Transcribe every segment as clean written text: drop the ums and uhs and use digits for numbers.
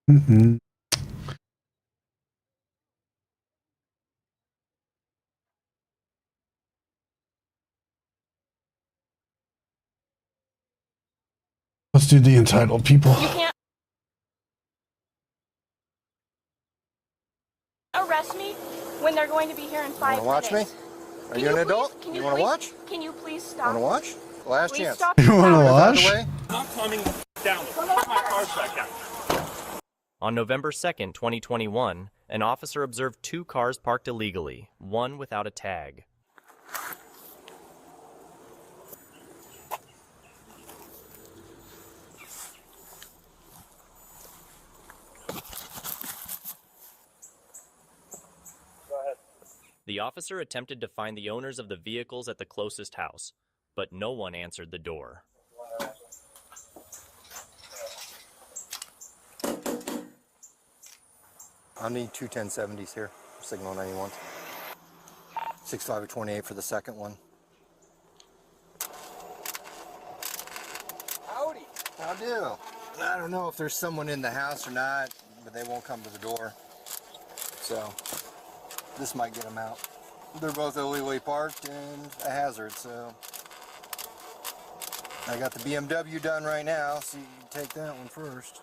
Mm-mm. Let's do the entitled people. You can't arrest me when they're going to be here in 5 minutes. Watch me? Are you an adult? You want to watch? Can you please stop? Want to watch? Last chance. Stop. You want to watch? I'm coming down. My car's back down. On November 2nd, 2021, an officer observed 2 cars parked illegally, one without a tag. The officer attempted to find the owners of the vehicles at the closest house, but no one answered the door. I need 2 1070s here. Signal 91. 65 or 28 for the second one. Howdy. How do? I don't know if there's someone in the house or not, but they won't come to the door. So this might get them out. They're both illegally parked and a hazard, so I got the BMW done right now, so you can take that one first.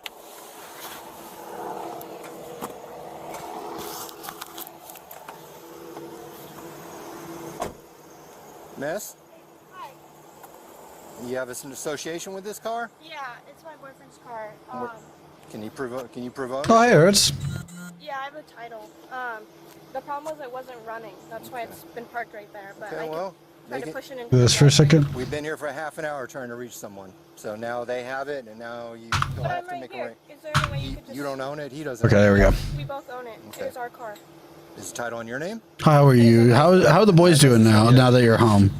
Miss? Hi. You have an association with this car? Yeah, it's my boyfriend's car. Can you prove Oh, hey, Ertz. Yeah, I have a title. The problem was it wasn't running. That's why it's been parked right there. But Okay, I well, tried to push it in. Do this for a second. We've been here for a half an hour trying to reach someone. So now they have it, and now you'll But have I'm to right make here. a right. Is there any way you could just... You don't own it, he doesn't Okay, own there we go. We both own it. Okay. It's our car. Is the title in your name? How are you? How are the boys doing now that you're home?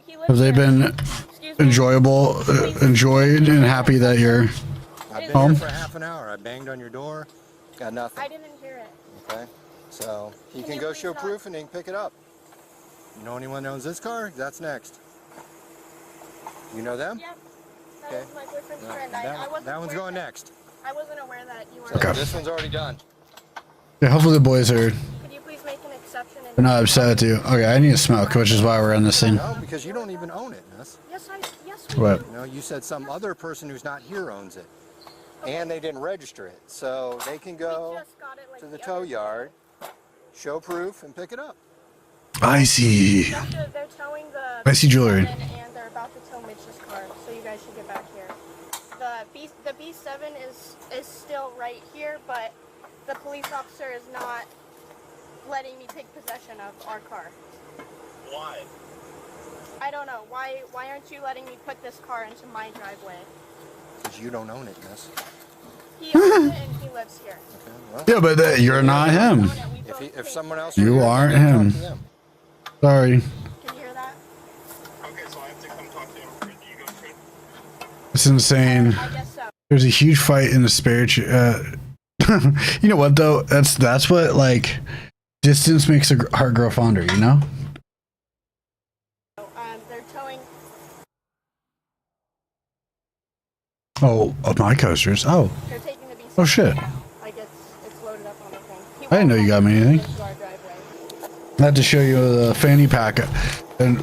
He lives Have they here. been Excuse me. enjoyed and happy that you're I've been home? here for a half an hour. I banged on your door, got nothing. I didn't hear it. Okay, so you Can can you go please show not- proof and they can pick it up. You know anyone that owns this car? That's next. You know them? Yep. That Okay. was my boyfriend's No, friend. I wasn't that one's aware going that- next. I wasn't aware that you were... So this one's already done. Yeah, hopefully the boys are Could you please make an exception? And... not upset at you. Okay, I need to smoke, which is why we're on this thing. No, because you don't even own it, miss. Yes, we What? do. No, you said some other person who's not here owns it. And they didn't register it. So they can We go just got it like to the other tow day. yard, show proof, and pick it up. I see. They're towing the... I see jewelry. And they're about to tow Mitch's car, so you guys should get back here. The B7 is still right here, but the police officer is not letting me take possession of our car. Why? I don't know. Why aren't you letting me put this car into my driveway? Because you don't own it, miss. He owns it and he lives here. Okay, well, Yeah, but you're not him. if someone else... You were here, aren't then talk him. to them. Sorry. Can you hear that? Okay, so I have to come talk to him. Or do you go straight? It's insane. I guess so. There's a huge fight in the spirit. You know what though? That's what like distance makes a heart grow fonder. You know. They're towing... Oh, my coasters. Oh, They're taking the B7 Oh, shit. now. Like it's loaded up on the thing. He I didn't know you got me anything. into our driveway. I had to show you the fanny pack and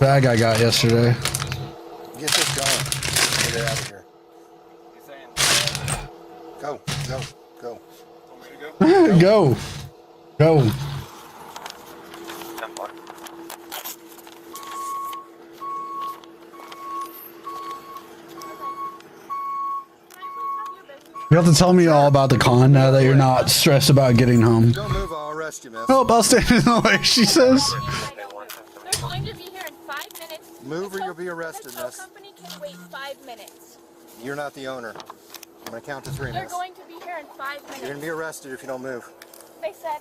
bag I got yesterday. Get this going. Get it out of here. He's saying, Go, go, go. want me to go? Go. You have to tell me all about the con now that you're not stressed about getting home. Don't move, I'll arrest you, miss. Oh, I'll stand in the way, she says. They're going to be here in 5 minutes. Move or The you'll be tow- arrested, The tow miss. company can wait 5 minutes. You're not the owner. I'm gonna count to 3, They're miss. going to be here in 5 minutes. You're gonna be arrested if you don't move. They said,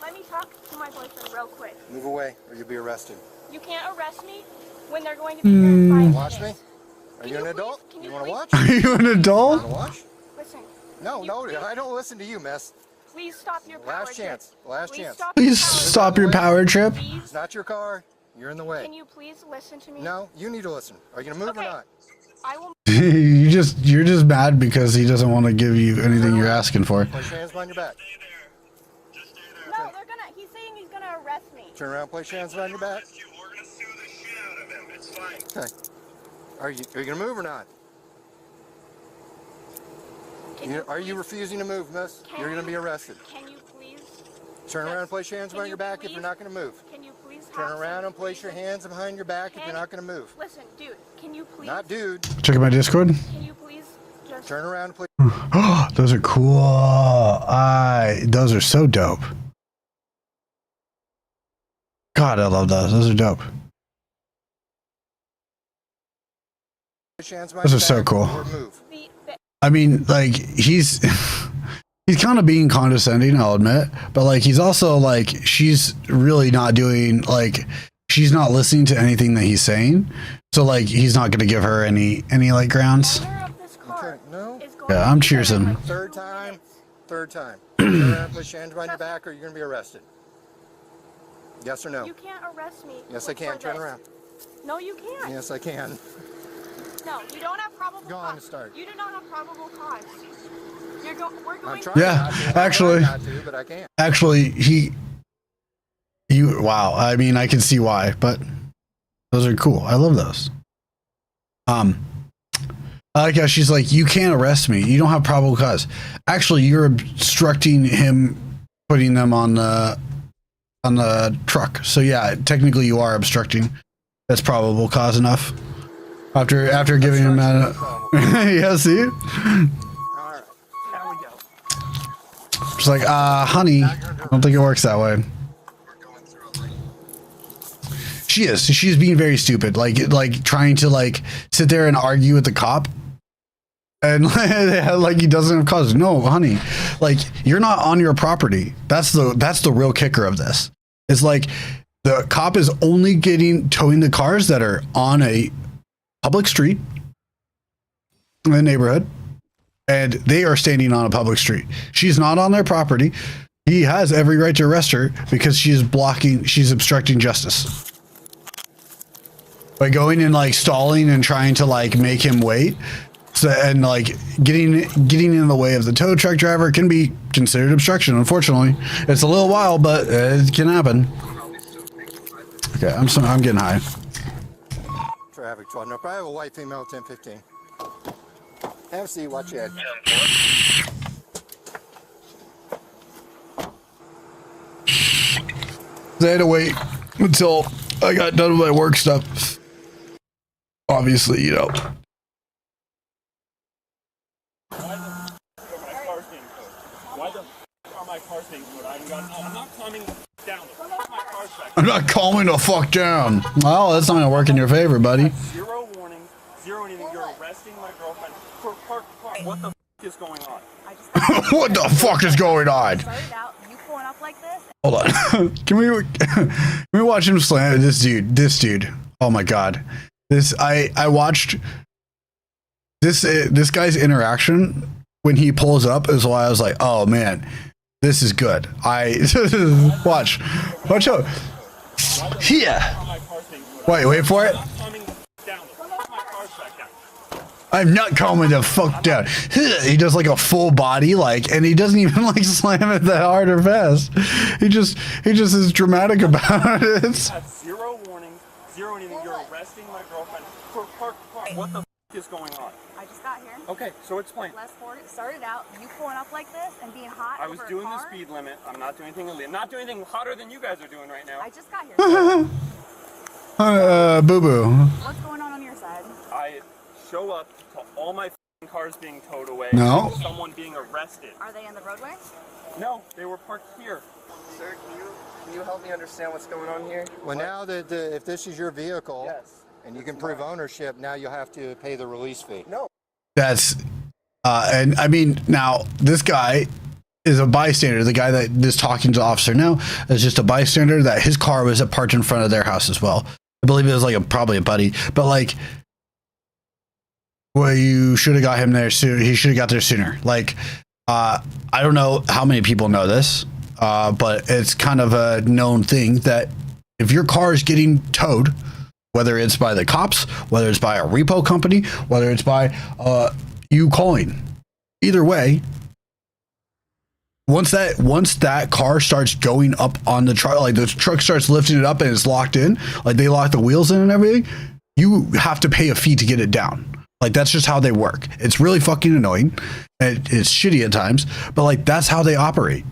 let me talk to my boyfriend real quick. Move away or you'll be arrested. You can't arrest me when they're going to be here in 5 minutes. Watch me? Are Can you an you adult? please- can You you wanna please- watch? Are you an adult? Wanna watch? Listen, No, You no, please- I don't listen to you, miss. please stop your power Last chance. trip. Last Please chance. stop Please your power stop your power trip. Please, It's not your car. You're in the way. can you please listen to me? No, you need to listen. Are you gonna move or Okay. not? I will. You you're just mad because he doesn't want to give you anything you're asking for. Place your hands behind your back. No, they're gonna. He's saying he's gonna arrest me. Turn around, place your hands behind your back. We're gonna sue the shit out of him. It's fine. Okay. Are you gonna move or not? Are you refusing to move, miss? You're gonna be arrested. Can you please? Turn around and place your hands behind your back if you're not gonna move. Can you please? Turn around and place your hands behind your back if you're not gonna move. Listen, dude. Can you please? Not dude. Check my Discord. Can you please just Turn around and place. Oh, those are cool. Those are so dope. God, I love those. Those are dope. Your hands behind Those your are so back cool. or move. I mean, like he's he's kind of being condescending, I'll admit, but like he's also like she's really not doing like she's not listening to anything that he's saying. So like he's not going to give her any like grounds. owner of this car Okay, no. is going Yeah, I'm to be there in, cheersing. like, Third 2 time. minutes. Third time. Turn around and place your hands behind your back or you're gonna be arrested. Yes or no? You can't arrest me. Yes, I can. for Turn this. around. No, you can't. Yes, I can. No, you don't have probable Go cause. on to start. You do not have probable cause. We're I'm going. trying Yeah, not to. I'm actually- trying not to, but I can't. Actually, wow. I mean, I can see why, but those are cool. I love those. I like how she's like, you can't arrest me. You don't have probable cause. Actually, you're obstructing him putting them on the truck. So yeah, technically you are obstructing. That's probable cause enough. After giving him that. Yeah, see? All right. Now we go. She's like, honey, I don't think it works that way. She is. She's being very stupid. Like trying to like sit there and argue with the cop. And like he doesn't have cause. No, honey. Like you're not on your property. That's the real kicker of this. It's like the cop is only towing the cars that are on a public street in the neighborhood. And they are standing on a public street. She's not on their property. He has every right to arrest her because she's obstructing justice. By going and like stalling and trying to like make him wait. So, and like getting in the way of the tow truck driver can be considered obstruction. Unfortunately, it's a little while, but it can happen. Okay, I'm getting high. Traffic 12. No, I have a white female 1015. Have a seat. Watch your head. I had to wait until I got done with my work stuff. Obviously, you know. Why the are my cars being towed? I'm not calming down. My car's back. I'm not calming the fuck down. Well, that's not gonna work in your favor, buddy. Zero warning, zero anything. You're arresting my girlfriend for parked car. What the is going on? What the fuck is going on? Started out, you pulling up like this? Hold on. Can we watch him slam this dude? Oh my god. I watched this guy's interaction when he pulls up is why I was like, oh man, this is good. Watch out. Here. Wait for it. I'm not calming the fuck down. He does like a full body, like, and he doesn't even like slam it that hard or fast. He just is dramatic about it. Zero warning, zero anything. You're arresting my girlfriend for parked car. What the is going on? I just got here. Okay, so explain. Last quarter, started out, you pulling up like this and being hot I was over a doing the car? speed limit. I'm not doing anything illegal. I'm not doing anything hotter than you guys are doing right now. I just got here. Boo boo. What's going on your side? I show up to all my cars being towed away. No. Someone being arrested. Are they in the roadway? No, they were parked here. Sir, can you help me understand what's going on here? Well, now that if this is your vehicle Yes. and you can prove ownership, now you'll have to pay the release fee. No. That's and I mean now this guy is a bystander. The guy that is talking to the officer now is just a bystander that his car was parked in front of their house as well. I believe it was like probably a buddy, but like, well, you should have got him there soon. He should have got there sooner. Like, I don't know how many people know this, but it's kind of a known thing that if your car is getting towed whether it's by the cops, whether it's by a repo company, whether it's by you calling. Either way, once that car starts going up on the truck, like the truck starts lifting it up and it's locked in, like they lock the wheels in and everything, you have to pay a fee to get it down. Like that's just how they work. It's really fucking annoying. It's shitty at times, but like that's how they operate.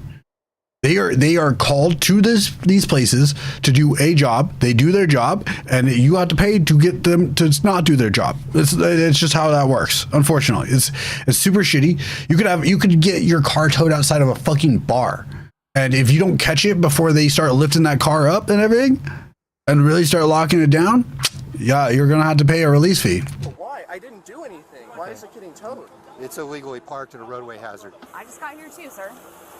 They are called to these places to do a job. They do their job, and you have to pay to get them to not do their job. It's just how that works. Unfortunately, it's super shitty. You could get your car towed outside of a fucking bar, and if you don't catch it before they start lifting that car up and everything, and really start locking it down, yeah, you're gonna have to pay a release fee. But why? I didn't do anything. Why is it getting towed? It's illegally parked at a roadway hazard. I just got here too, sir.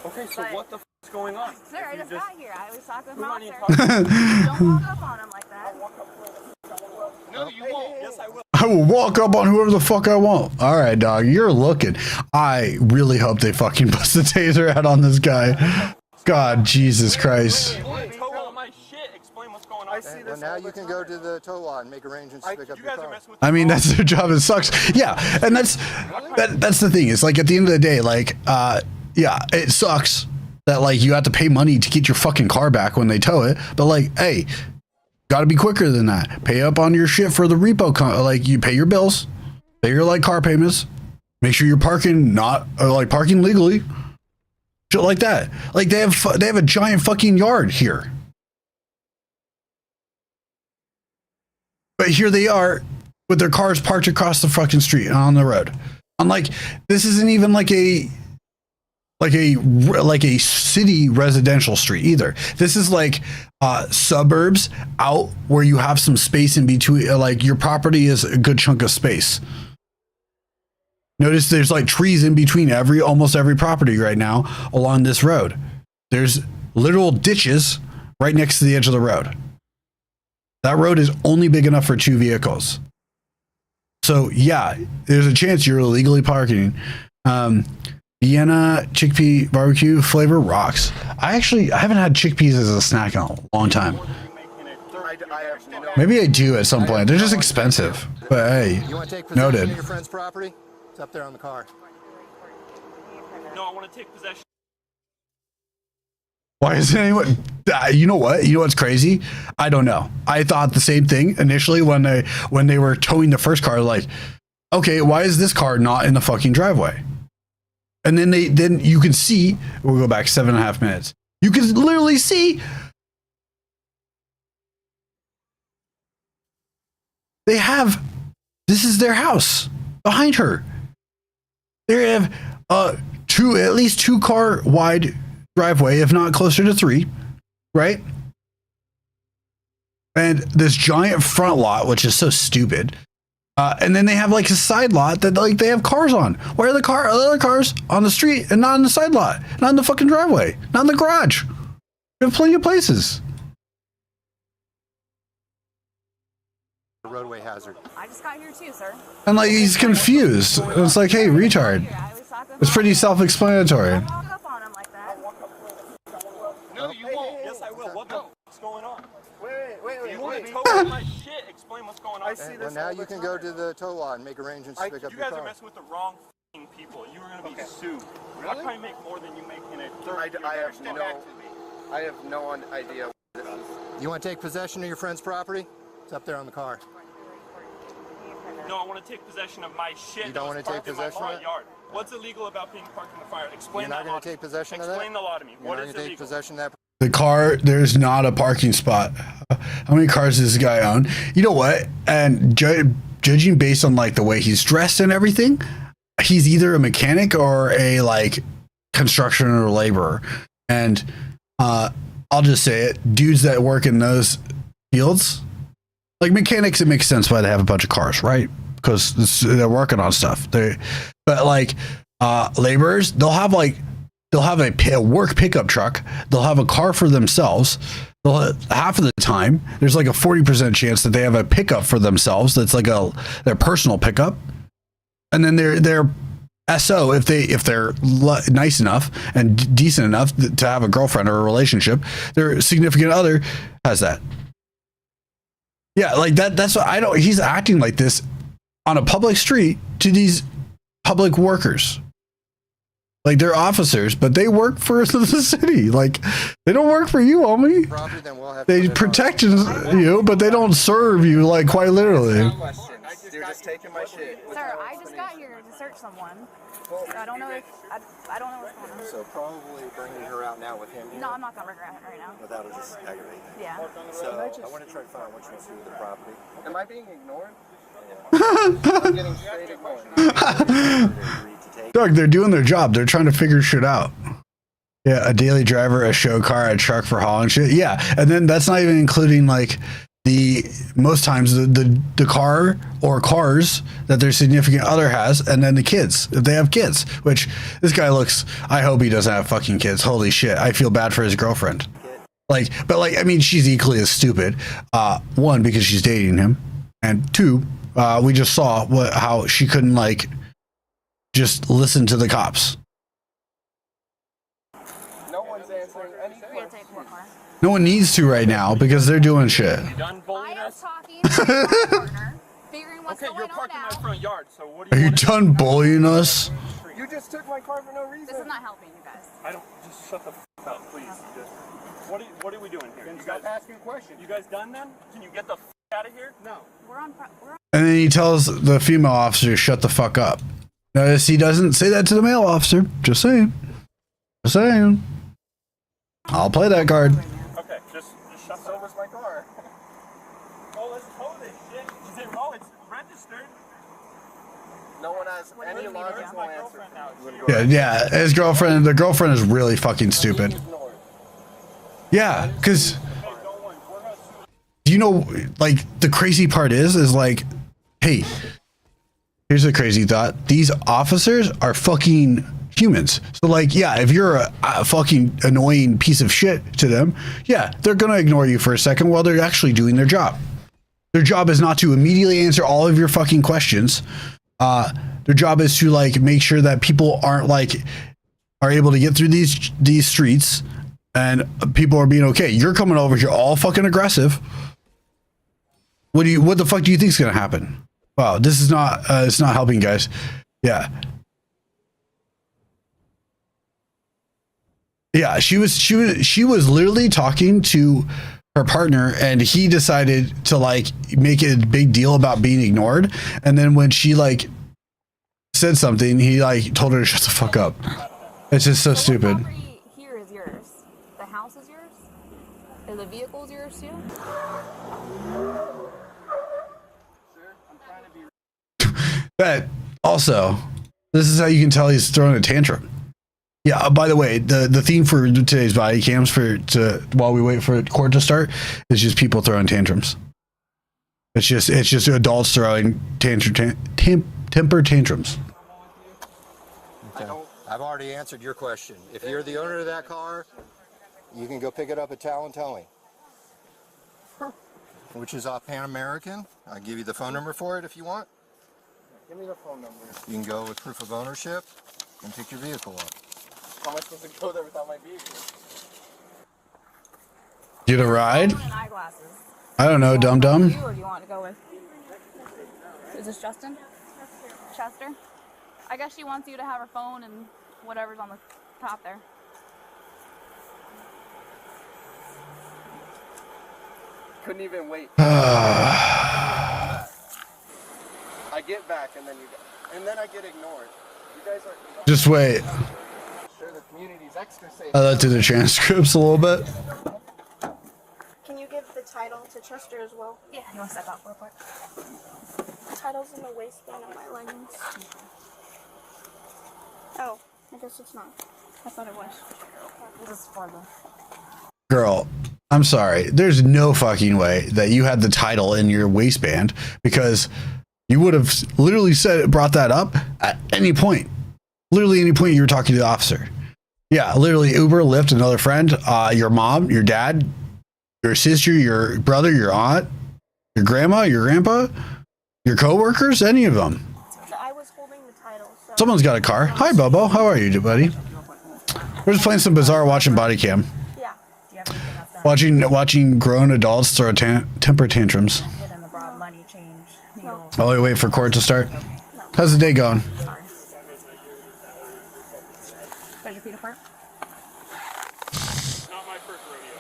Okay, so But- what the f is going on? Sir, I just got here. I was talking with We're my not even officer. talking. Don't walk up on him like that. No, you won't. Yes, I will. I will walk up on whoever the fuck I want. All right, dog, you're looking. I really hope they fucking bust the taser out on this guy. God, Jesus Christ. Tow all my shit. Explain what's going on. I see Well, this now all you the can time. go to the tow lot and make arrangements to pick up You your guys are car. messing with I mean, that's their job. It sucks. Yeah, and that's the thing. It's like at the end of the day, like, yeah, it sucks that like you have to pay money to get your fucking car back when they tow it. But like, hey, got to be quicker than that. Pay up on your shit for the repo. Like, you pay your bills, pay your like car payments. Make sure you're parking parking legally. Shit like that. Like they have a giant fucking yard here. But here they are with their cars parked across the fucking street on the road. I'm like, this isn't even like a city residential street either. This is like suburbs out where you have some space in between. Like your property is a good chunk of space. Notice there's like trees in between almost every property right now along this road. There's literal ditches right next to the edge of the road. That road is only big enough for 2 vehicles. So yeah, there's a chance you're illegally parking. Vienna chickpea barbecue flavor rocks. I haven't had chickpeas as a snack in a long time. I have no. Maybe I do at some point. They're just expensive. But hey, You want to take possession noted. of your friend's property? It's up there on the car. No, I want to take possession. Why isn't anyone? You know what? You know what's crazy? I don't know. I thought the same thing initially when they were towing the first car. Like, okay, why is this car not in the fucking driveway? And then you can see. We'll go back 7.5 minutes. You can literally see they have. This is their house behind her. They have at least 2 car wide driveway, if not closer to 3, right? And this giant front lot, which is so stupid. And then they have like a side lot that like they have cars on. Why are the other cars on the street and not in the side lot? Not in the fucking driveway, not in the garage. We have plenty of places. A roadway hazard. I just got here too, sir. And like he's confused. It's like, hey, retard. I was talking with It's my pretty officer. self-explanatory. Don't walk up on him like that. No, you won't. Yes, I will. What the f is going on? Wait. You want to tow all my shit? Explain what's going on. I see Well, this now all you the can time. go to the tow lot and make arrangements to pick up You your guys are car. messing with the wrong f***ing people. You are going to be sued. I probably make more than you make in a third. I have no idea what this is. You want to take possession of your friend's property? It's up there on the car. No, I want to take possession of my shit. You don't that was want to take parked in my possession of front it? yard. What's illegal about being parked in the fire? Explain You're not that going law to to me. take possession of that? Explain the law to me. You're What not is going to take illegal? possession of that? The car, there's not a parking spot. How many cars does this guy own? You know what? And judging based on like the way he's dressed and everything, he's either a mechanic or a like construction or laborer. And I'll just say it, dudes that work in those fields, like mechanics, it makes sense why they have a bunch of cars, right? Because they're working on stuff. But like laborers, they'll have a work pickup truck. They'll have a car for themselves. Half of the time, there's like a 40% chance that they have a pickup for themselves. That's like their personal pickup. And then their SO, if they're nice enough and decent enough to have a girlfriend or a relationship, their significant other has that. Yeah, like that's what I don't. He's acting like this on a public street to these public workers. Like they're officers, but they work for the city. Like they don't work for you, homie. Property, then we'll have to They put it on. protect you, but they don't serve you. Like quite literally. Questions. You're just taking my shit. Sir, I just got here to search someone. So I don't know if I don't know what's going on. So probably bringing her out now with him. No, I'm not gonna regret it right now. But that'll just aggravate things. Yeah. So I want to try to find out what she wants to do with the property. Am I being ignored? I'm getting straight ignored. Doug, they're doing their job. They're trying to figure shit out. Yeah, a daily driver, a show car, a truck for hauling shit. Yeah, and then that's not even including like the most times the car or cars that their significant other has, and then the kids if they have kids. Which this guy looks. I hope he doesn't have fucking kids. Holy shit! I feel bad for his girlfriend. Like, but like, I mean, she's equally as stupid. One, because she's dating him, and two, we just saw how she couldn't like just listen to the cops. No one's answering any We're gonna questions. take one car. No one needs to right now because they're doing shit. Done I bullying am us? talking to my partner, figuring what's Okay, you're going on parked in my now. front yard, so what do Are you you want to done bullying us? You just took my car for no reason. This is not helping you guys. I don't, just shut the f up, please. Just, what are we doing here? You Stop guys, asking questions. you guys done then? Can you get the f out of here? No. We're on. And then he tells the female officer to shut the fuck up. Notice he doesn't say that to the male officer. Just saying. Just saying. I'll play that card. Okay, just shut So was my car. Oh, let's tow this shit. Is it, oh, it's registered. No one has What do any you mean, logical My answer. girlfriend now. Yeah, yeah. His girlfriend, the girlfriend is really fucking stupid. Ignored. Yeah, because Hey, don't worry. We're gonna sue. you know, like the crazy part is like, hey, here's the crazy thought. These officers are fucking humans. So like, yeah, if you're a fucking annoying piece of shit to them, yeah, they're going to ignore you for a second while they're actually doing their job. Their job is not to immediately answer all of your fucking questions. Their job is to like make sure that people are able to get through these streets and people are being okay. You're coming over here all fucking aggressive. What the fuck do you think is going to happen? Wow, this is not it's not helping, guys. Yeah. Yeah, she was literally talking to her partner and he decided to like make it a big deal about being ignored, and then when she like said something, he like told her to shut the fuck up. It's just so stupid. The property here is yours. The house is yours. And the vehicle is yours too. But also, this is how you can tell he's throwing a tantrum. Yeah, by the way, the theme for today's body cams while we wait for court to start is just people throwing tantrums. It's just adults throwing temper tantrums. Okay. I've already answered your question. If you're the owner of that car, you can go pick it up at Talon Towing, which is off Pan American. I'll give you the phone number for it if you want. Give me the phone number. You can go with proof of ownership and pick your vehicle up. How am I supposed to go there without my vehicle? Get a ride? Phone and eyeglasses. I don't know, dum dum. You or do you want to go with? Is this Justin? Chester? I guess she wants you to have her phone and whatever's on the top there. Couldn't even wait. I get back and then I get ignored. You guys are Just wait. sure the community's extra safe. I looked through the transcripts a little bit. Can you give the title to Chester as well? Yeah, you want to step out real quick? Title's in the waistband of my leggings. Oh, I guess it's not. I thought it was. This is for the. Girl, I'm sorry. There's no fucking way that you had the title in your waistband, because you would have literally brought that up at any point. Literally any point you were talking to the officer. Yeah, literally Uber, Lyft, another friend, your mom, your dad, your sister, your brother, your aunt, your grandma, your grandpa, your coworkers, any of them. I was holding the title, so. Someone's got a car. Hi, Bobo. How are you, buddy? We're just playing some bizarre watching body cam. Yeah. Do you have anything else done? Watching grown adults throw temper tantrums. Get a While we wait for court to start. How's the day going? Sorry. Spread your feet apart. Not my first rodeo.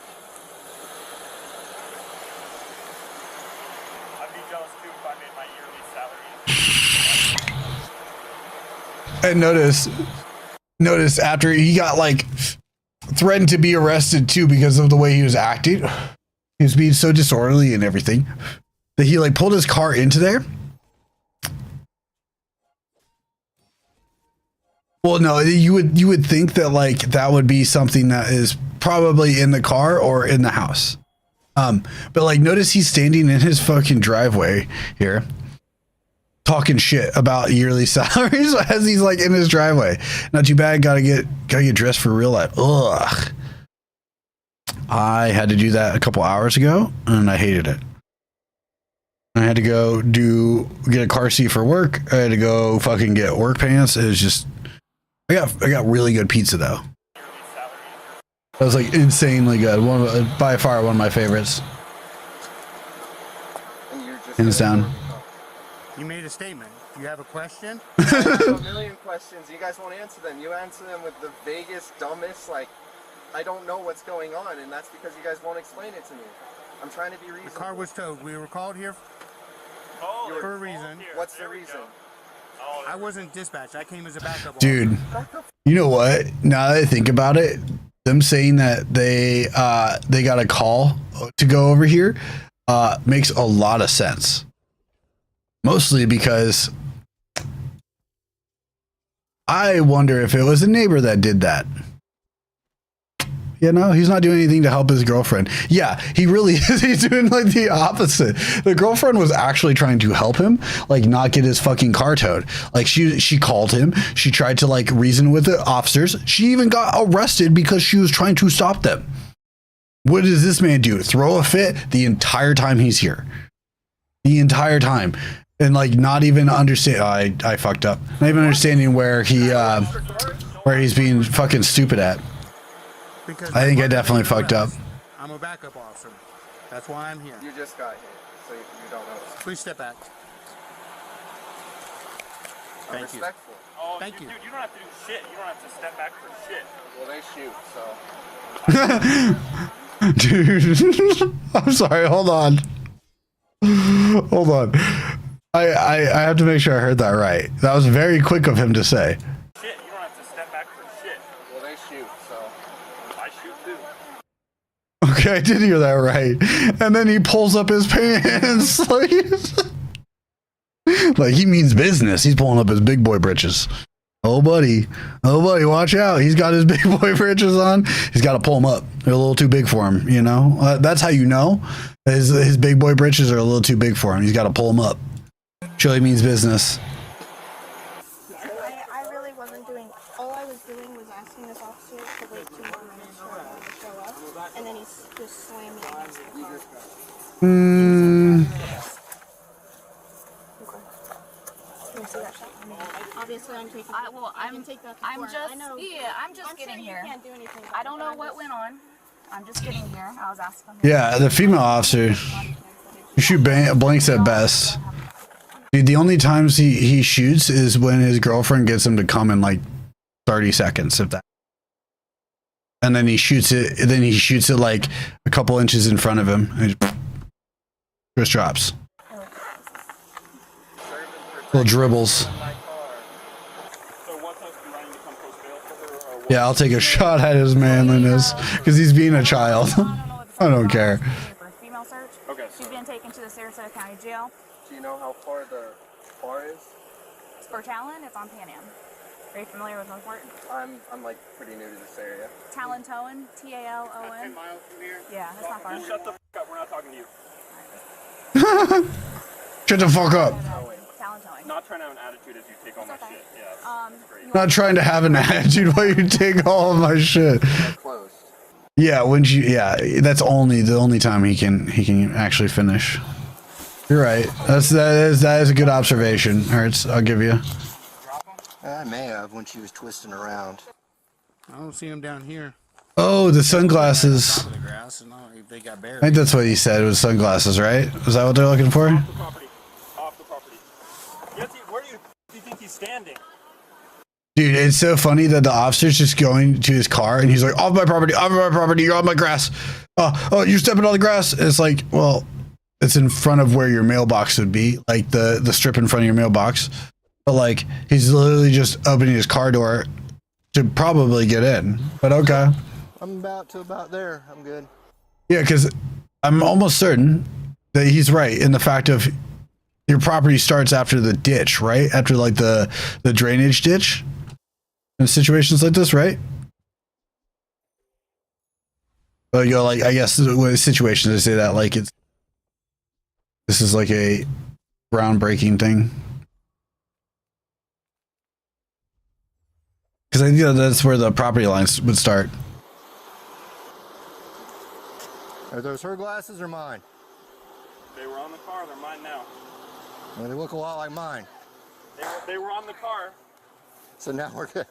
I'd be jealous too if I made my yearly salary. And notice after he got like threatened to be arrested too because of the way he was acting. He was being so disorderly and everything that he like pulled his car into there. Well, no, you would think that like that would be something that is probably in the car or in the house. But like notice he's standing in his fucking driveway here talking shit about yearly salaries as he's like in his driveway. Not too bad. Gotta get dressed for real life. Ugh. I had to do that a couple hours ago and I hated it. I had to go get a car seat for work. I had to go fucking get work pants. It was just, I got really good pizza though. That was like insanely good. By far one of my favorites. Hands down. You made a statement. Do you have a question? I have a million questions. You guys won't answer them. You answer them with the vaguest, dumbest, like, I don't know what's going on, and that's because you guys won't explain it to me. I'm trying to be reasonable. The car was towed. We were called here Oh, for a reason. What's the reason? I wasn't dispatched. I came as a backup. Dude, you know what? Now that I think about it, them saying that they got a call to go over here makes a lot of sense. Mostly because I wonder if it was a neighbor that did that. You know, he's not doing anything to help his girlfriend. Yeah, he really is. He's doing like the opposite. The girlfriend was actually trying to help him, like not get his fucking car towed. Like she called him. She tried to like reason with the officers. She even got arrested because she was trying to stop them. What does this man do? Throw a fit the entire time he's here. The entire time. And like not even understand. I fucked up. Not even understanding where he's being fucking stupid at. Because I think I definitely fucked up. I'm a backup officer. That's why I'm here. You just got hit, so you don't know. Please step back. I'm Thank you. respectful. Oh, Thank you. Dude, you don't have to do shit. You don't have to step back for shit. Well, they shoot, so. Dude, I'm sorry. Hold on. I have to make sure I heard that right. That was very quick of him to say. Shit, you don't have to step back for shit. Well, they shoot, so. I shoot too. Okay, I did hear that right. And then he pulls up his pants like he means business. He's pulling up his big boy britches. Oh buddy, watch out. He's got his big boy britches on. He's got to pull them up. They're a little too big for him, you know? That's how you know. His big boy britches are a little too big for him. He's got to pull them up. Show he means business. I really wasn't doing. All I was doing was asking this officer to wait 2 more minutes for him to show up, and then he's just slamming against the car. Can you see that shot? I mean, obviously, I'm taking. I can take that to court. I know. I'm just I'm getting sure here. You can't do anything about I don't it, know but what went on. I'm just getting here. I was asking him. Yeah, the female officer. You shoot blanks at best. Dude, the only times he shoots is when his girlfriend gets him to come in like 30 seconds, if that. And then he shoots it. Then he shoots it like a couple inches in front of him. And it just drops. Little dribbles. So what's us running to come post bail for her or what? Yeah, I'll take a shot at his manliness because he's being a child. I don't care. For a female search. Okay. She's been taken to the Sarasota County Jail. Do you know how far the bar is? For Talon, it's on Pan Am. Are you familiar with Northport? I'm like pretty new to this area. Talon Towing, 10 Talon. miles from here? Yeah, that's not far. Shut the f up. We're not talking to you. Shut the fuck up. Talon Towing. Not trying to have an attitude as you take all my okay. shit. Yeah. You Not trying to have an attitude while you take all of my shit. Closed. Yeah, that's the only time he can actually finish. You're right. That is a good observation, Hertz. I'll give you. I may have when she was twisting around. I don't see him down here. Oh, the sunglasses. Top of the grass, and they got I buried. think that's what he said. It was sunglasses, right? Was that what they're looking for? Off the property. Off the property. he's standing. Dude, it's so funny that the officer's just going to his car and he's like, off my property, you're on my grass. Oh, you're stepping on the grass. It's like, well, it's in front of where your mailbox would be, like the strip in front of your mailbox. But like, he's literally just opening his car door to probably get in. But okay. I'm about there. I'm good. Yeah, because I'm almost certain that he's right in the fact of your property starts after the ditch, right? After like the drainage ditch in situations like this, right? Well, you know, like I guess with situations they say that like this is like a groundbreaking thing. Because I think that's where the property lines would start. Are those her glasses or mine? They were on the car. They're mine now. Well, they look a lot like mine. They were on the car. So now we're good.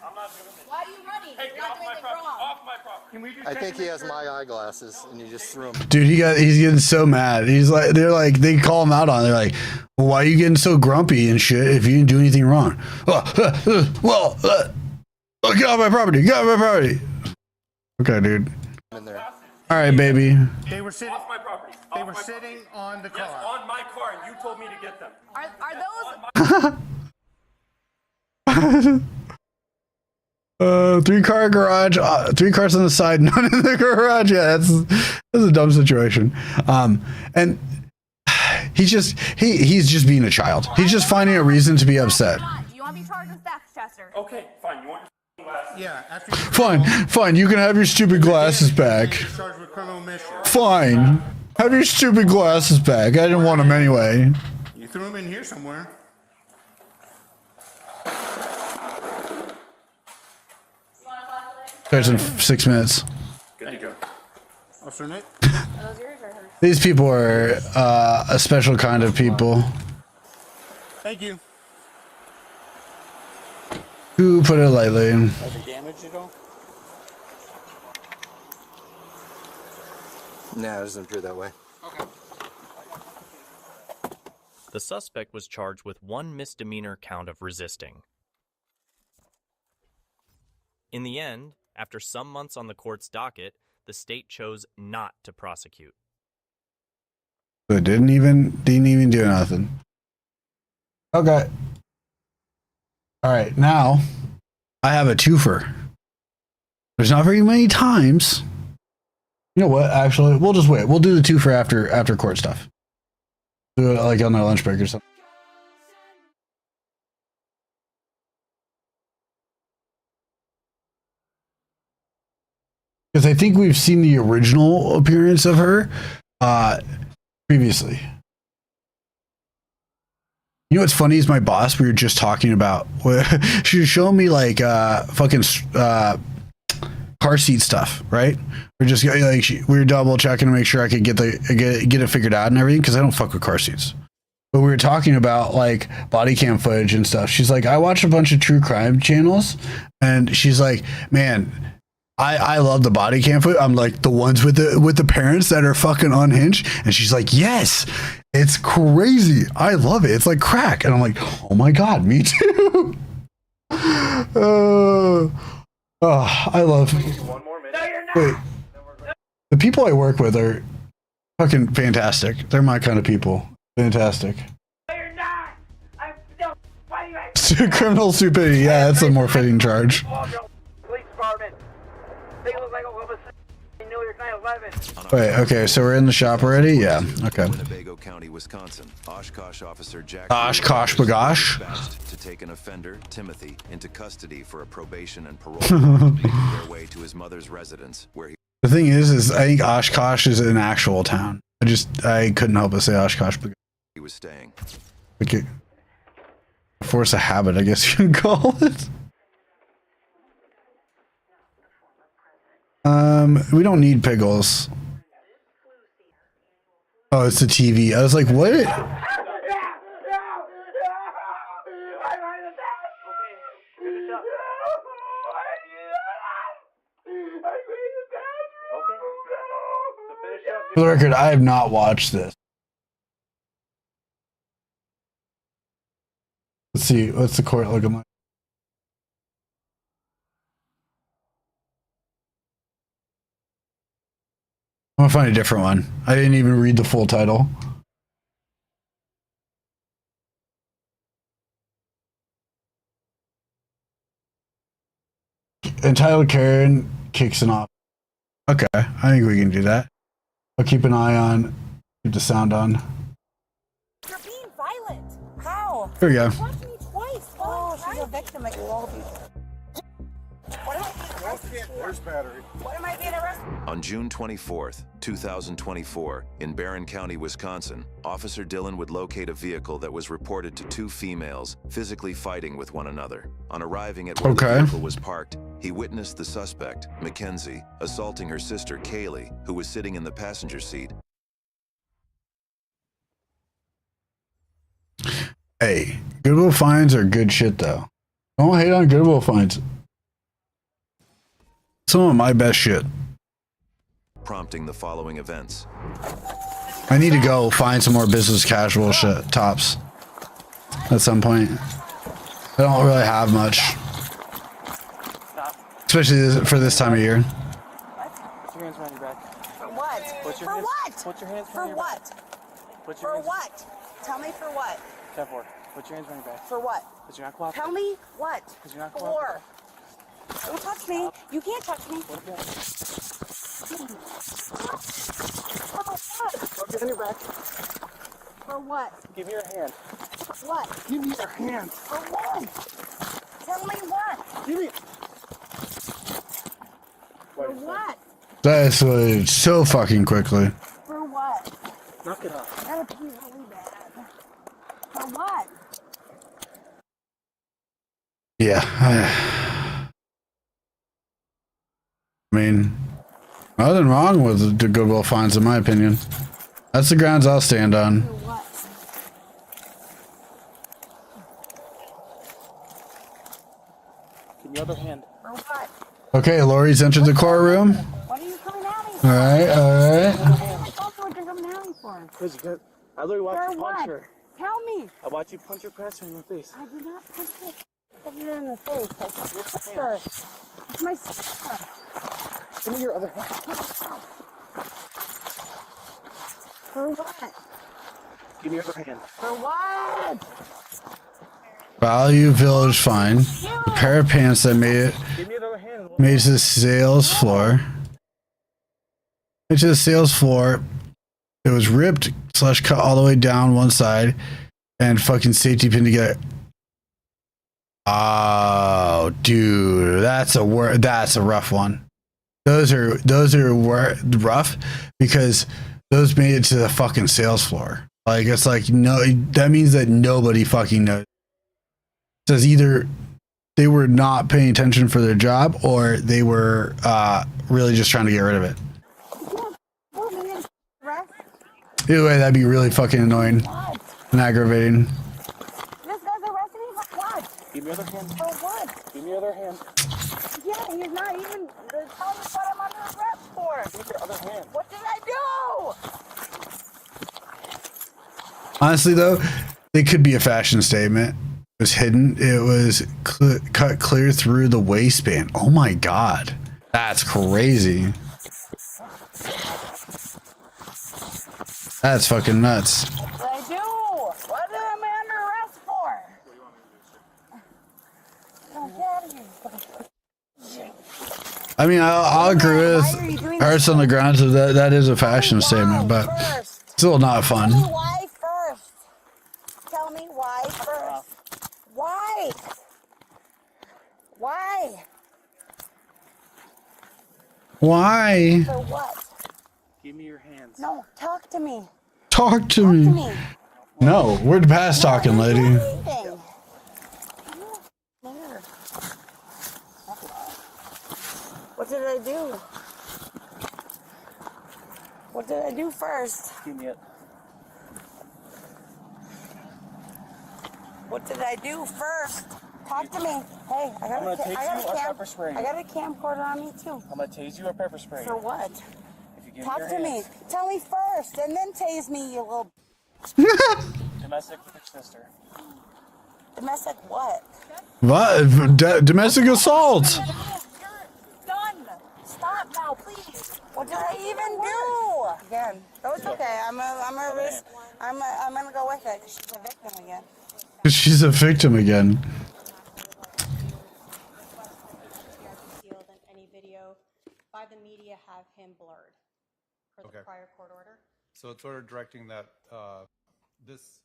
I'm not doing it. Why are you running? Hey, You're get not off doing my anything property. wrong. Off my property. Can we just I check think to he make has sure? my eyeglasses, and you just threw them. Dude, he's getting so mad. They call him out on it. They're like, well, why are you getting so grumpy and shit if you didn't do anything wrong? Get off my property. Get off my property. Okay, dude. In there. All right, baby. They were sitting. Off my property. They Off were my sitting on the property. Yes, car. on my car, and you told me to get them. Are those? Three-car garage, 3 cars on the side, none in the garage. Yeah, that's a dumb situation. And he's just being a child. He's just finding a reason to be upset. Do you want to be charged with theft, Chester? Okay, fine. You want your glasses? Yeah. After you Fine. You can have your stupid glasses back. charged with criminal mischief. Fine. Have your stupid glasses back. I didn't want them anyway. You threw them in here somewhere. There's in 6 minutes. Good to go. Officer Nick. Are those yours or hers? These people are a special kind of people. Thank you. Who put it lightly? Has it damaged at all? Nah, it doesn't appear that way. Okay. The suspect was charged with 1 misdemeanor count of resisting. In the end, after some months on the court's docket, the state chose not to prosecute. So it didn't even do nothing. Okay. All right, now I have a twofer. There's not very many times. You know what? Actually, we'll just wait. We'll do the twofer after court stuff. Do it like on our lunch break or something. Because I think we've seen the original appearance of her previously. You know what's funny is my boss, we were just talking about, she was showing me like fucking car seat stuff, right? We're just like, we were double checking to make sure I could get it figured out and everything, because I don't fuck with car seats. But we were talking about like body cam footage and stuff. She's like, I watch a bunch of true crime channels, and she's like, man, I love the body cam footage. I'm like, the ones with the parents that are fucking unhinged. And she's like, yes, it's crazy. I love it. It's like crack. And I'm like, oh my God, me too. I love. One more minute. Wait, the people I work with are fucking fantastic. They're my kind of people. Fantastic. No, you're not. I'm no. Why do you Criminal stupidity. Yeah, that's a more fitting charge. Police department. They look like Oklahoma City, New York 911. Wait, okay, so we're in the shop already? Yeah, okay. Winnebago County, Wisconsin. Oshkosh officer Jack Oshkosh bagosh. dispatched to take an offender, Timothy, into custody for a probation and parole hearing, making their way to his mother's residence, where he The thing is I think Oshkosh is an actual town. I couldn't help but say Oshkosh bagosh. was staying. Okay. Force a habit, I guess you can call it. We don't need pickles. Oh, it's the TV. I was like, what? For the record, I have not watched this. Let's see. What's the court looking like? I'm gonna find a different one. I didn't even read the full title. Entitled Karen kicks an off. Okay, I think we can do that. I'll keep an eye on, keep the sound on. You're being violent. How? Here we go. You watched me twice. Oh, she's a victim at your What am I being arrested for? Where's battery? What am I being arrested for? On June 24th, 2024, in Barron County, Wisconsin, Officer Dillon would locate a vehicle that was reported to two females physically fighting with one another. On arriving at where the vehicle was parked, he witnessed the suspect, Mackenzie, assaulting her sister, Kaylee, who was sitting in the passenger seat. Hey, Goodwill finds are good shit though. Don't hate on Goodwill finds. Some of my best shit. Prompting the following events. I need to go find some more business casual shit tops at some point. I don't really have much, especially for this time of year. Put your hands behind your back. For what? For what? Put your hands For behind your what? back. Put your For hands. what? Tell me for what? 10-4. Put your hands behind your back. For what? Because you're not cooperating. Tell me what? Because you're not For. cooperating. Don't touch me. You can't touch me. Put your hands on your back. For what? Give me your hand. What? Give me your hand. For what? Tell me what? Give me. For what? That escalated so fucking quickly. For what? Knock it off. That would be really bad. For what? Yeah. I mean, nothing wrong with the Goodwill finds, in my opinion. That's the grounds I'll stand on. For what? Give me your other hand. For what? Okay, Lori's entered the courtroom. What are you coming at me for? All right, all right. I thought you were coming at me for. Because you got. I literally watched For you what? punch her. Tell me. I watched you punch your pastor in the face. I did not punch it. Put it in the face. That's my sister. It's my sister. Give me your other hand. For what? Give me your other hand. For what? Value Village fine. A pair of pants that made it Give me your other hand. made it to the sales floor. Made it to the sales floor. It was ripped / cut all the way down one side and fucking safety pinned together. Oh, dude, that's a rough one. Those are rough because those made it to the fucking sales floor. Like it's like no, that means that nobody fucking knows. It says either they were not paying attention for their job or they were really just trying to get rid of it. Either way, that'd be really fucking annoying and aggravating. This guy's arresting me for what? Give me your other hand. For what? Give me your other hand. Yeah, he's not even telling me what I'm under arrest for. Give me your other hand. What did I do? Honestly, though, it could be a fashion statement. It was hidden. It was cut clear through the waistband. Oh my god, that's crazy. That's fucking nuts. What did I do? What am I under arrest for? Don't get here. I mean, I'll agree with Hearts on the ground. So that is a fashion statement, but still not fun. Tell me why first. Tell me why first. Why? Why? Why? For what? Give me your hands. No, talk to me. Talk to me. No, we're past talking, lady. Anything. What did I do? What did I do first? Give me it. What did I do first? Talk to me. Hey, I I'm gonna tase you or pepper spray you. I got a camcorder on me too. I'm gonna tase you or pepper spray you. For what? If you give Talk me to your me. hands. Tell me first, and then tase me, you little. Domestic with your sister. Domestic what? What? Domestic assault. You're done. Stop now, please. What did I even do? Again, that was okay. I'm gonna go with it because she's a victim again. She's a victim again. Sealed and any video by the media have him blurred for the prior court order. So it's order directing that this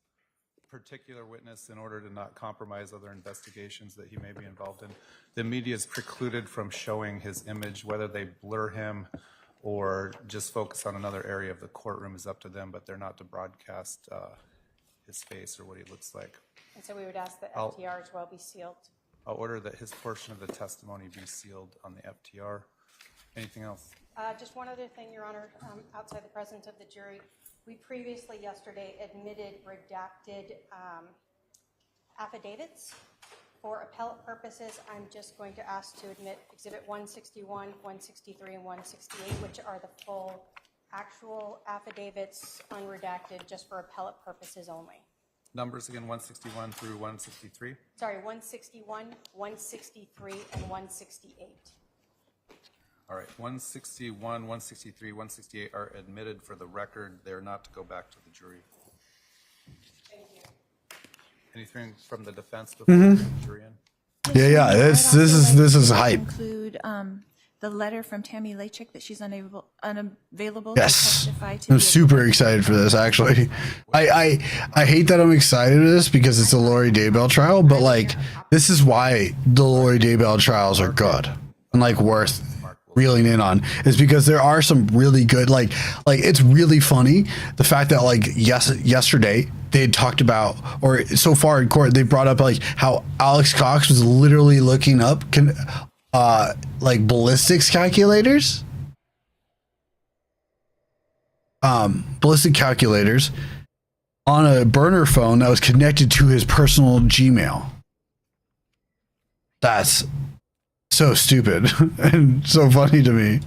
particular witness, in order to not compromise other investigations that he may be involved in, the media is precluded from showing his image. Whether they blur him or just focus on another area of the courtroom is up to them, but they're not to broadcast his face or what he looks like. And so we would ask that FTR as well be sealed. I'll order that his portion of the testimony be sealed on the FTR. Anything else? Just one other thing, Your Honor, outside the presence of the jury. We previously yesterday admitted redacted affidavits. For appellate purposes, I'm just going to ask to admit Exhibit 161, 163, and 168, which are the full actual affidavits, unredacted, just for appellate purposes only. Numbers again, 161 through 163? Sorry, 161, 163, and 168. All right, 161, 163, 168 are admitted for the record. They're not to go back to the jury. Thank you. Anything from the defense before we get the jury in? Yeah. This is hype. Include the letter from Tammy Lachik that she's unavailable Yes, to testify to. I'm super excited for this. Actually, I hate that I'm excited for this because it's a Lori Daybell trial, but like this is why the Lori Daybell trials are good and like worth reeling in on, is because there are some really good like it's really funny the fact that like yesterday they had talked about, or so far in court they brought up like how Alex Cox was literally looking up like ballistics calculators, ballistic calculators on a burner phone that was connected to his personal Gmail. That's so stupid and so funny to me.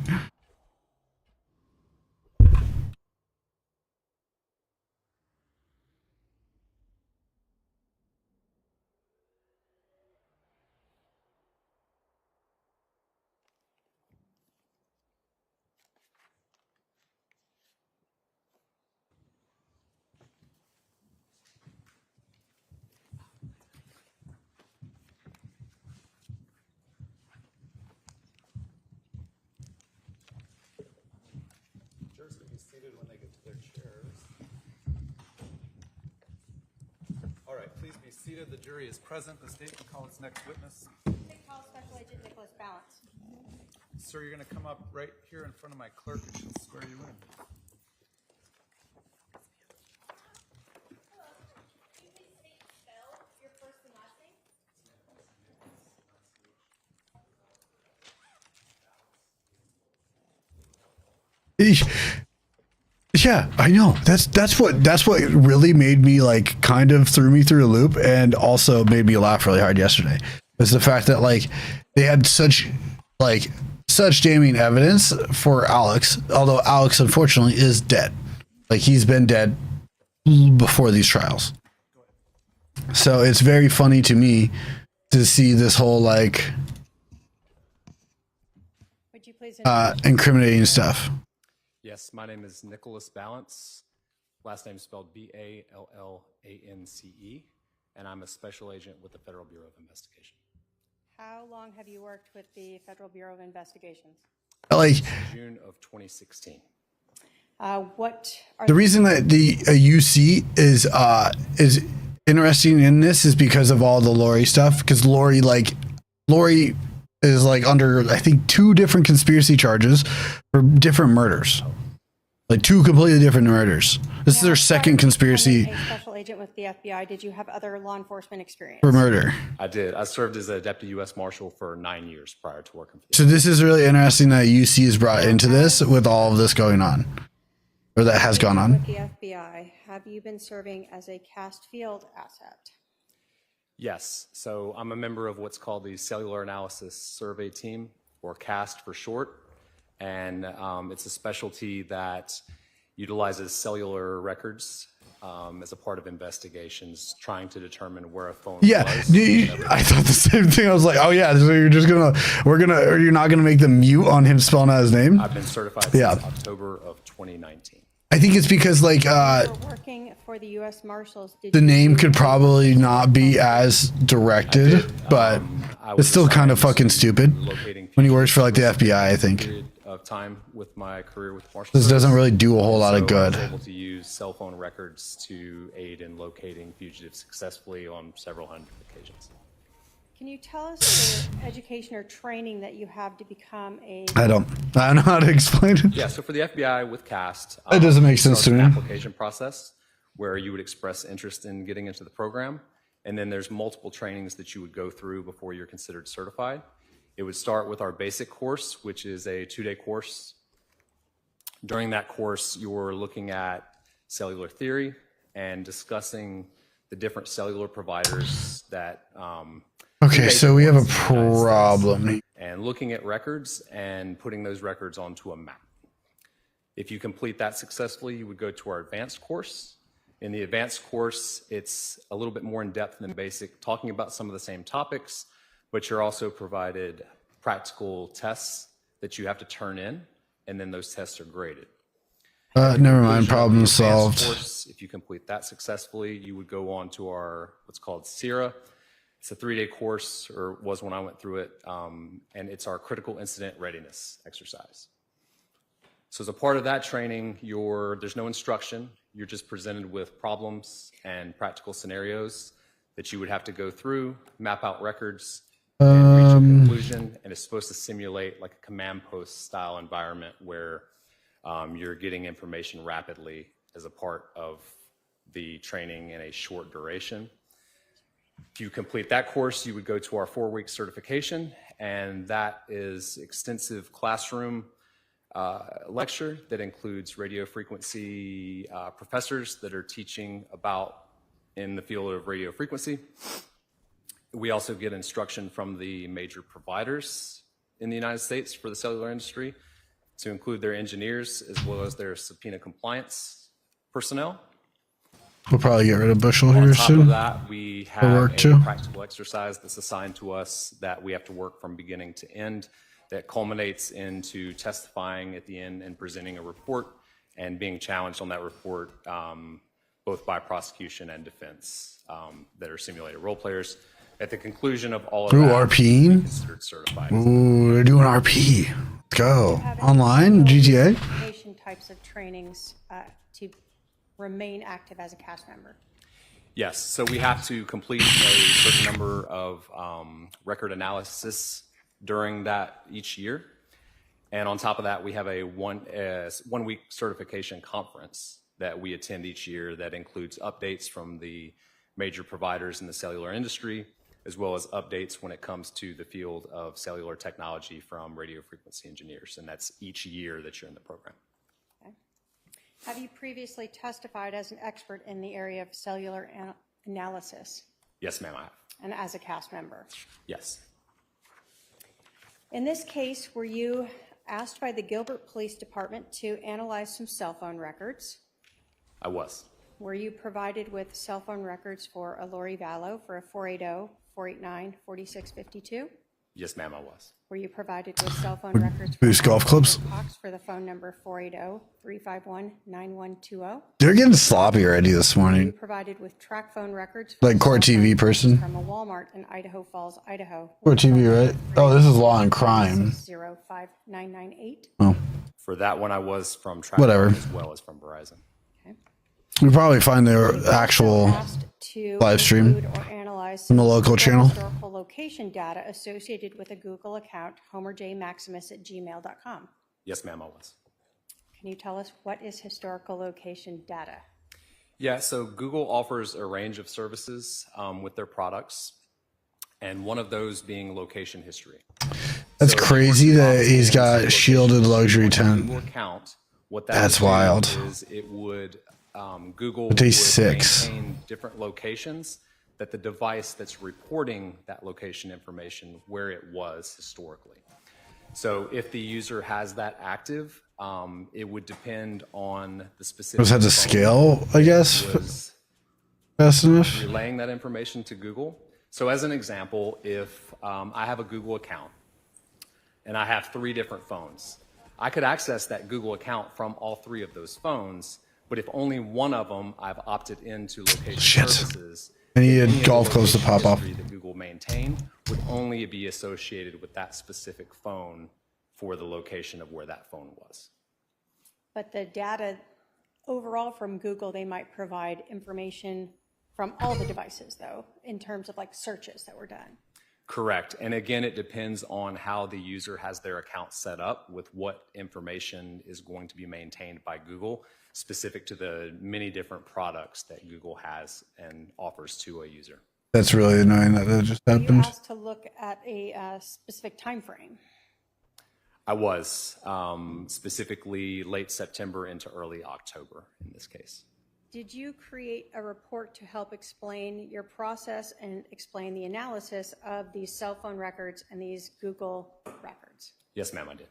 All right, please be seated. The jury is present. The state can call its next witness. State Call Special Agent Nicholas Balance. Sir, you're going to come up right here in front of my clerk and she'll swear you in. Yeah, I know. That's what really made me like kind of threw me through a loop, and also made me laugh really hard yesterday. Was the fact that like they had such damning evidence for Alex, although Alex unfortunately is dead. Like he's been dead before these trials. So it's very funny to me to see this whole like incriminating stuff. Yes, my name is Nicholas Balance. Last name is spelled Ballance, and I'm a special agent with the Federal Bureau of Investigation. How long have you worked with the Federal Bureau of Investigations? Like June of 2016. What are the reason that the UC is interesting in this is because of all the Lori stuff. Because Lori is like under, I think, 2 different conspiracy charges for different murders. Like 2 completely different murders. This is their second conspiracy a special agent with the FBI. Did you have other law enforcement experience? for murder. I did. I served as a deputy U.S. Marshal for 9 years prior to working for the So this is really interesting that UC is brought into this with all of this going on, or that has gone on. With the FBI, have you been serving as a cast field asset? Yes. So I'm a member of what's called the Cellular Analysis Survey Team, or CAST for short. And it's a specialty that utilizes cellular records as a part of investigations, trying to determine where a phone Yeah, was. I thought the same thing. I was like, oh yeah, so you're just or you're not gonna make them mute on him spelling out his name? I've been certified Yeah. since October of 2019. I think it's because like You were working for the U.S. Marshals. Did the you name do could any probably not be as directed, but it's still kind of fucking stupid when he works for like the FBI. I think Period of time with my career with Marshall this doesn't Service. really do a whole lot of So I good. was able to use cell phone records to aid in locating fugitives successfully on several hundred occasions. Can you tell us the education or training that you have to become a? I don't know how to explain it. Yeah, so for the FBI with CAST, It doesn't make it sense starts to an me. application process where you would express interest in getting into the program, and then there's multiple trainings that you would go through before you're considered certified. It would start with our basic course, which is a 2-day course. During that course, you're looking at cellular theory and discussing the different cellular providers that Okay, so we have a problem. and looking at records and putting those records onto a map. If you complete that successfully, you would go to our advanced course. In the advanced course, it's a little bit more in depth than basic, talking about some of the same topics, but you're also provided practical tests that you have to turn in, and then those tests are graded. Never mind. Conclusion of the Problem advanced solved. course, if you complete that successfully, you would go on to our what's called SIRA. It's a 3-day course, or was when I went through it, and it's our critical incident readiness exercise. So as a part of that training, there's no instruction. You're just presented with problems and practical scenarios that you would have to go through, map out records, and reach a conclusion. And it's supposed to simulate like a command post style environment where you're getting information rapidly as a part of the training in a short duration. If you complete that course, you would go to our 4-week certification, and that is extensive classroom lecture that includes radio frequency professors that are teaching about in the field of radio frequency. We also get instruction from the major providers in the United States for the cellular industry, to include their engineers as well as their subpoena compliance personnel. We'll probably get rid of Bushel On here top soon. of that, we For have work a too. practical exercise that's assigned to us that we have to work from beginning to end, that culminates into testifying at the end and presenting a report and being challenged on that report, both by prosecution and defense, that are simulated role players. At the conclusion of all of Ooh, that, RPing? we're considered certified. Ooh, they're doing RP. Let's go. Online, GTA. Education types of trainings to remain active as a cast member. Yes, so we have to complete a certain number of record analysis during that each year. And on top of that, we have a one-week certification conference that we attend each year that includes updates from the major providers in the cellular industry, as well as updates when it comes to the field of cellular technology from radio frequency engineers. And that's each year that you're in the program. Okay. Have you previously testified as an expert in the area of cellular analysis? Yes, ma'am, I have. And as a cast member? Yes. In this case, were you asked by the Gilbert Police Department to analyze some cell phone records? I was. Were you provided with cell phone records for a Lori Vallow for a 480, 489, 4652? Yes, ma'am, I was. Were you provided with cell phone records for Boost golf clubs? Cox for the phone number 480-351-9120? They're getting sloppy already this Were you morning. provided with track phone records for Like court cell phone TV person. from a Walmart in Idaho Falls, Idaho? Court TV, right? Oh, this is Law and Crime. 05998. Oh, For that one, I was from Track Whatever. as well as from Verizon. we probably find their actual To live stream include or analyze from the local channel. historical location data associated with a Google account, homerjmaximus@gmail.com. Yes, ma'am, I was. Can you tell us what is historical location data? Yeah, so Google offers a range of services with their products, and one of those being location history. That's So crazy that he's got shielded luxury tent. Google account, what that That's would do wild. is it would Google Day would 6. maintain different locations that the device that's reporting that location information where it was historically. So if the user has that active, It would depend on the specific. Was that to scale, I guess? Fast enough? Relaying that information to Google. So as an example, if I have a Google account and I have 3 different phones, I could access that Google account from all 3 of those phones, but if only one of them I've opted into location services, I need golf clubs to pop off. that Google maintained would only be associated with that specific phone for the location of where that phone was. But the data overall from Google, they might provide information from all the devices, though, in terms of like searches that were done. Correct. And again, it depends on how the user has their account set up with what information is going to be maintained by Google, specific to the many different products that Google has and offers to a user. That's really annoying that that just happened. You asked to look at a specific time frame. I was, specifically late September into early October in this case. Did you create a report to help explain your process and explain the analysis of these cell phone records and these Google records? Yes, ma'am, I did.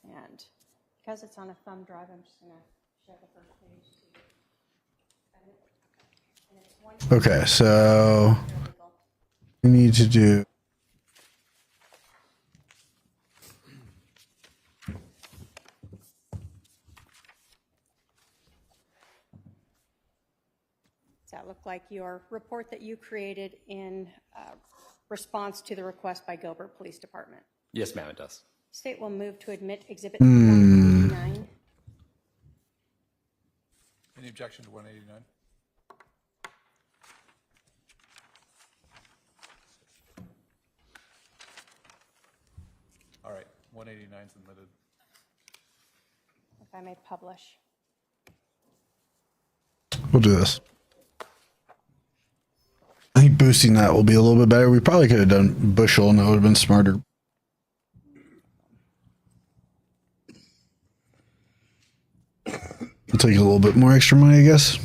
And because it's on a thumb drive, I'm just going to share the first page. Okay, so we need to do. Does that look like your report that you created in response to the request by Gilbert Police Department? Yes, ma'am, it does. State will move to admit Exhibit 189. Any objection to 189? All right, 189 is admitted. If I may publish. We'll do this. I think boosting that will be a little bit better. We probably could have done bushel and that would have been smarter. It'll take a little bit more extra money, I guess.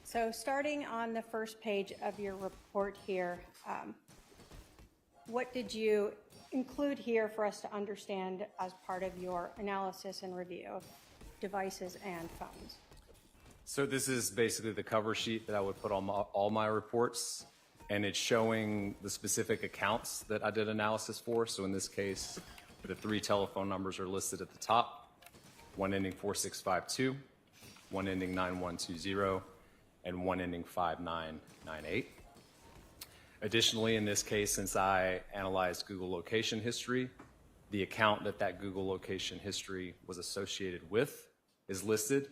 So starting on the first page of your report here, what did you include here for us to understand as part of your analysis and review of devices and phones? So this is basically the cover sheet that I would put on all my reports, and it's showing the specific accounts that I did analysis for. So in this case, the 3 telephone numbers are listed at the top, one ending 4652, one ending 9120, and one ending 5998. Additionally, in this case, since I analyzed Google location history, the account that Google location history was associated with is listed.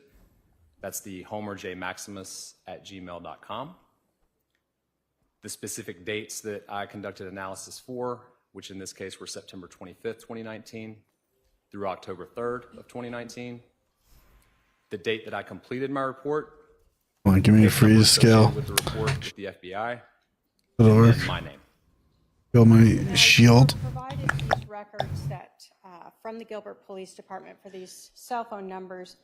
That's the homerjmaximus@gmail.com. The specific dates that I conducted analysis for, which in this case were September 25th, 2019 through October 3rd of 2019. The date that I completed my report. Come on, give me a freeze scale. With the report with the FBI. That'll work. And my name. Feel my shield. You provided these records that from the Gilbert Police Department for these cell phone numbers.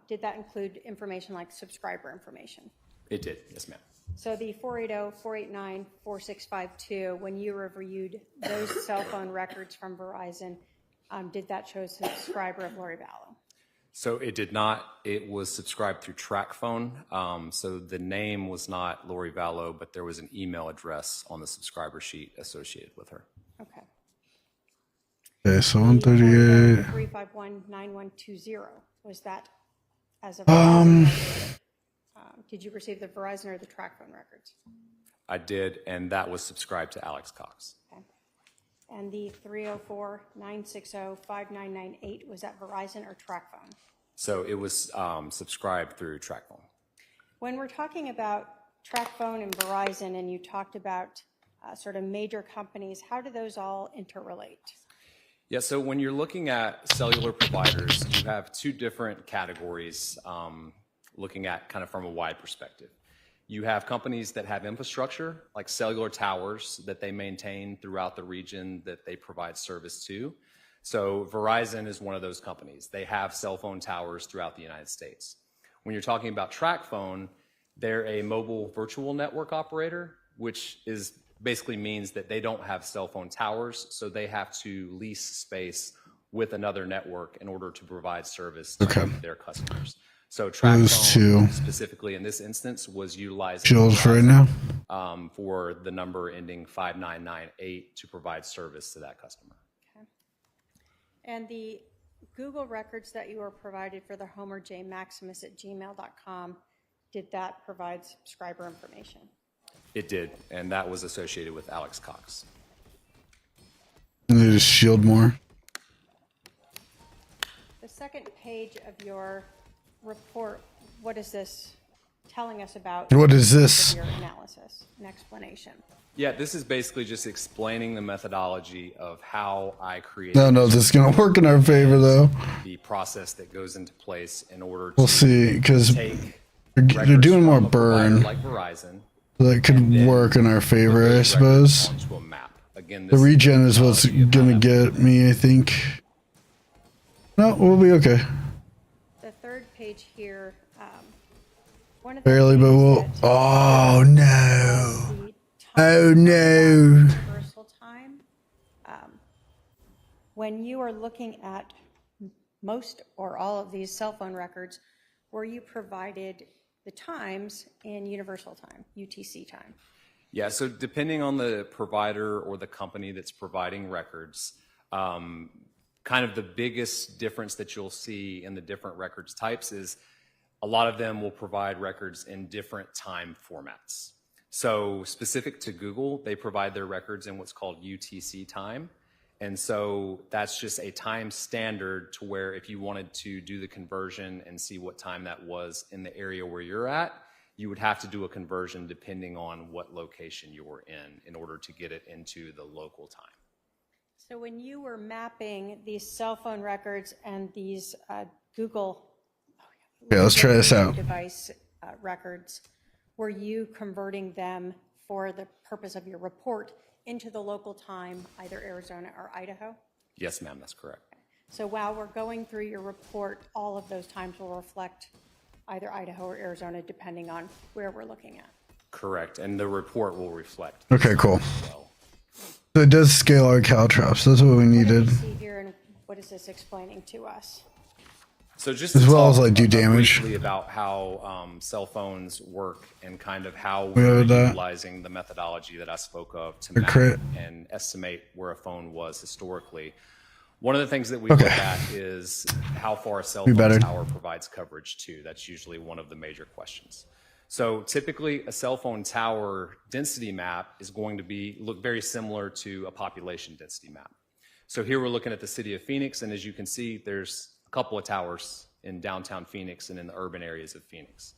Did that include information like subscriber information? It did, yes, ma'am. So the 480, 489, 4652, when you reviewed those cell phone records from Verizon, did that show subscriber of Lori Vallow? So it did not. It was subscribed through TrackPhone. So the name was not Lori Vallow, but there was an email address on the subscriber sheet associated with her. Okay. Okay, so 138. 3519120. Was that as of did you receive the Verizon or the TrackPhone records? I did, and that was subscribed to Alex Cox. Okay. And the 304-960-5998, was that Verizon or TrackPhone? So it was subscribed through TrackPhone. When we're talking about TrackPhone and Verizon, and you talked about sort of major companies, how do those all interrelate? Yeah, so when you're looking at cellular providers, you have 2 different categories looking at kind of from a wide perspective. You have companies that have infrastructure, like cellular towers that they maintain throughout the region that they provide service to. So Verizon is one of those companies. They have cell phone towers throughout the United States. When you're talking about TracFone, they're a mobile virtual network operator, which basically means that they don't have cell phone towers, so they have to lease space with another network in order to provide service to their customers. So TracFone specifically in this instance was utilizing Verizon, for the number ending 5998 to provide service to that customer. Okay. And the Google records that you were provided for the Homer J. Maximus at gmail.com, did that provide subscriber information? It did, and that was associated with Alex Cox. And they just shield more. The second page of your report, what is this telling us about? What is this? Your analysis, an explanation. Yeah, this is basically just explaining the methodology of how I created. No, this is gonna work in our favor though. The process that goes into place in order to. We'll see, because they're doing more burn. Like Verizon. So that could work in our favor, I suppose. Again, the regen is what's gonna get me, I think. No, we'll be okay. The third page here, one of the Barely, but we'll. Oh no! Oh no! Universal time. When you are looking at most or all of these cell phone records, were you provided the times in universal time, UTC time? Yeah, so depending on the provider or the company that's providing records, kind of the biggest difference that you'll see in the different records types is a lot of them will provide records in different time formats. So specific to Google, they provide their records in what's called UTC time. And so that's just a time standard to where if you wanted to do the conversion and see what time that was in the area where you're at, you would have to do a conversion depending on what location you were in order to get it into the local time. So when you were mapping these cell phone records and these Google let's try this out. Device records, were you converting them for the purpose of your report into the local time, either Arizona or Idaho? Yes, ma'am, that's correct. So while we're going through your report, all of those times will reflect either Idaho or Arizona, depending on where we're looking at. Correct, and the report will reflect. Okay, cool. So it does scale our caltrops. That's what we needed. What do you see here, and what is this explaining to us? So just as well as like like do damage. Briefly about how cell phones work and kind of how we're utilizing the methodology that I spoke of to map and estimate where a phone was historically. One of the things that we look at is how far a cell phone tower provides coverage to. That's usually one of the major questions. So typically a cell phone tower density map is going to look very similar to a population density map. So here we're looking at the city of Phoenix, and as you can see, there's a couple of towers in downtown Phoenix and in the urban areas of Phoenix.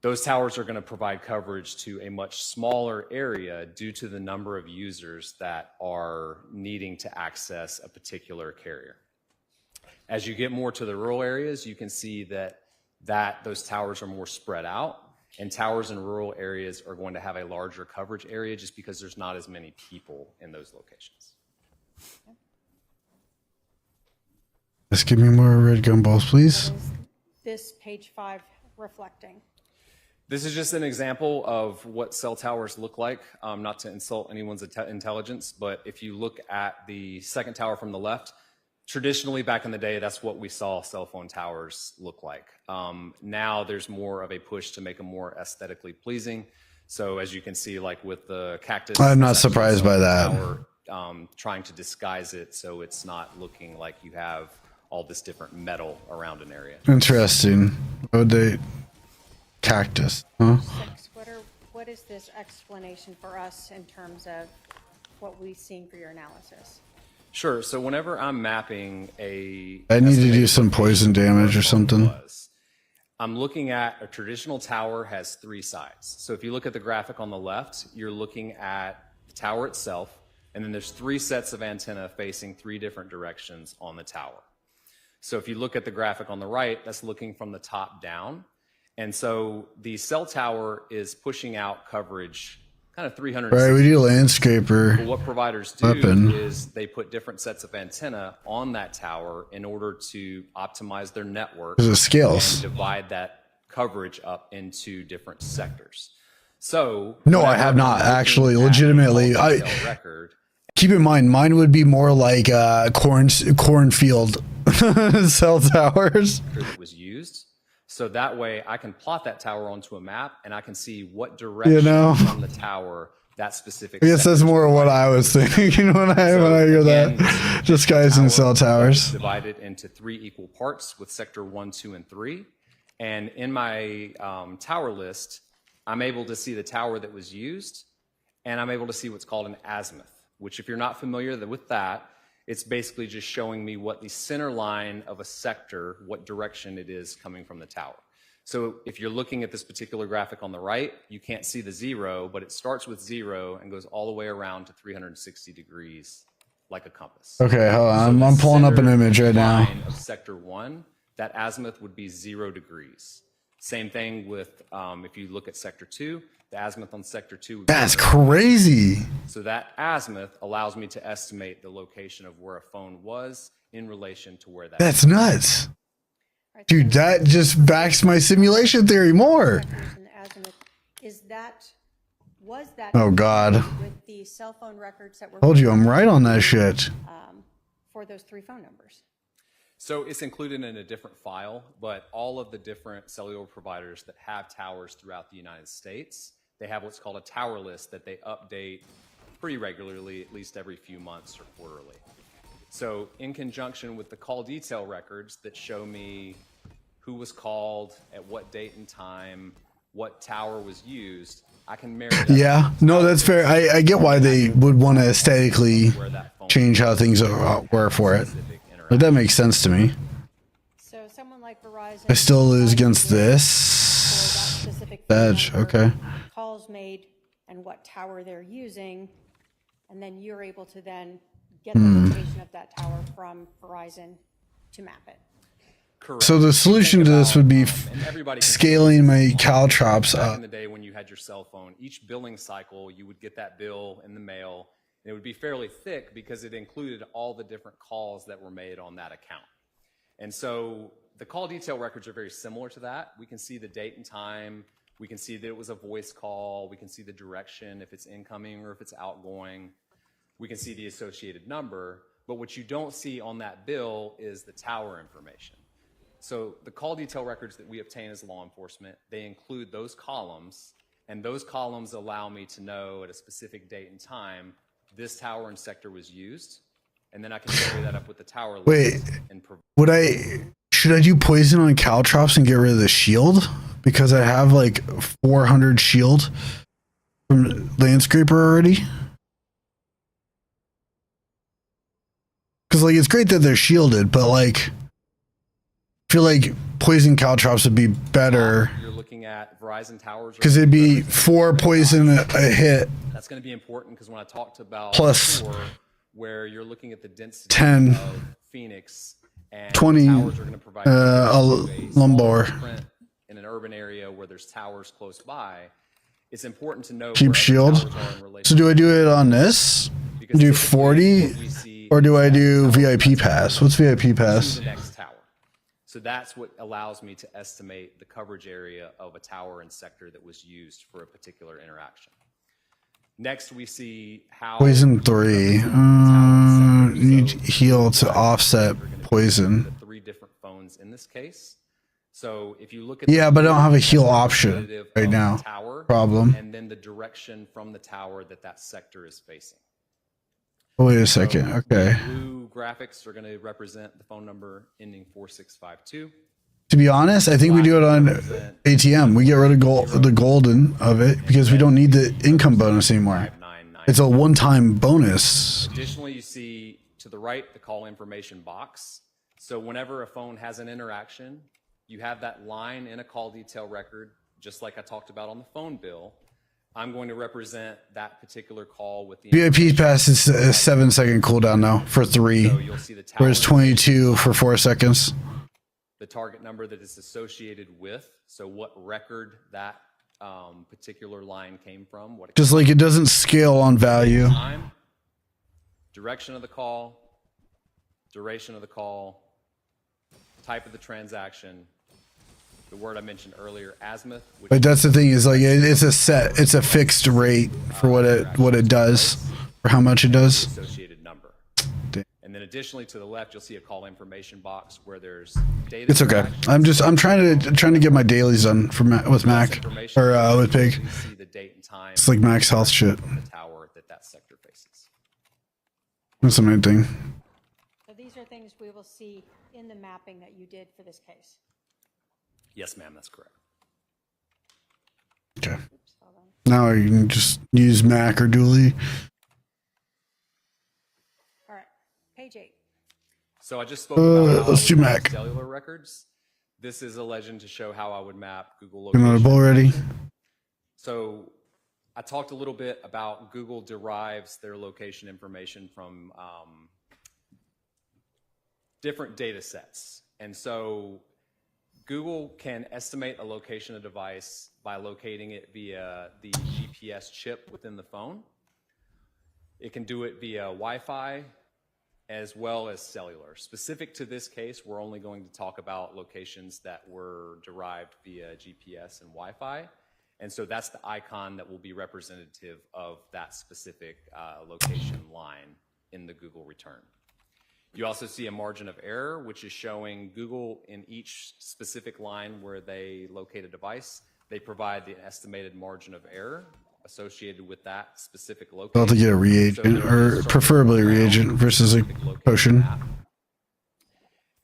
Those towers are going to provide coverage to a much smaller area due to the number of users that are needing to access a particular carrier. As you get more to the rural areas, you can see that those towers are more spread out, and towers in rural areas are going to have a larger coverage area just because there's not as many people in those locations. Just give me more red gumballs, please. This page 5 reflecting. This is just an example of what cell towers look like, not to insult anyone's intelligence, but if you look at the second tower from the left, traditionally back in the day, that's what we saw cell phone towers look like. Now there's more of a push to make them more aesthetically pleasing. So as you can see, like with the cactus, I'm not surprised by that. Tower, trying to disguise it so it's not looking like you have all this different metal around an area. Interesting. What would they? Cactus, huh? What is this explanation for us in terms of what we've seen for your analysis? Sure. So whenever I'm mapping I need to do some poison damage or something. I'm looking at a traditional tower has 3 sides. So if you look at the graphic on the left, you're looking at the tower itself, and then there's 3 sets of antenna facing 3 different directions on the tower. So if you look at the graphic on the right, that's looking from the top down. And so the cell tower is pushing out coverage kind of 300. Right, we do landscaper. But what providers do weapon. is they put different sets of antenna on that tower in order to optimize their network. 'Cause it scales. And divide that coverage up into different sectors. So No, I have not actually. Legitimately, keep in mind, mine would be more like cornfield cell towers. that was used. So that way I can plot that tower onto a map and I can see what direction from the tower that specific. I guess that's more what I was thinking when I hear that. Just guys in cell towers. Divided into 3 equal parts with sector 1, 2, and 3. And in my tower list, I'm able to see the tower that was used, and I'm able to see what's called an azimuth, which if you're not familiar with that, it's basically just showing me what the center line of a sector, what direction it is coming from the tower. So if you're looking at this particular graphic on the right, you can't see the 0, but it starts with 0 and goes all the way around to 360 degrees like a compass. Okay, hold on. I'm pulling up an image right now. Of sector 1, that azimuth would be 0 degrees. Same thing with if you look at sector 2, the azimuth on sector 2 would be That's crazy. So that azimuth allows me to estimate the location of where a phone was in relation to where that. That's nuts. Dude, that just backs my simulation theory more. Was that Oh, God. with the cell phone records that were Told you I'm right on that shit. For those 3 phone numbers? So it's included in a different file, but all of the different cellular providers that have towers throughout the United States, they have what's called a tower list that they update pretty regularly, at least every few months or quarterly. So in conjunction with the call detail records that show me who was called, at what date and time, what tower was used, I can marry that. Yeah, no, that's fair. I get why they would want to aesthetically change how things were for it. But that makes sense to me. So someone like Verizon. I still lose against this badge. Okay. Calls made and what tower they're using, and then you're able to then get the location of that tower from Verizon to map it. Correct. So the solution to this would be scaling my caltrops Back up. in the day when you had your cell phone, each billing cycle, you would get that bill in the mail. And it would be fairly thick because it included all the different calls that were made on that account. And so the call detail records are very similar to that. We can see the date and time. We can see that it was a voice call. We can see the direction, if it's incoming or if it's outgoing. We can see the associated number. But what you don't see on that bill is the tower information. So the call detail records that we obtain as law enforcement, they include those columns, and those columns allow me to know at a specific date and time this tower and sector was used, and then I can marry that up with the tower list. Wait, and should I do poison on caltrops and get rid of the shield? Because I have like 400 shield from landscaper already. Because like it's great that they're shielded, but like I feel like poison caltrops would be better. You're looking at Verizon towers because it'd be 4 poison a hit. That's going to be important because when I talked about Plus before, where you're looking at the density 10, of Phoenix and 20 towers are going to provide a lumbar. In an urban area where there's towers close by, it's important to know Keep where shield. towers are in relation. So do I do it on this? Do 40 or do I do VIP pass? What's VIP pass? The next tower. So that's what allows me to estimate the coverage area of a tower and sector that was used for a particular interaction. Next, we see how Poison 3. Need heal to offset poison. the 3 different phones in this case. So if you look at Yeah, but I don't have a heal option right now. Problem. and then the direction from the tower that sector is facing. Oh, wait a second. Okay. Blue graphics are going to represent the phone number ending 4652. To be honest, I think we do it on ATM. We get rid of the golden of it because we don't need the income bonus anymore. It's a one-time bonus. Additionally, you see to the right the call information box. So whenever a phone has an interaction, you have that line in a call detail record, just like I talked about on the phone bill. I'm going to represent that particular call with the VIP pass is a 7-second cooldown now for 3, So you'll see the tower whereas 22 for 4 seconds. the target number that is associated with, so what record that particular line came from. What Just like it doesn't scale on value. Time, direction of the call, duration of the call, type of the transaction, the word I mentioned earlier, azimuth. But that's the thing is like it's a fixed rate for what it does, for how much it does. Associated number. And then additionally to the left, you'll see a call information box where there's data. It's okay. I'm trying to get my dailies done with Mac or with Pig. See the date and time. It's like Mac's health shit. The tower that sector faces. That's the main thing. So these are things we will see in the mapping that you did for this case. Yes, ma'am, that's correct. Okay. Now you can just use Mac or Dooley. All right, page 8. So I just spoke about let's do Mac. cellular records. This is a legend to show how I would map Google Another location. bowl ready. So I talked a little bit about Google derives their location information from different data sets. And so Google can estimate a location of a device by locating it via the GPS chip within the phone. It can do it via Wi-Fi as well as cellular. Specific to this case, we're only going to talk about locations that were derived via GPS and Wi-Fi. And so that's the icon that will be representative of that specific location line in the Google return. You also see a margin of error, which is showing Google in each specific line where they locate a device, they provide the estimated margin of error associated with that specific location. I'll have to get a reagent, or preferably a reagent versus a potion.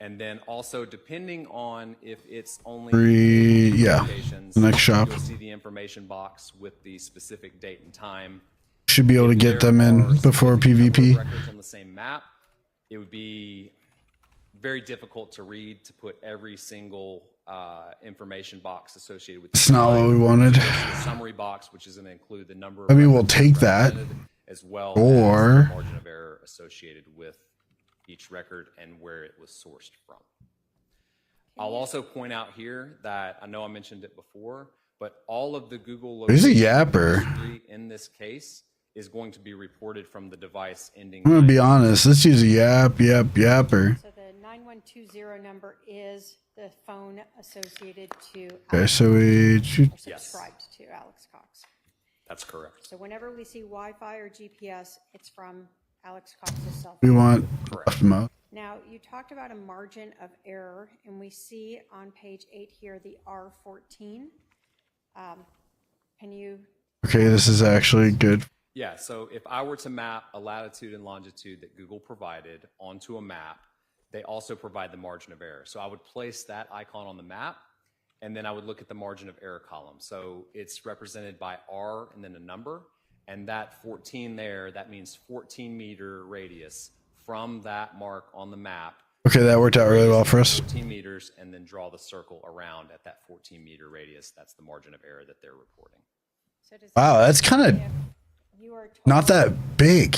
And then also, depending on if it's only the next shop. You'll see the information box with the specific date and time. Should be able to get them in before PvP. Records on the same map, it would be very difficult to read to put every single information box associated with. It's not what we wanted. The summary box, which is going to include the number. I mean, we'll take that. As well or as the margin of error associated with each record and where it was sourced from. I'll also point out here that I know I mentioned it before, but all of the Google There's a location yapper. history in this case is going to be reported from the device ending. I'm gonna be honest. Let's use a yapper. So the 9120 number is the phone associated to Okay, so we should. or subscribed to Alex Cox. That's correct. So whenever we see Wi-Fi or GPS, it's from Alex Cox's cell phone. We want left mode. Now, you talked about a margin of error, and we see on page 8 here the R14. Can you? Okay, this is actually good. Yeah, so if I were to map a latitude and longitude that Google provided onto a map, they also provide the margin of error. So I would place that icon on the map, and then I would look at the margin of error column. So it's represented by R and then a number, and that 14 there, that means 14-meter radius from that mark on the map. Okay, that worked out really well for us. 14 meters, and then draw the circle around at that 14-meter radius. That's the margin of error that they're reporting. So does Wow, that's kind of not that big.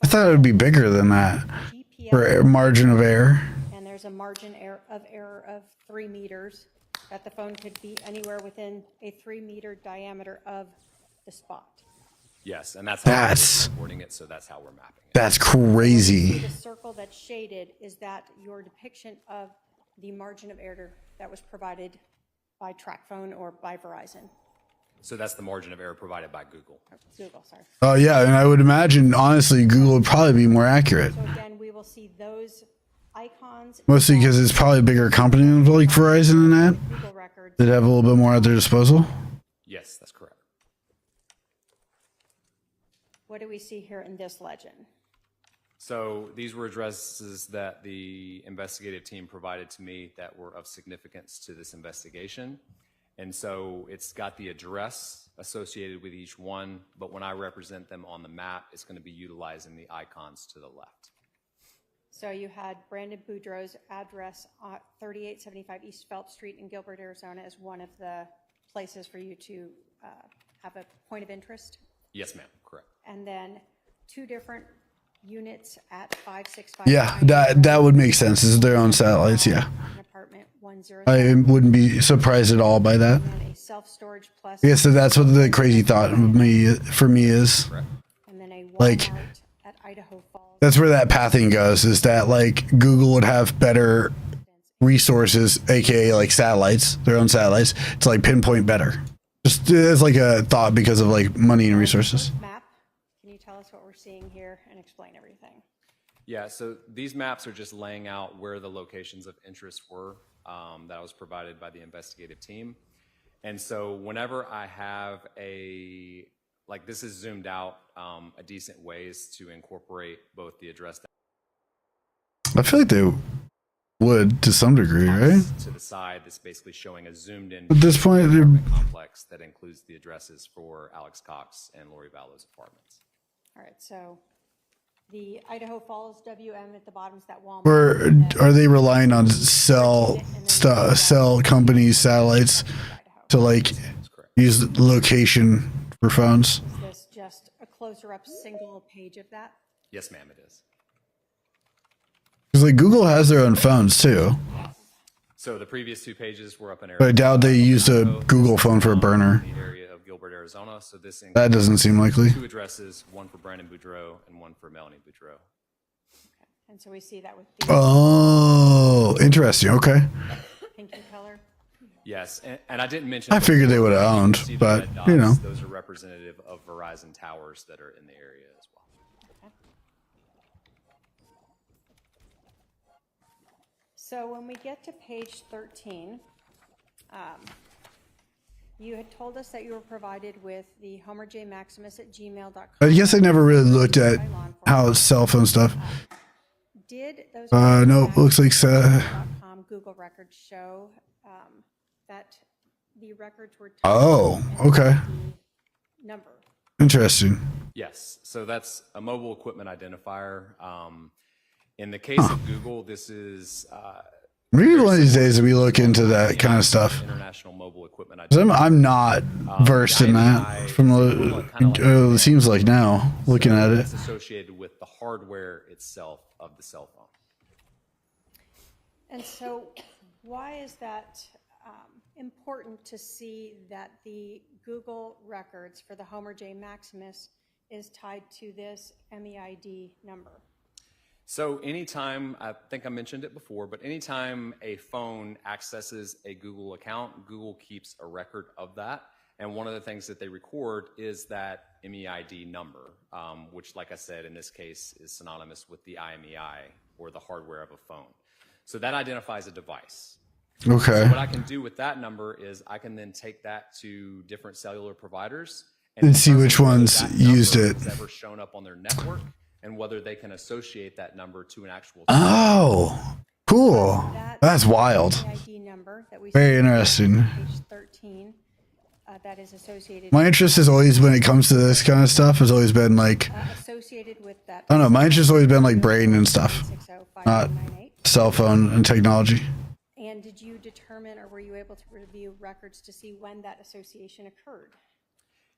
I thought it would be bigger than that for margin of error. And there's a margin of error of 3 meters, that the phone could be anywhere within a 3-meter diameter of the spot. Yes, and that's how we're reporting it, so that's how we're mapping it. That's crazy. The circle that's shaded, is that your depiction of the margin of error that was provided by TracFone or by Verizon? So that's the margin of error provided by Google. Google, sorry. Oh yeah, and I would imagine honestly Google would probably be more accurate. So again, we will see those icons. Mostly because it's probably a bigger company than like Verizon and that. That have a little bit more at their disposal. Yes, that's correct. What do we see here in this legend? So these were addresses that the investigative team provided to me that were of significance to this investigation. And so it's got the address associated with each one, but when I represent them on the map, it's going to be utilizing the icons to the left. So you had Brandon Boudreaux's address, 3875 East Phelps Street in Gilbert, Arizona, as one of the places for you to have a point of interest? Yes, ma'am, correct. And then 2 different units at 565. Yeah, that would make sense. This is their own satellites. Yeah, Apartment 10. I wouldn't be surprised at all by that. And a cell self-storage plus. I guess that's what the crazy thought for me is. And then a Like, Walmart at Idaho Falls. that's where that pathing goes, is that like Google would have better resources, aka like satellites, their own satellites, to like pinpoint better. Just as like a thought because of like money and resources. Map. Can you tell us what we're seeing here and explain everything? Yeah, so these maps are just laying out where the locations of interest were that was provided by the investigative team. And so whenever I have like this is zoomed out a decent ways to incorporate both the address I feel like they would to some degree, right? to the side that's basically showing a zoomed in At this point, apartment complex that includes the addresses for Alex Cox and Lori Vallow's apartments. All right, so the Idaho Falls WM at the bottom is that Walmart. Or are they relying on cell companies, satellites to like use location for phones? Is this just a closer up single page of that? Yes, ma'am, it is. Because like Google has their own phones too. So the previous 2 pages were up in But I doubt they used a Google phone for a burner. the area of Gilbert, Arizona. So this That doesn't seem likely. 2 addresses, one for Brandon Boudreau and one for Melanie Boudreau. And so we see that with the Oh, interesting. Okay. pinky color. Yes, and I didn't mention. I figured they would have owned, See the but red you know. dots, those are representative of Verizon towers that are in the area as well. So when we get to page 13, you had told us that you were provided with the Homer J. Maximus at gmail.com. I guess I never really looked at how cell phone stuff. Did those No, looks like Google records show that the records were oh, okay. number? Interesting. Yes, so that's a mobile equipment identifier. In the case of Google, this is Maybe one of these days we look into that kind of stuff. international mobile equipment 'Cause identifier. I'm not versed in that. From it seems like now looking at it. It's associated with the hardware itself of the cell phone. And so why is that important to see that the Google records for the Homer J. Maximus is tied to this MEID number? So anytime, I think I mentioned it before, but anytime a phone accesses a Google account, Google keeps a record of that. And one of the things that they record is that MEID number, which, like I said, in this case is synonymous with the IMEI or the hardware of a phone. So that identifies a device. Okay. So what I can do with that number is I can then take that to different cellular providers And see which ones used it. Has ever shown up on their network and whether they can associate that number to an actual. Oh, cool. That's wild. MEID number that we Very see interesting. on page 13 that is associated. My interest has always, when it comes to this kind of stuff, has always been like, associated with that. I don't know, my interest has always been like brain and stuff, not cell phone and technology. And did you determine, or were you able to review records to see when that association occurred?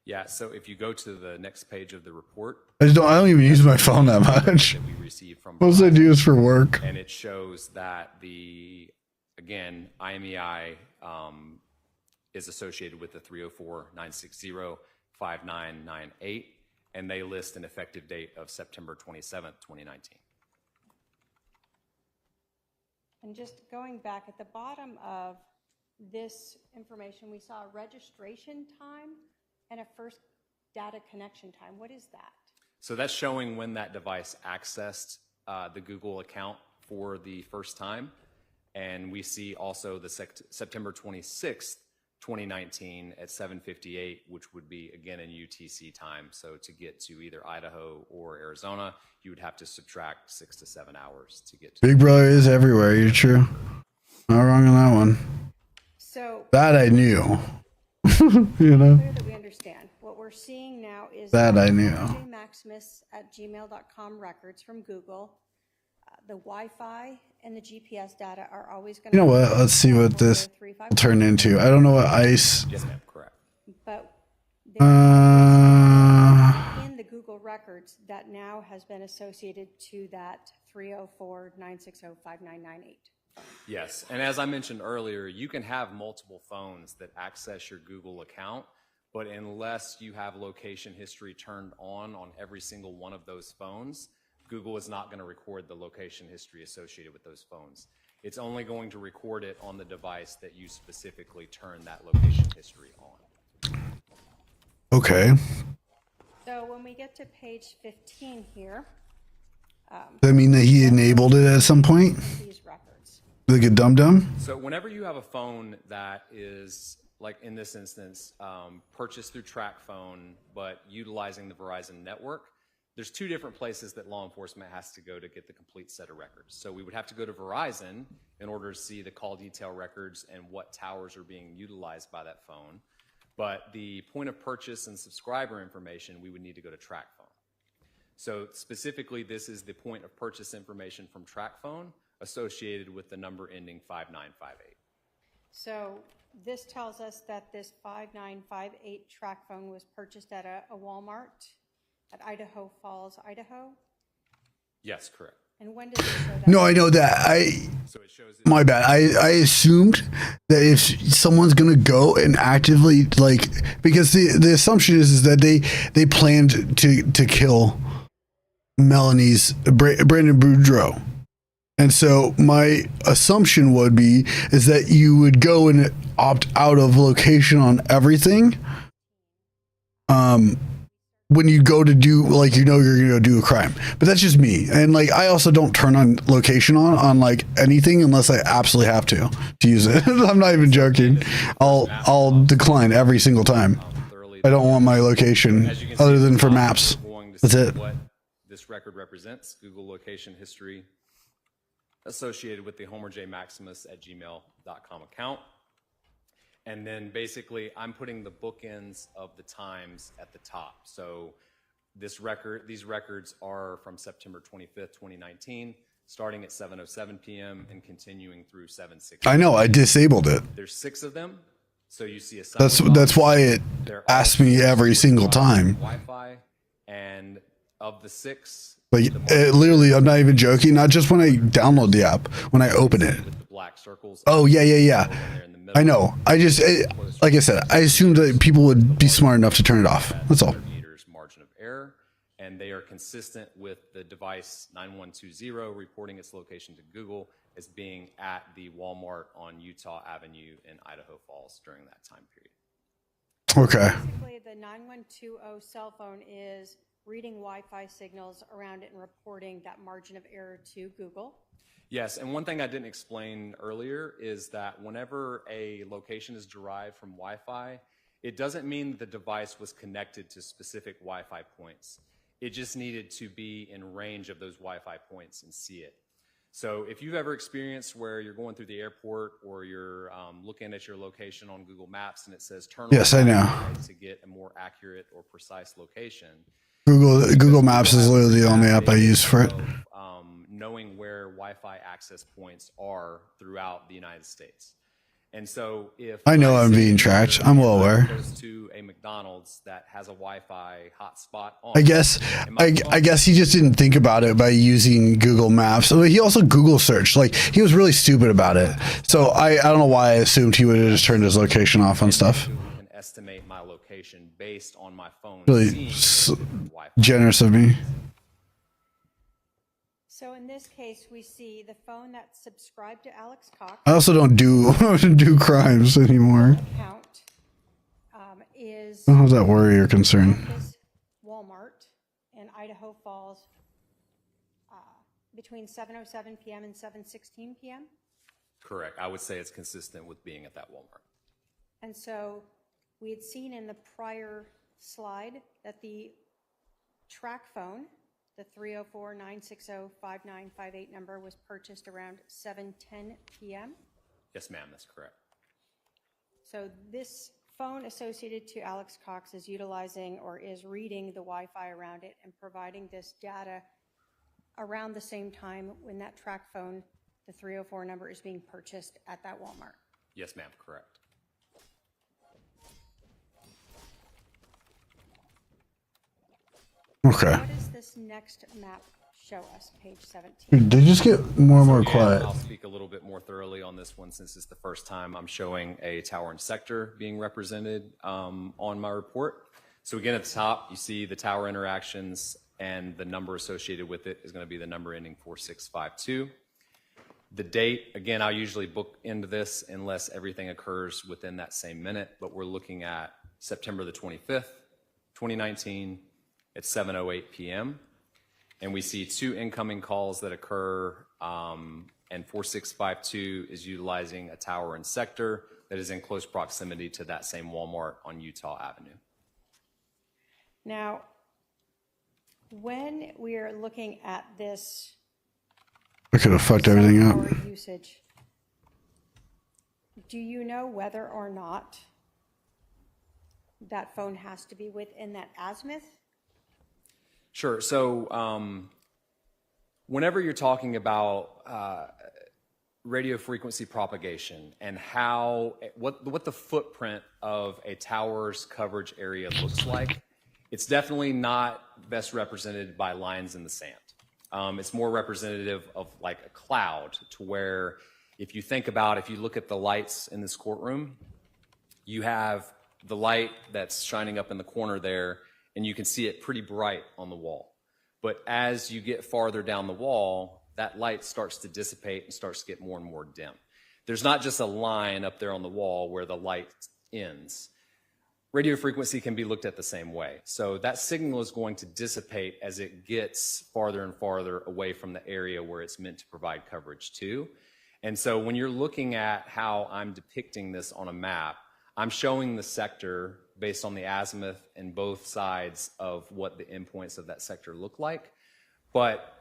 Yeah, so if you go to the next page of the report, I don't even use my phone that much. that we received from Most I do is for work. and it shows that the, again, IMEI is associated with the 304-960-5998, and they list an effective date of September 27th, 2019. And just going back at the bottom of this information, we saw a registration time and a first data connection time. What is that? So that's showing when that device accessed the Google account for the first time. And we see also the September 26th, 2019 at 7:58, which would be again in UTC time. So to get to either Idaho or Arizona, you would have to subtract 6 to 7 hours to get to. Big Brother is everywhere. You're true. Not wrong on that one. So that I knew. You know. Clear that we understand. What we're seeing now is That I knew. Maximus@gmail.com records from Google. The Wi-Fi and the GPS data are always going You know what? Let's see what this will turn into. I don't know what ICE. Yes, ma'am. Correct. But in the Google records that now has been associated to that 304-960-5998. Yes, and as I mentioned earlier, you can have multiple phones that access your Google account, but unless you have location history turned on every single one of those phones, Google is not going to record the location history associated with those phones. It's only going to record it on the device that you specifically turn that location history on. Okay. So when we get to page 15 here, Does that mean that he enabled it at some point? these records. Like a dum-dum? So whenever you have a phone that is, like in this instance, purchased through TrackPhone, but utilizing the Verizon network, there's two different places that law enforcement has to go to get the complete set of records. So we would have to go to Verizon in order to see the call detail records and what towers are being utilized by that phone. But the point of purchase and subscriber information, we would need to go to TrackPhone. So specifically, this is the point of purchase information from TrackPhone associated with the number ending 5958. So this tells us that this 5958 track phone was purchased at a Walmart at Idaho Falls, Idaho. Yes, correct. And when does it show that? No, I know that. My bad. I assumed that if someone's gonna go and actively because the assumption is that they planned to kill Melanie's Brandon Boudreaux. And so my assumption would be is that you would go and opt out of location on everything. When you go to do you're gonna go do a crime. But that's just me. And I also don't turn on location on anything unless I absolutely have to use it. I'm not even joking. I'll decline every single time. I don't want my location other than for maps. That's it. What this record represents, Google location history associated with the homerjmaximus@gmail.com account. And then basically I'm putting the bookends of the times at the top. So these records are from September 25th, 2019, starting at 7:07 p.m. and continuing through 7:16. I know, I disabled it. There's 6 of them. So you see a That's why it asks me every single time. Wi-Fi, and of the 6, literally, I'm not even joking. Not just when I download the app, when I open it. black circles. Oh yeah. I know. I just like I said, I assumed that people would be smart enough to turn it off. That's all. Meters margin of error, and they are consistent with the device 9120 reporting its location to Google as being at the Walmart on Utah Avenue in Idaho Falls during that time period. Okay. Basically, the 9120 cell phone is reading Wi-Fi signals around it and reporting that margin of error to Google. Yes, and one thing I didn't explain earlier is that whenever a location is derived from Wi-Fi, it doesn't mean the device was connected to specific Wi-Fi points. It just needed to be in range of those Wi-Fi points and see it. So if you've ever experienced where you're going through the airport or you're looking at your location on Google Maps and it says turn Yes, I know. to get a more accurate or precise location. Google Maps is literally the only app I use for it. Knowing where Wi-Fi access points are throughout the United States. And so if I know I'm being tracked, I'm well aware. Goes to a McDonald's that has a Wi-Fi hotspot on. I guess he just didn't think about it by using Google Maps. I mean, he also Google searched. He was really stupid about it. So I don't know why I assumed he would have just turned his location off on stuff. Can estimate my location based on my phone. Really generous of me. So in this case, we see the phone that's subscribed to Alex Cox. I also don't do crimes anymore. Account is. I don't have that worry or concern. Walmart in Idaho Falls between 7:07 p.m. and 7:16 p.m. Correct. I would say it's consistent with being at that Walmart. And so we had seen in the prior slide that the track phone, the 304-960-5958 number, was purchased around 7:10 p.m. Yes, ma'am, that's correct. So this phone associated to Alex Cox is utilizing or is reading the Wi-Fi around it and providing this data around the same time when that track phone, the 304 number, is being purchased at that Walmart. Yes, ma'am, correct. Okay. What does this next map show us page 17. Dude, they just get more and more quiet. I'll speak a little bit more thoroughly on this one since it's the first time I'm showing a tower and sector being represented on my report. So again, at the top, you see the tower interactions, and the number associated with it is going to be the number ending 4652. The date, again, I'll usually book into this unless everything occurs within that same minute, but we're looking at September the 25th, 2019 at 7:08 p.m. And we see 2 incoming calls that occur, and 4652 is utilizing a tower and sector that is in close proximity to that same Walmart on Utah Avenue. Now, when we are looking at this, I could have fucked everything up. Usage, do you know whether or not that phone has to be within that azimuth? Sure. So whenever you're talking about radio frequency propagation and what the footprint of a tower's coverage area looks like, it's definitely not best represented by lines in the sand. It's more representative of like a cloud, to where if you look at the lights in this courtroom, you have the light that's shining up in the corner there, and you can see it pretty bright on the wall. But as you get farther down the wall, that light starts to dissipate and starts to get more and more dim. There's not just a line up there on the wall where the light ends. Radio frequency can be looked at the same way. So that signal is going to dissipate as it gets farther and farther away from the area where it's meant to provide coverage to. And so when you're looking at how I'm depicting this on a map, I'm showing the sector based on the azimuth and both sides of what the endpoints of that sector look like. But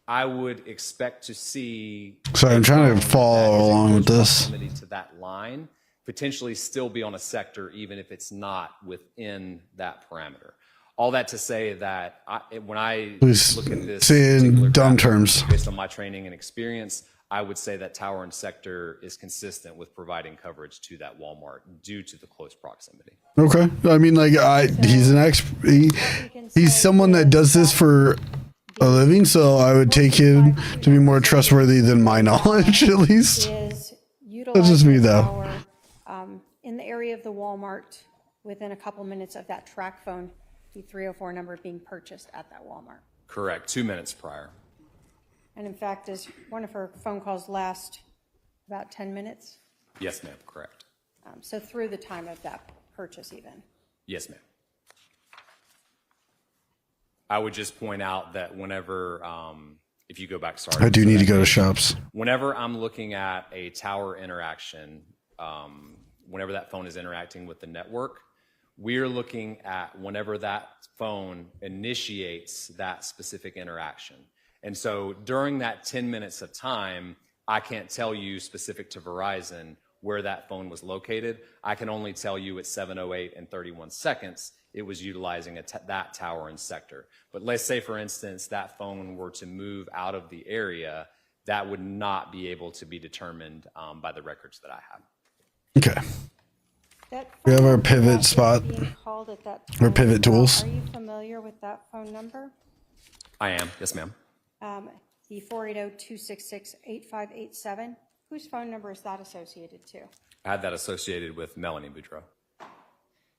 I would expect to see... Sorry, I'm trying to follow along with this. ...to that line, potentially still be on a sector even if it's not within that parameter. All that to say that when I look at this... Say in dumb terms. Based on my training and experience, I would say that tower and sector is consistent with providing coverage to that Walmart due to the close proximity. Okay. I mean, like, he's an expert. He's someone that does this for a living, so I would take him to be more trustworthy than my knowledge, at least. That's just me, though. In the area of the Walmart, within a couple minutes of that track phone, the 304 number being purchased at that Walmart. Correct. 2 minutes prior. And in fact, does one of her phone calls last about 10 minutes? Yes, ma'am. Correct. So through the time of that purchase even? Yes, ma'am. I would just point out that whenever, if you go back, sorry. I do need to go to shops. Whenever I'm looking at a tower interaction, whenever that phone is interacting with the network, we're looking at whenever that phone initiates that specific interaction. And so during that 10 minutes of time, I can't tell you specific to Verizon where that phone was located. I can only tell you at 7:08 and 31 seconds, it was utilizing that tower and sector. But let's say, for instance, that phone were to move out of the area, that would not be able to be determined by the records that I have. Okay. We have our pivot spot, or pivot tools. Are you familiar with that phone number? I am. Yes, ma'am. The 480-266-8587. Whose phone number is that associated to? I had that associated with Melanie Boudreau.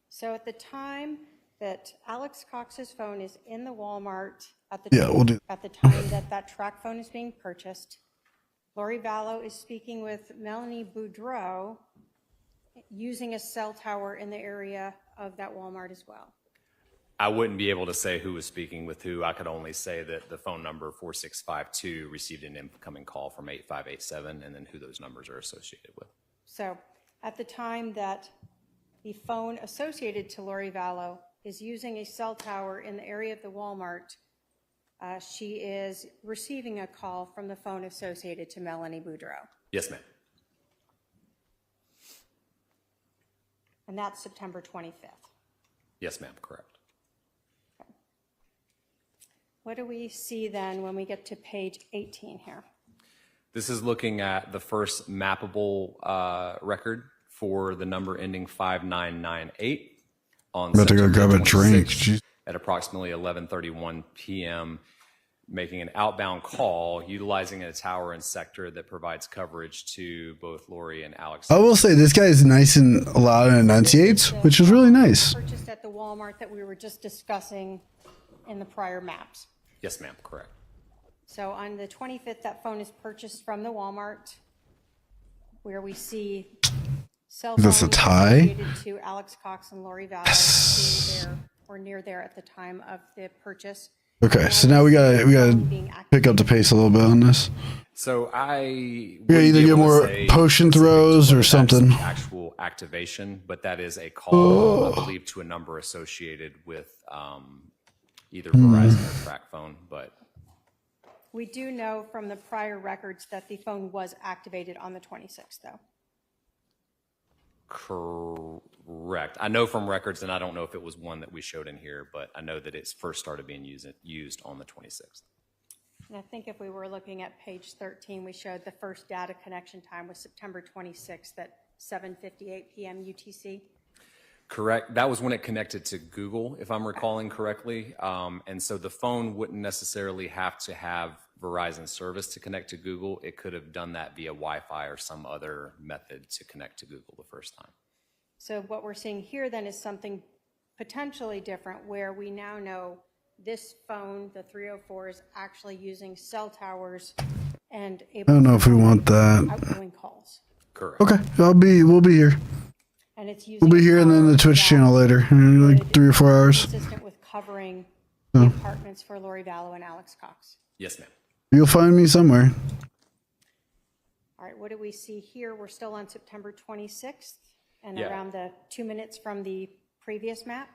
So at the time that Alex Cox's phone is in the Walmart, at the time that that track phone is being purchased, Lori Vallow is speaking with Melanie Boudreau using a cell tower in the area of that Walmart as well. I wouldn't be able to say who was speaking with who. I could only say that the phone number 4652 received an incoming call from 8587, and then who those numbers are associated with. So at the time that the phone associated to Lori Vallow is using a cell tower in the area of the Walmart, she is receiving a call from the phone associated to Melanie Boudreau. Yes, ma'am. And that's September 25th. Yes, ma'am, correct. What do we see then when we get to page 18 here? This is looking at the first mappable record for the number ending 5998 on I'm about to go grab a drink. at approximately 11:31 p.m. making an outbound call utilizing a tower and sector that provides coverage to both Lori and Alex. I will say this guy is nice and loud and enunciates, which is really nice. Purchased at the Walmart that we were just discussing in the prior maps. Yes, ma'am, correct. So on the 25th, that phone is purchased from the Walmart, where we see cell Is this phones a tie? associated to Alex Cox and Lori Vallow being there or near there at the time of the purchase. Okay, so now we gotta pick up the pace a little bit on this. So We gotta either get more potion throws or something. Actual activation, but that is a call, I believe, to a number associated with either Verizon or Track Phone. But We do know from the prior records that the phone was activated on the 26th, though. correct. I know from records, and I don't know if it was one that we showed in here, but I know that it's first started being used on the 26th. And I think if we were looking at page 13, we showed the first data connection time was September 26th at 7:58 p.m. UTC. Correct. That was when it connected to Google, if I'm recalling correctly. And so the phone wouldn't necessarily have to have Verizon service to connect to Google. It could have done that via Wi-Fi or some other method to connect to Google the first time. So what we're seeing here then is something potentially different, where we now know this phone, the 304, is actually using cell towers and I don't know if we want that. outgoing calls. Correct. Okay, we'll be here. And it's using We'll be here and then the Twitch channel later, in like 3 or 4 hours. consistent with covering the apartments for Lori Vallow and Alex Cox. Yes, ma'am. You'll find me somewhere. All right, what do we see here? We're still on September 26th and Yeah. around the 2 minutes from the previous map.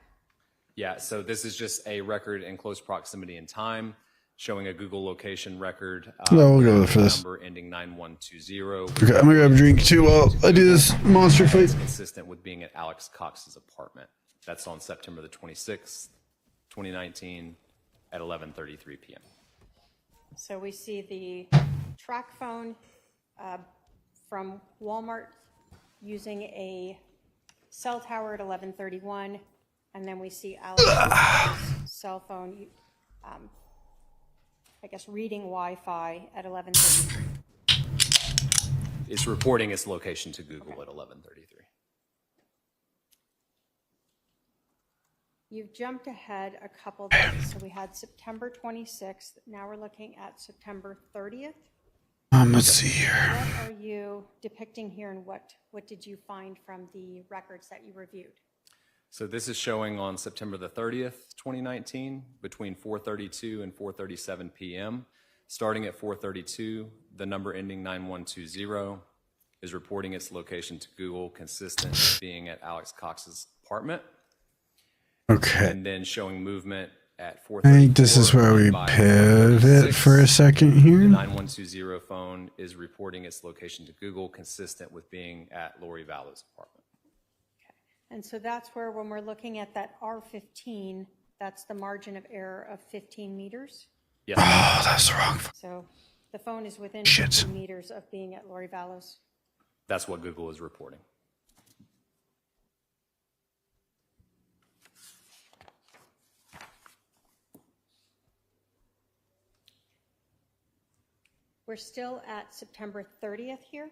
Yeah, so this is just a record in close proximity in time, showing a Google location record. No, we'll go for this. Number ending 9120. Okay, I'm gonna grab a drink too while I do this monster fight. It's consistent with being at Alex Cox's apartment. That's on September the 26th, 2019 at 11:33 p.m. So we see the track phone from Walmart using a cell tower at 11:31, and then we see Alex's cell phone, I guess, reading Wi-Fi at 11:33. It's reporting its location to Google at 11:33. You've jumped ahead a couple days. So we had September 26th. Now we're looking at September 30th. Let's see here. What are you depicting here, and what did you find from the records that you reviewed? So this is showing on September the 30th, 2019, between 4:32 and 4:37 p.m. Starting at 4:32, the number ending 9120 is reporting its location to Google, consistent with being at Alex Cox's apartment. Okay. And then showing movement at I 4:34. think this is where we pivot for a second The here. 9120 phone is reporting its location to Google, consistent with being at Lori Vallow's apartment. And so that's where, when we're looking at that R15, that's the margin of error of 15 meters. Yes. Oh, that's wrong. So the phone is within Shit. 15 meters of being at Lori Vallow's. That's what Google is reporting. We're still at September 30th here.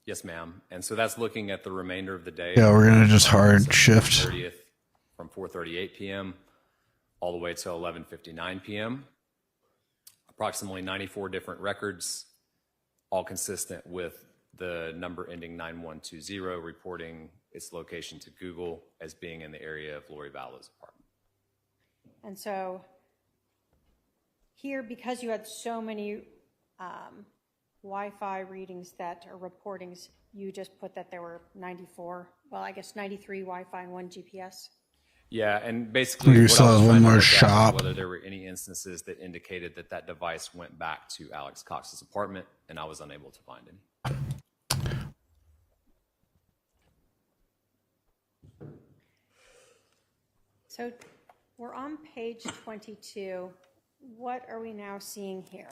Yes, ma'am. And so that's looking at the remainder of the day. Yeah, we're gonna just hard shift. 30th from 4:38 p.m. all the way to 11:59 p.m. Approximately 94 different records, all consistent with the number ending 9120, reporting its location to Google as being in the area of Lori Vallow's apartment. And so here, because you had so many Wi-Fi readings that are reportings, you just put that there were 94, well, I guess 93 Wi-Fi and 1 GPS. Yeah, and basically, You what still I was have one trying to more look at was shop. whether there were any instances that indicated that that device went back to Alex Cox's apartment, and I was unable to find any. So we're on page 22. What are we now seeing here?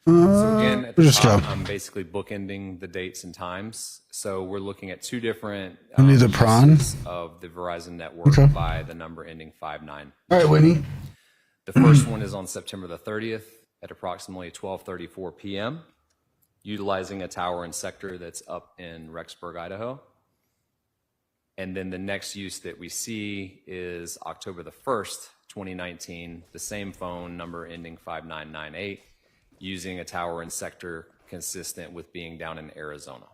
So again, at the just top, go. I'm basically bookending the dates and times. So we're looking at two different I need the prawn. uses of the Verizon network Okay. by the number ending 59. All right, Whitney. The first one is on September the 30th at approximately 12:34 p.m., utilizing a tower and sector that's up in Rexburg, Idaho. And then the next use that we see is October the 1st, 2019, the same phone number ending 5998, using a tower and sector consistent with being down in Arizona.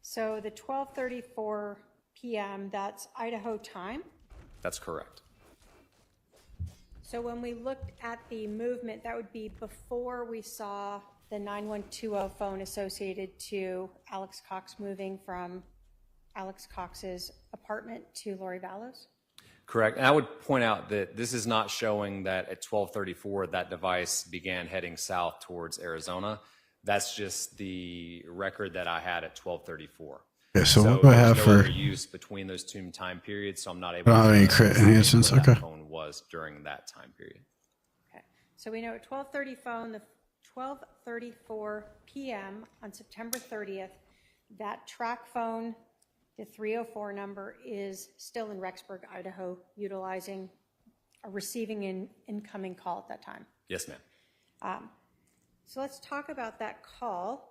So the 12:34 p.m., that's Idaho time? That's correct. So when we looked at the movement, that would be before we saw the 9120 phone associated to Alex Cox moving from Alex Cox's apartment to Lori Vallows? Correct. And I would point out that this is not showing that at 12:34 that device began heading south towards Arizona. That's just the record that I had at 12:34. Okay, so what do I have for use between those two time periods? So I'm not able. I don't have any crit enhancements. Okay. That phone was during that time period. Okay. So we know at 12:34 p.m. on September 30th, that track phone, the 304 number, is still in Rexburg, Idaho, utilizing a receiving an incoming call at that time. Yes, ma'am. So let's talk about that call.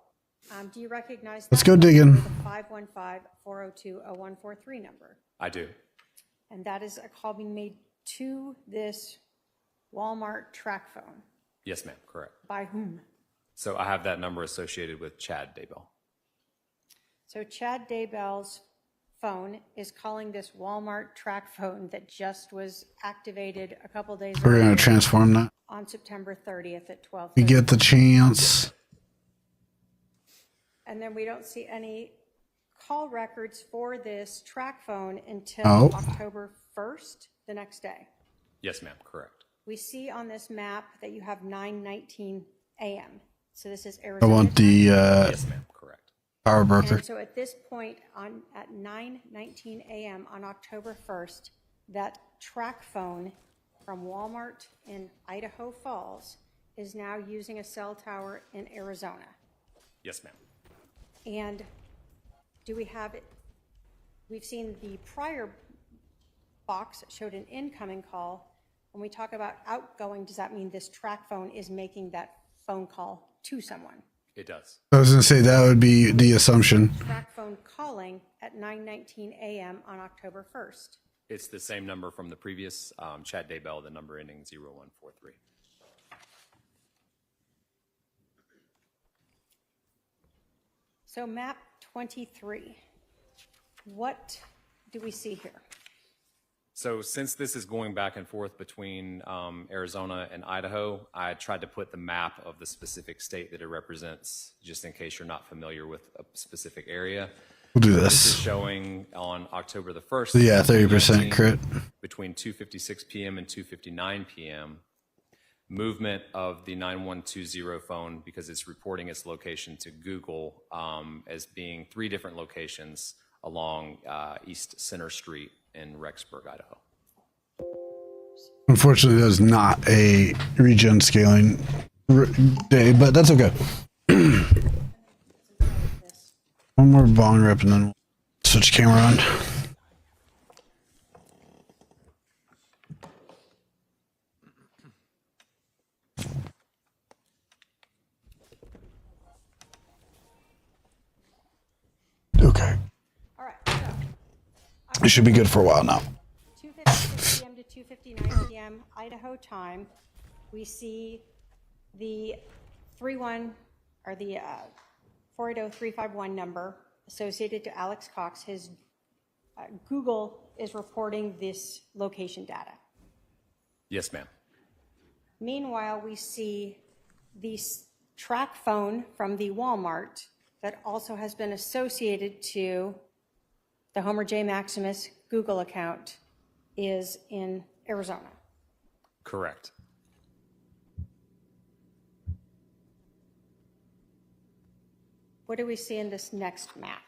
Do you recognize that? Let's go digging. The 515-402-0143 number. I do. And that is a call being made to this Walmart track phone. Yes, ma'am. Correct. By whom? So I have that number associated with Chad Daybell. So Chad Daybell's phone is calling this Walmart track phone that just was activated a couple days We're going earlier to transform that. on September 30th at 12:30. You get the chance. And then we don't see any call records for this track phone until October 1st, the next day. Yes, ma'am. Correct. We see on this map that you have 9:19 a.m. So this is Arizona. I want the yes, ma'am. Correct. Power broker. And so at this point, at 9:19 a.m. on October 1st, that track phone from Walmart in Idaho Falls is now using a cell tower in Arizona. Yes, ma'am. And do we have it? We've seen the prior box that showed an incoming call. When we talk about outgoing, does that mean this track phone is making that phone call to someone? It does. I was going to say that would be the assumption. Track phone calling at 9:19 a.m. on October 1st. It's the same number from the previous Chad Daybell, the number ending 0143. So map 23, what do we see here? So since this is going back and forth between Arizona and Idaho, I tried to put the map of the specific state that it represents, just in case you're not familiar with a specific area. We'll do This is this. showing on October the 1st. Yeah, 30% crit. Between 2:56 p.m. and 2:59 p.m. Movement of the 9120 phone, because it's reporting its location to Google as being 3 different locations along East Center Street in Rexburg, Idaho. Unfortunately, that is not a regen scaling day, but that's okay. One more bong rip and then we'll switch camera on. Okay. All right, so It should be good for a while now. 2:56 p.m. to 2:59 p.m. Idaho time, we see the 480-351 number associated to Alex Cox. His Google is reporting this location data. Yes, ma'am. Meanwhile, we see the track phone from the Walmart that also has been associated to the Homer J. Maximus Google account is in Arizona. Correct. What do we see in this next map?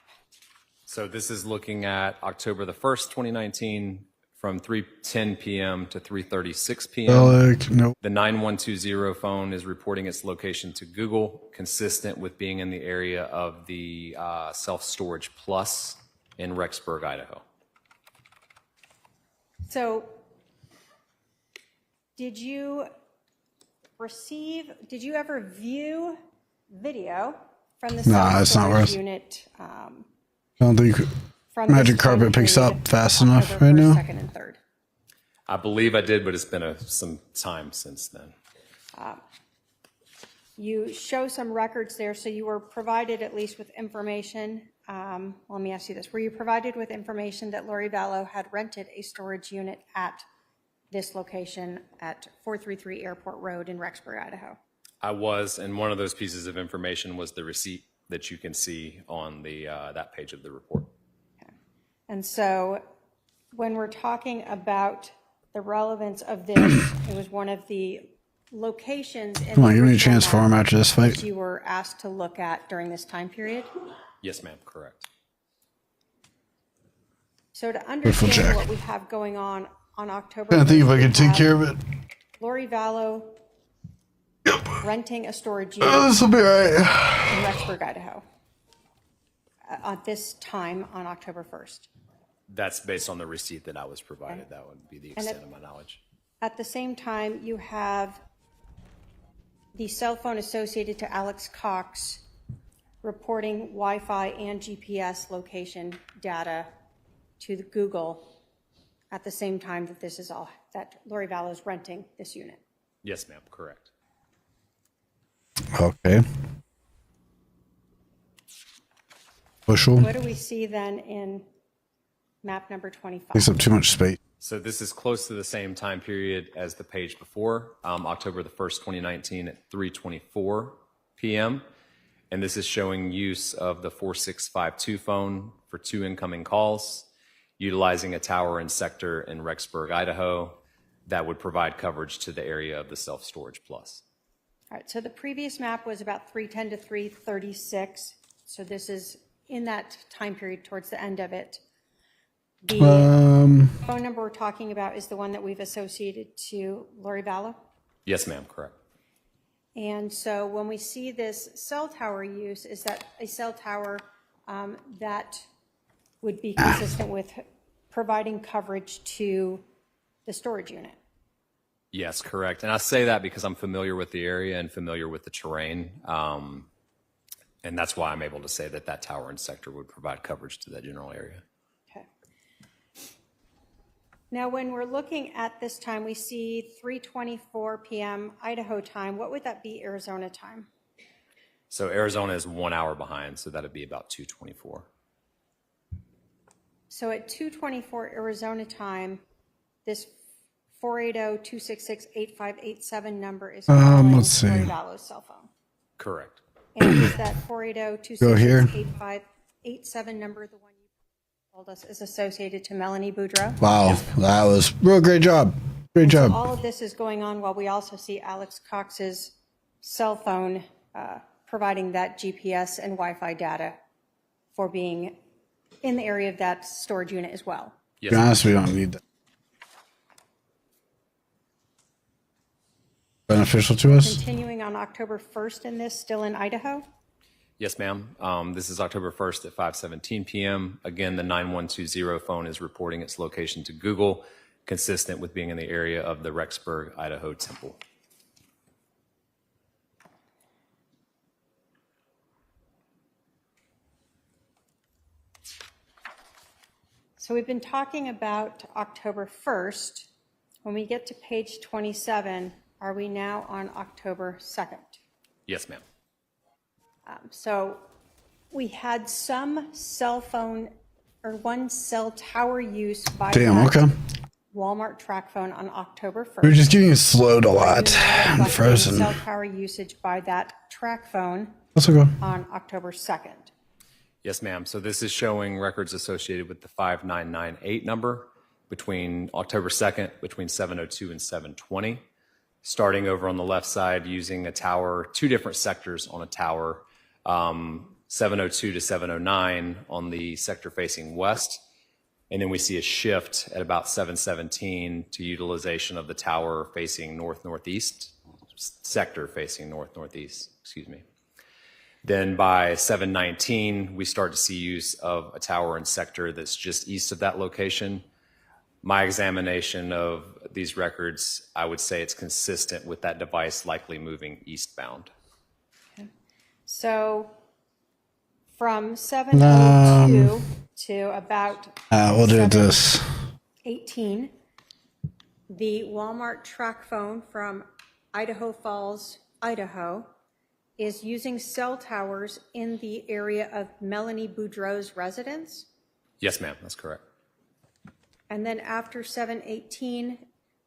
So this is looking at October the 1st, 2019, from 3:10 p.m. to 3:36 p.m. Nope. The 9120 phone is reporting its location to Google, consistent with being in the area of the Self-Storage Plus in Rexburg, Idaho. So did you ever view video from the Nah, it's not self-storage worth. unit I don't think from Magic this time Carpet picks period, up fast enough October right 1st, now. 2nd, and 3rd? I believe I did, but it's been some time since then. You show some records there, so you were provided at least with information. Let me ask you this. Were you provided with information that Lori Vallow had rented a storage unit at this location at 433 Airport Road in Rexburg, Idaho? I was, and one of those pieces of information was the receipt that you can see on the that page of the report. And so when we're talking about the relevance of this, it was one of the locations in Come on, the give me a original chance for him map after this fight. that you were asked to look at during this time period. Yes, ma'am, correct. So to check. understand what we have going on October I think if 1st, I we can take have care of it. Lori Vallow renting a storage unit Oh, this will be all right. in Rexburg, Idaho at this time on October 1st. That's based on the receipt that I was provided. That would be the extent of my knowledge. At the same time, you have the cell phone associated to Alex Cox reporting Wi-Fi and GPS location data to the Google at the same time that this is all, that Lori Vallow is renting this unit. Yes, ma'am, correct. Okay. Bushel. What do we see then in map number 25? Takes up too much space. So this is close to the same time period as the page before, October the 1st, 2019 at 3:24 p.m. And this is showing use of the 4652 phone for 2 incoming calls, utilizing a tower and sector in Rexburg, Idaho, that would provide coverage to the area of the self-storage plus. All right, so the previous map was about 310 to 336. So this is in that time period towards the end of it. The phone number we're talking about is the one that we've associated to Lori Vallow. Yes, ma'am, correct. And so when we see this cell tower use, is that a cell tower that would be consistent with providing coverage to the storage unit? Yes, correct. And I say that because I'm familiar with the area and familiar with the terrain. And that's why I'm able to say that that tower and sector would provide coverage to that general area. Okay. Now, when we're looking at this time, we see 3:24 p.m. Idaho time. What would that be Arizona time? So Arizona is 1 hour behind, so that'd be about 2:24. So at 2:24 Arizona time, this 480-266-8587 number is calling let's see. Lori Vallow's cell phone. Correct. And is that 480-266-8587 number the one you told us is associated to Melanie Boudreau? Wow, that was real great job. Great job. All of this is going on while we also see Alex Cox's cell phone providing that GPS and Wi-Fi data for being in the area of that storage unit as well. To be honest, we don't need that. Beneficial to us? Continuing on October 1st in this, still in Idaho? Yes, ma'am. This is October 1st at 5:17 p.m. Again, the 9120 phone is reporting its location to Google, consistent with being in the area of the Rexburg, Idaho temple. So we've been talking about October 1st. When we get to page 27, are we now on October 2nd? Yes, ma'am. So we had some cell phone or one cell tower use by that Walmart track phone on October 1st. We're just getting slowed a lot and frozen. Cell tower usage by that track phone Let's go. on October 2nd. Yes, ma'am. So this is showing records associated with the 5998 number between October 2nd, between 7:02 and 7:20. Starting over on the left side using a tower, 2 different sectors on a tower, 7:02 to 7:09 on the sector facing west. And then we see a shift at about 7:17 to utilization of the tower facing north-northeast, sector facing north-northeast, excuse me. Then by 7:19, we start to see use of a tower and sector that's just east of that location. My examination of these records, I would say it's consistent with that device likely moving eastbound. So from 7:02 to about we'll do this. 18, the Walmart track phone from Idaho Falls, Idaho, is using cell towers in the area of Melanie Boudreau's residence. Yes, ma'am, that's correct. And then after 7:18,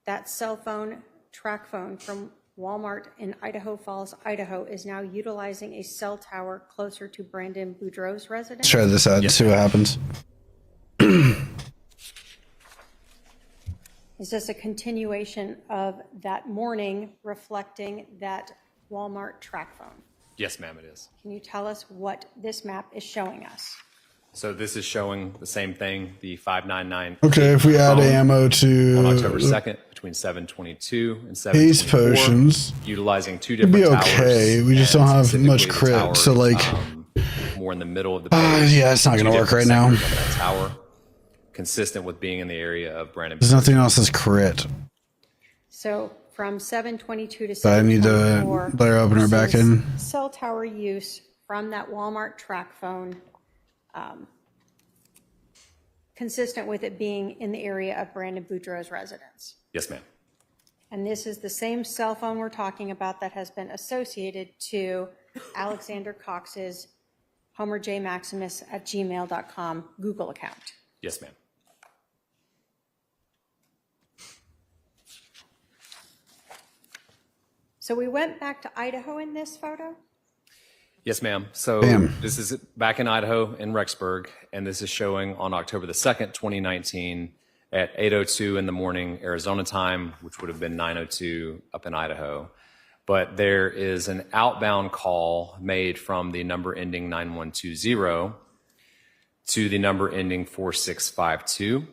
that cell phone, track phone from Walmart in Idaho Falls, Idaho, is now utilizing a cell tower closer to Brandon Boudreau's residence. Let's try this out and see what happens. Is this a continuation of that morning reflecting that Walmart track phone? Yes, ma'am, it is. Can you tell us what this map is showing us? So this is showing the same thing, the 599. Okay, if we add phone ammo to on October 2nd between 7:22 and haze 7:24, potions, utilizing two it'd different be towers. okay. We just don't have much specifically the crit, tower, so like, more in the middle of the page. yeah, it's not two gonna work right different now. sectors of that tower, consistent with being in the area of Brandon. There's nothing else that's crit. So from 7:22 to But I need to 7:24, let her open her back in. cell tower use from that Walmart track phone, consistent with it being in the area of Brandon Boudreau's residence. Yes, ma'am. And this is the same cell phone we're talking about that has been associated to Alexander Cox's homerjmaximus@gmail.com Google account. Yes, ma'am. So we went back to Idaho in this photo? Yes, ma'am. So this is back in Idaho in Rexburg, and this is showing on October the 2nd, 2019 at 8:02 in the morning Arizona time, which would have been 9:02 up in Idaho. But there is an outbound call made from the number ending 9120 to the number ending 4652.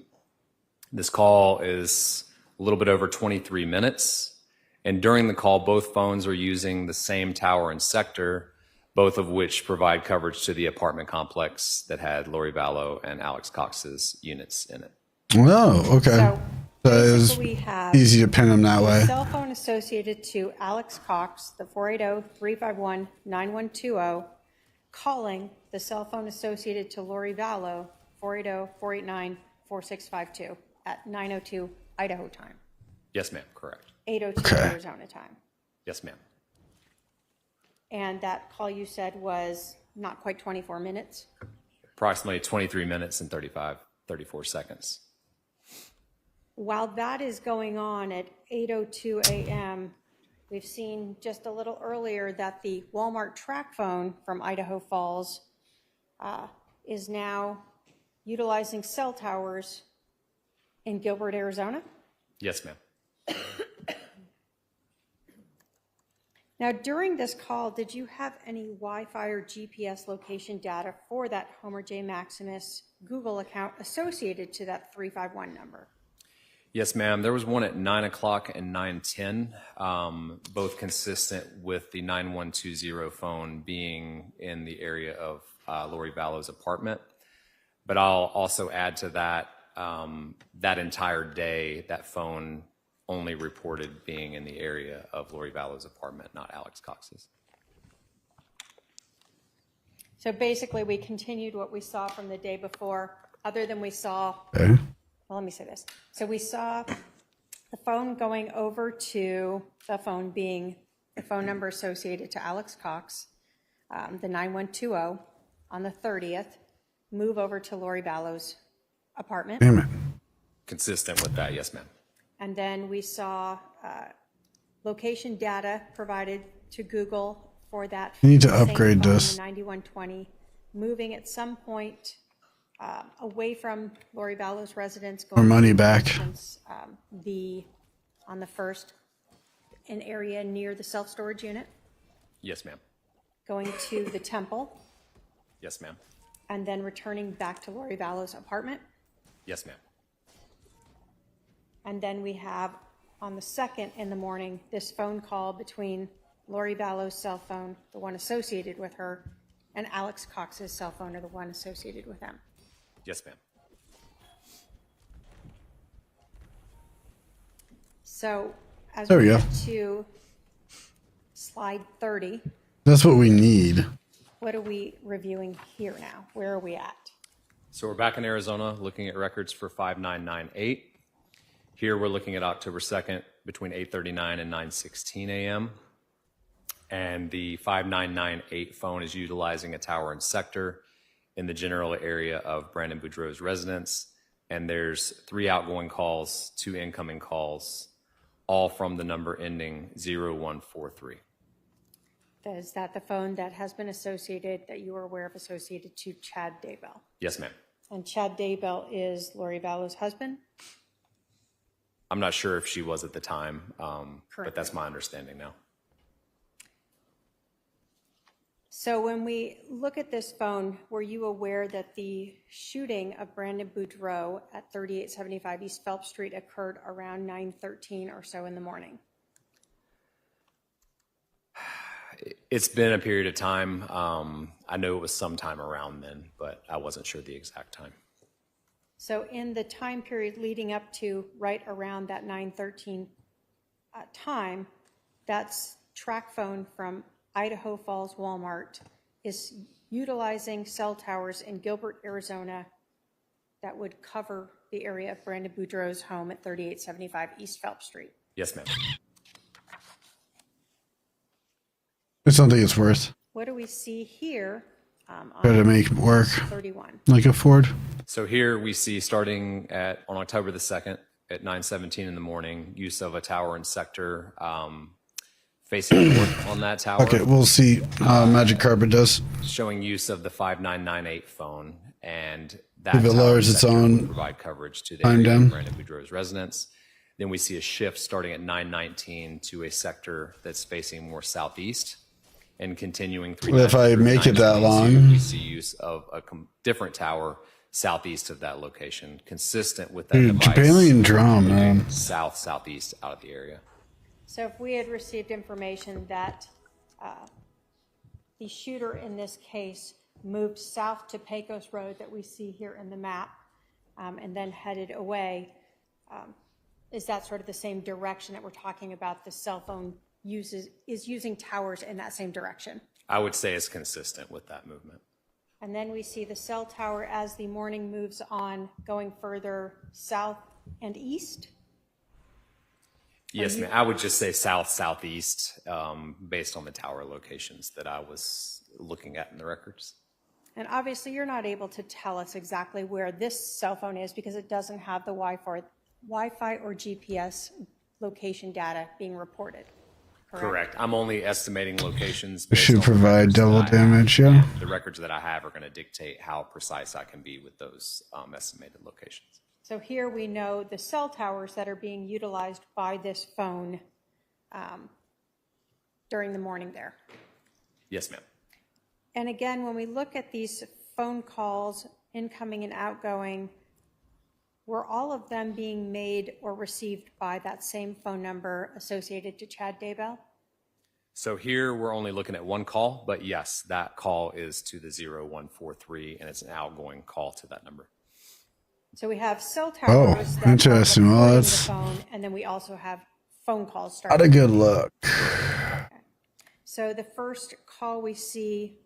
This call is a little bit over 23 minutes. And during the call, both phones are using the same tower and sector, both of which provide coverage to the apartment complex that had Lori Vallow and Alex Cox's units in it. Oh, okay. So it's we have easy to pin them that a way. cell phone associated to Alex Cox, the 480-351-9120, calling the cell phone associated to Lori Vallow, 480-489-4652 at 9:02 Idaho time. Yes, ma'am. Correct. 8:02 Arizona time. Yes, ma'am. And that call you said was not quite 24 minutes. Approximately 23 minutes and 34 seconds. While that is going on at 8:02 a.m., we've seen just a little earlier that the Walmart track phone from Idaho Falls is now utilizing cell towers in Gilbert, Arizona. Yes, ma'am. Now, during this call, did you have any Wi-Fi or GPS location data for that Homer J. Maximus Google account associated to that 351 number? Yes, ma'am. There was one at 9 o'clock and 9:10, both consistent with the 9120 phone being in the area of Lori Vallow's apartment. But I'll also add to that, that entire day, that phone only reported being in the area of Lori Vallow's apartment, not Alex Cox's. So basically, we continued what we saw from the day before, other than we saw, Okay. well, let me say this. So we saw the phone going over to the phone being the phone number associated to Alex Cox, the 9120 on the 30th, move over to Lori Vallow's apartment. Damn it. Consistent with that, yes, ma'am. And then we saw location data provided to Google for that. You need to same upgrade phone, this. the 9120, moving at some point away from Lori Vallow's residence. Or money back. On the first, an area near the self-storage unit, Yes, ma'am. going to the temple, Yes, ma'am. and then returning back to Lori Vallow's apartment. Yes, ma'am. And then we have, on the 2nd in the morning, this phone call between Lori Vallow's cell phone, the one associated with her, and Alex Cox's cell phone, or the one associated with them. Yes, ma'am. So as There we we go. get to slide 30, That's what we need. what are we reviewing here now? Where are we at? So we're back in Arizona looking at records for 5998. Here we're looking at October 2nd between 8:39 and 9:16 a.m. And the 5998 phone is utilizing a tower and sector in the general area of Brandon Boudreaux's residence. And there's 3 outgoing calls, 2 incoming calls, all from the number ending 0143. Is that the phone that has been associated, that you are aware of, associated to Chad Daybell? Yes, ma'am. And Chad Daybell is Lori Vallow's husband? I'm not sure if she was at the time, but that's my understanding now. So when we look at this phone, were you aware that the shooting of Brandon Boudreaux at 3875 East Phelps Street occurred around 9:13 or so in the morning? It's been a period of time. I know it was sometime around then, but I wasn't sure the exact time. So in the time period leading up to right around that 9:13 time, that's track phone from Idaho Falls Walmart is utilizing cell towers in Gilbert, Arizona that would cover the area of Brandon Boudreaux's home at 3875 East Phelps Street. Yes, ma'am. It's something it's worth. What do we see here? Try to make it work 31. like a Ford. So here we see starting on October the 2nd at 9:17 in the morning, use of a tower and sector facing north on that tower. Okay, we'll see how Magic Carpet does. Showing use of the 5998 phone, and that If it tower lowers its sector own would provide coverage to the time area down. of Brandon Boudreaux's residence. Then we see a shift starting at 9:19 to a sector that's facing more southeast, and continuing through. Well, if I make it that 9:22, long. we see use of a different tower southeast of that location, consistent with that Dude, device. Jabalion drum, moving man. southeast out of the area. So if we had received information that the shooter in this case moved south to Pecos Road that we see here in the map and then headed away, is that sort of the same direction that we're talking about? The cell phone is using towers in that same direction. I would say it's consistent with that movement. And then we see the cell tower as the morning moves on, going further south and east. Yes, ma'am. I would just say southeast, based on the tower locations that I was looking at in the records. And obviously, you're not able to tell us exactly where this cell phone is because it doesn't have the Wi-Fi or GPS location data being reported. Correct. I'm only estimating locations. It should based on provide records double that I have. damage, yeah. The records that I have are going to dictate how precise I can be with those estimated locations. So here we know the cell towers that are being utilized by this phone during the morning there. Yes, ma'am. And again, when we look at these phone calls, incoming and outgoing, were all of them being made or received by that same phone number associated to Chad Daybell? So here we're only looking at one call, but yes, that call is to the 0143, and it's an outgoing call to that number. So we have cell Oh, towers that interesting. are Well, recording that's the phone, and then we also have phone calls not a starting. good look. So the first call we see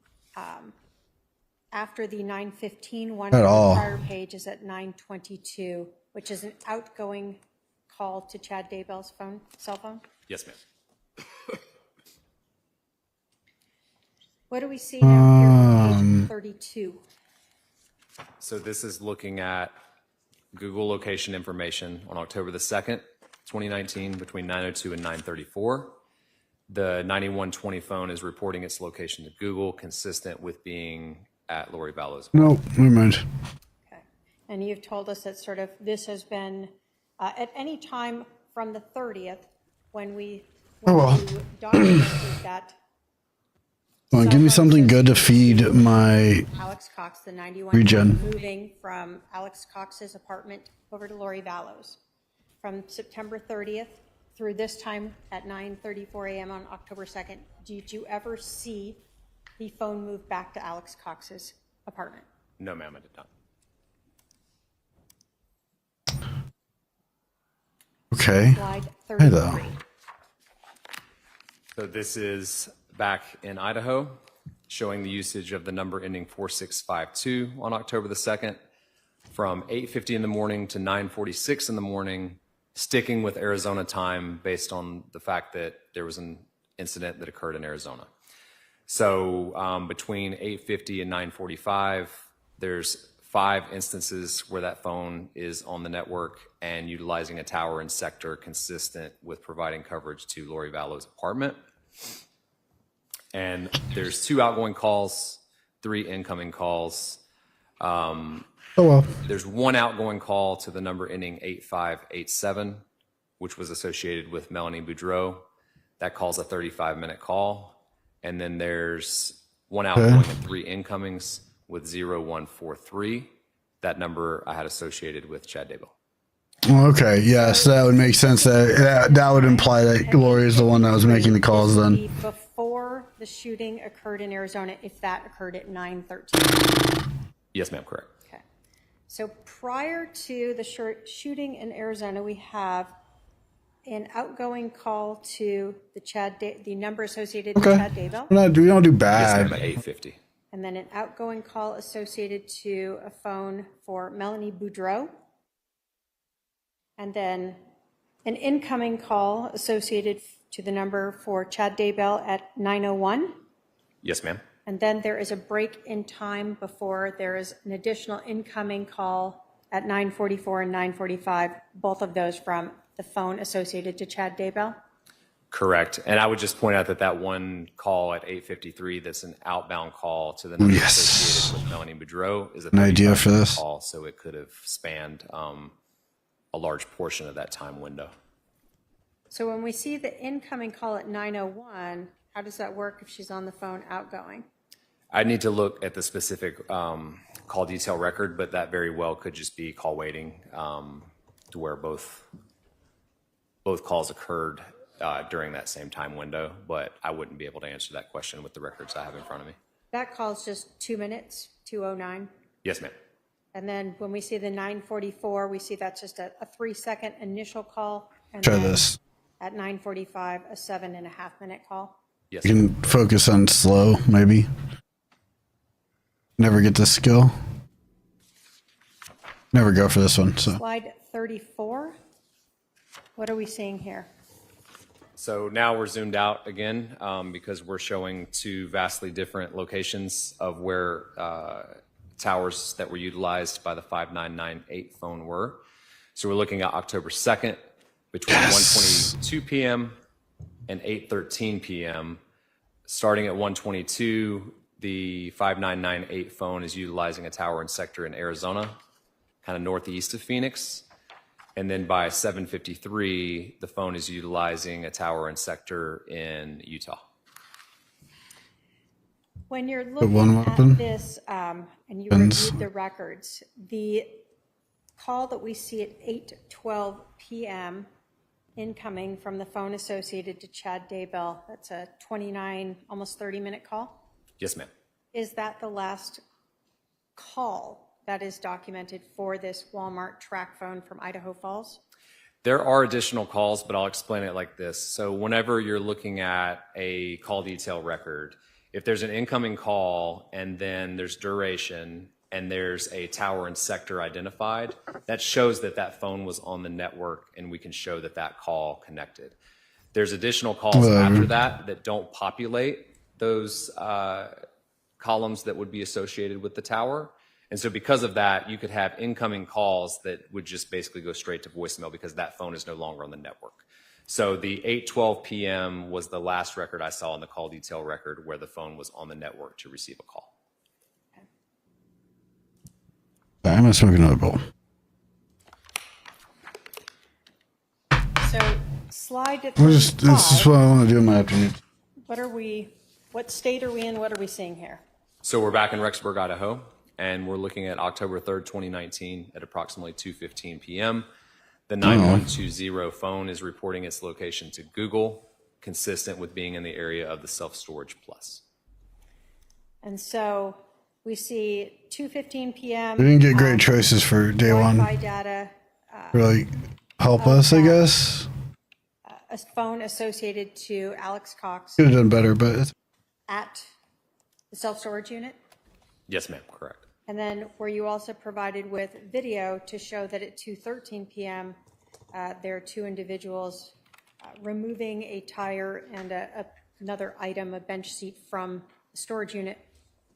after the 9:15 one At on all. the prior page is at 9:22, which is an outgoing call to Chad Daybell's cell phone. Yes, ma'am. What do we see now here on page 32? So this is looking at Google location information on October the 2nd, 2019, between 9:02 and 9:34. The 9120 phone is reporting its location to Google, consistent with being at Lori Vallow's. Nope, never mind. And you've told us that sort of this has been at any time from the 30th when we documented that. Come on, give me something good to feed my Alex Cox, the 91, regen. moving from Alex Cox's apartment over to Lori Vallow's. From September 30th through this time at 9:34 a.m. on October 2nd, did you ever see the phone move back to Alex Cox's apartment? No, ma'am, I did not. Okay. Slide Hey, though. 33. So this is back in Idaho, showing the usage of the number ending 4652 on October the 2nd from 8:50 in the morning to 9:46 in the morning, sticking with Arizona time based on the fact that there was an incident that occurred in Arizona. So between 8:50 and 9:45, there's 5 instances where that phone is on the network and utilizing a tower and sector consistent with providing coverage to Lori Vallow's apartment. And there's 2 outgoing calls, 3 incoming calls. There's 1 outgoing call to the number ending 8587, which was associated with Melanie Boudreau. That call's a 35-minute call. And then there's 1 outgoing and 3 incomings with 0143. That number I had associated with Chad Daybell. Okay, yes, that would make sense. That would imply that Gloria is the one that was making the calls then. Before the shooting occurred in Arizona, if that occurred at 9:13. Yes, ma'am, correct. Okay. So prior to the shooting in Arizona, we have an outgoing call to the number associated with Chad Daybell. We don't do Yes, bad. ma'am, at 8:50. And then an outgoing call associated to a phone for Melanie Boudreau. And then an incoming call associated to the number for Chad Daybell at 9:01. Yes, ma'am. And then there is a break in time before there is an additional incoming call at 9:44 and 9:45, both of those from the phone associated to Chad Daybell. Correct. And I would just point out that that 1 call at 8:53, that's an outbound call to the number associated with Melanie Boudreau, is An idea for this? call, so it could have spanned a large portion of that time window. So when we see the incoming call at 9:01, how does that work if she's on the phone outgoing? I need to look at the specific call detail record, but that very well could just be call waiting to where both calls occurred during that same time window, but I wouldn't be able to answer that question with the records I have in front of me. That call is just 2 minutes, 2:09. Yes, ma'am. And then when we see the 9:44, we see that's just a 3-second initial call. And Try then this. At 9:45, a 7.5-minute call. Yes. You can focus on slow, maybe. Never get this skill. Never go for this one. So Slide 34. What are we seeing here? So now we're zoomed out again because we're showing 2 vastly different locations of where towers that were utilized by the 5998 phone were. So we're looking at October 2nd between 1:22 p.m. and 8:13 p.m. Starting at 1:22, the 5998 phone is utilizing a tower and sector in Arizona, kind of northeast of Phoenix. And then by 7:53, the phone is utilizing a tower and sector in Utah. When you're one looking weapon? at this and you reviewed the records, the call that we see at 8:12 p.m. incoming from the phone associated to Chad Daybell, that's a 29, almost 30-minute call. Yes, ma'am. Is that the last call that is documented for this Walmart track phone from Idaho Falls? There are additional calls, but I'll explain it like this. So whenever you're looking at a call detail record, if there's an incoming call and then there's duration and there's a tower and sector identified, that shows that that phone was on the network and we can show that that call connected. There's additional calls after that don't populate those columns that would be associated with the tower. And so because of that, you could have incoming calls that would just basically go straight to voicemail because that phone is no longer on the network. So the 8:12 p.m. was the last record I saw in the call detail record where the phone was on the network to receive a call. I'm gonna smoke another bowl. So slide at This is what I want to do in my afternoon. What state are we in? What are we seeing here? So we're back in Rexburg, Idaho, and we're looking at October 3rd, 2019 at approximately 2:15 p.m. The 9120 phone is reporting its location to Google, consistent with being in the area of the Self-Storage Plus. And so we see 2:15 p.m. We didn't get great choices for day one. Wi-Fi data. Really help us, I guess. A phone associated to Alex Cox Could have done better, but it's at the self-storage unit? Yes, ma'am, correct. And then were you also provided with video to show that at 2:13 p.m. There are two individuals removing a tire and another item, a bench seat, from the storage unit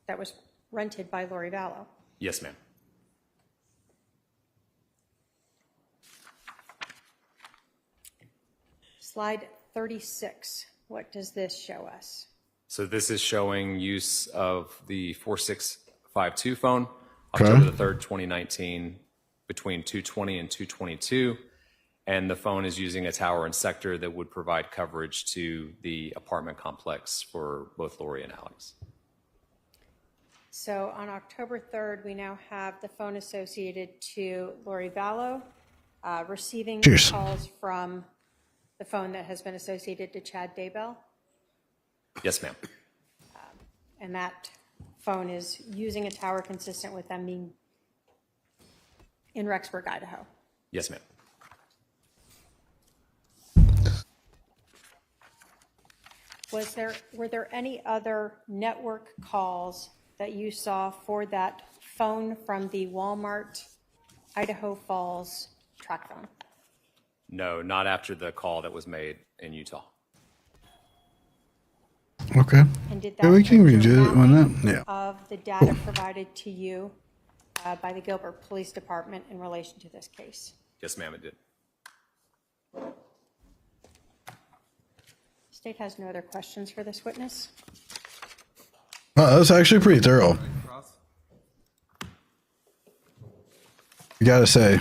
that was rented by Lori Vallow? Yes, ma'am. Slide 36. What does this show us? So this is showing use of the 4652 phone, October the 3rd, 2019, between 2:20 and 2:22. And the phone is using a tower and sector that would provide coverage to the apartment complex for both Lori and Alex. So on October 3rd, we now have the phone associated to Lori Vallow, receiving calls from the phone that has been associated to Chad Daybell. Yes, ma'am. And that phone is using a tower consistent with them being in Rexburg, Idaho. Yes, ma'am. Were there any other network calls that you saw for that phone from the Walmart Idaho Falls track phone? No, not after the call that was made in Utah. okay. And did Yeah, we can change your redo it on that. mapping Yeah. of the data provided to you by the Gilbert Police Department in relation to this case? Yes, ma'am, it did. State has no other questions for this witness. That's actually pretty thorough. You gotta say.